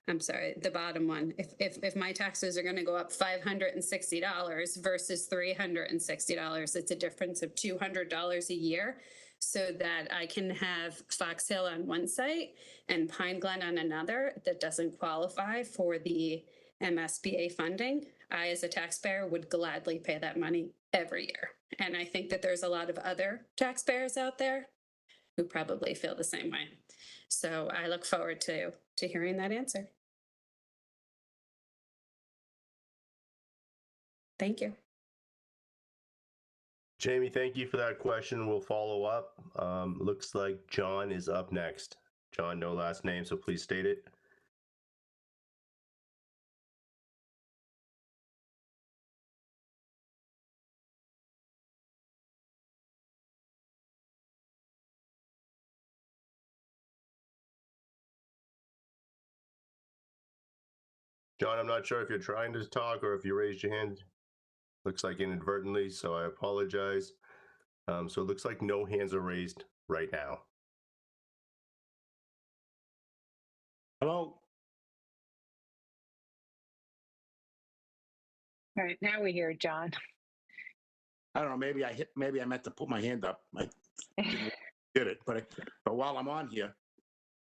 I'm sorry, the bottom one, if my taxes are going to go up $560 versus $360, it's a difference of $200 a year, so that I can have Fox Hill on one site and Pine Glen on another that doesn't qualify for the MSBA funding. I, as a taxpayer, would gladly pay that money every year. And I think that there's a lot of other taxpayers out there who probably feel the same way. So I look forward to hearing that answer. Thank you. Jamie, thank you for that question. We'll follow up. Looks like John is up next. John, no last name, so please state it. John, I'm not sure if you're trying to talk or if you raised your hand. Looks like inadvertently, so I apologize. So it looks like no hands are raised right now. Hello? All right, now we hear John. I don't know, maybe I meant to put my hand up. I did it, but while I'm on here,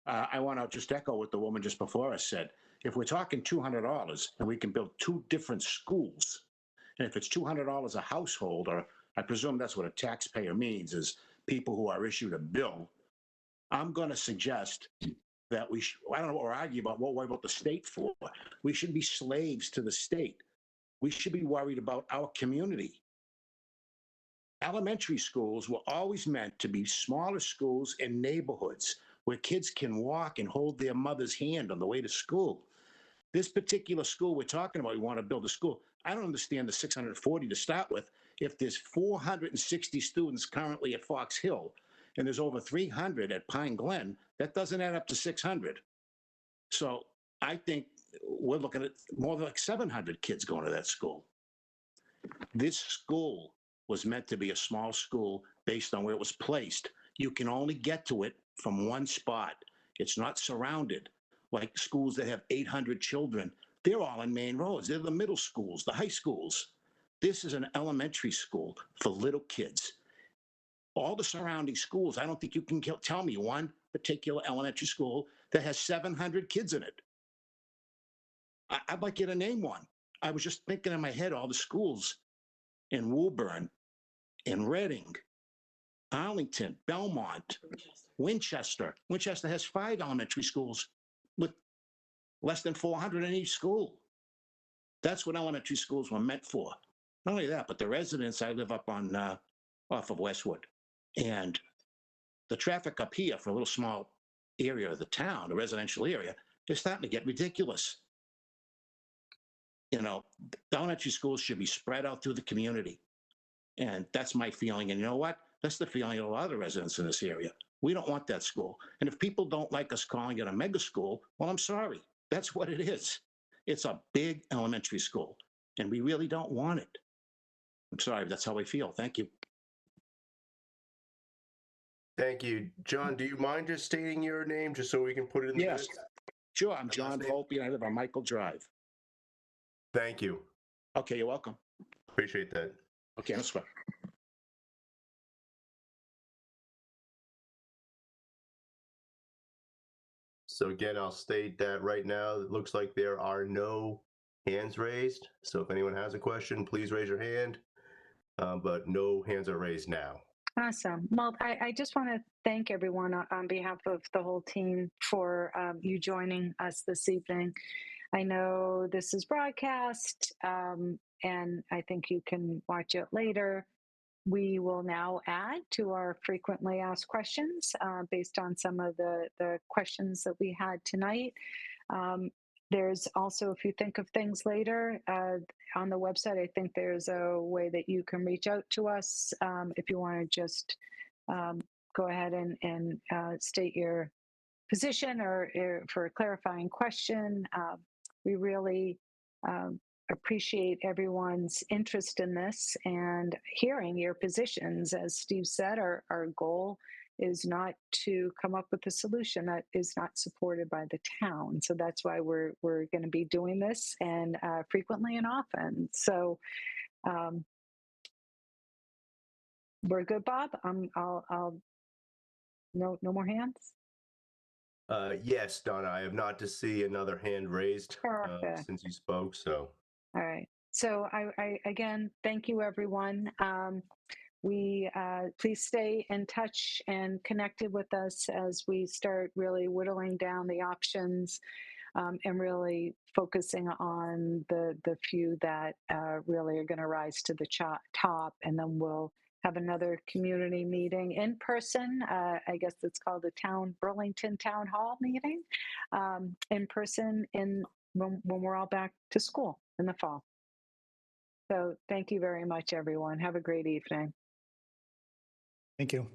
I want to just echo what the woman just before us said. If we're talking $200 and we can build 2 different schools, and if it's $200 a household or I presume that's what a taxpayer means, is people who are issued a bill. I'm going to suggest that I don't know what we're arguing about, what we're about the state for. We should be slaves to the state. We should be worried about our community. Elementary schools were always meant to be smaller schools in neighborhoods where kids can walk and hold their mother's hand on the way to school. This particular school we're talking about, we want to build a school. I don't understand the 640 to start with. If there's 460 students currently at Fox Hill and there's over 300 at Pine Glen, that doesn't add up to 600. So I think we're looking at more than like 700 kids going to that school. This school was meant to be a small school based on where it was placed. You can only get to it from one spot. It's not surrounded like schools that have 800 children. They're all in main roads. They're the middle schools, the high schools. This is an elementary school for little kids. All the surrounding schools, I don't think you can tell me one particular elementary school that has 700 kids in it. I'd like you to name one. I was just thinking in my head all the schools in Woburn, in Reading, Arlington, Belmont, Winchester. Winchester has 5 elementary schools with less than 400 in each school. That's what elementary schools were meant for. Not only that, but the residents, I live up on off of Westwood, and the traffic up here for a little small area of the town, a residential area, is starting to get ridiculous. You know, the elementary schools should be spread out through the community. And that's my feeling. And you know what? That's the feeling of a lot of the residents in this area. We don't want that school. And if people don't like us calling it a mega school, well, I'm sorry. That's what it is. It's a big elementary school, and we really don't want it. I'm sorry. That's how I feel. Thank you. Thank you. John, do you mind just stating your name just so we can put it in the Yes. minutes? Sure. I'm John Volpe, and I live on Michael Drive. Thank you. Okay, you're welcome. Appreciate that. Okay, that's fine. So again, I'll state that right now, it looks like there are no hands raised. So if anyone has a question, please raise your hand. But no hands are raised now. Awesome. Well, I just want to thank everyone on behalf of the whole team for you joining us this evening. I know this is broadcast, and I think you can watch it later. We will now add to our frequently asked questions based on some of the questions that we had tonight. There's also, if you think of things later, on the website, I think there's a way that you can reach out to us if you want to just go ahead and state your position or for a clarifying question. We really appreciate everyone's interest in this and hearing your positions. As Steve said, our goal is not to come up with a solution that is not supported by the town. So that's why we're going to be doing this, and frequently and often. So we're good, Bob. I'll no more hands. Yes, Donna, I have not to see another hand raised since you spoke. So. All right. So I again, thank you, everyone. Please stay in touch and connected with us as we start really whittling down the options and really focusing on the few that really are going to rise to the top. And then we'll have another community meeting in person. I guess it's called the Burlington Town Hall meeting in person when we're all back to school in the fall. So thank you very much, everyone. Have a great evening. Thank you.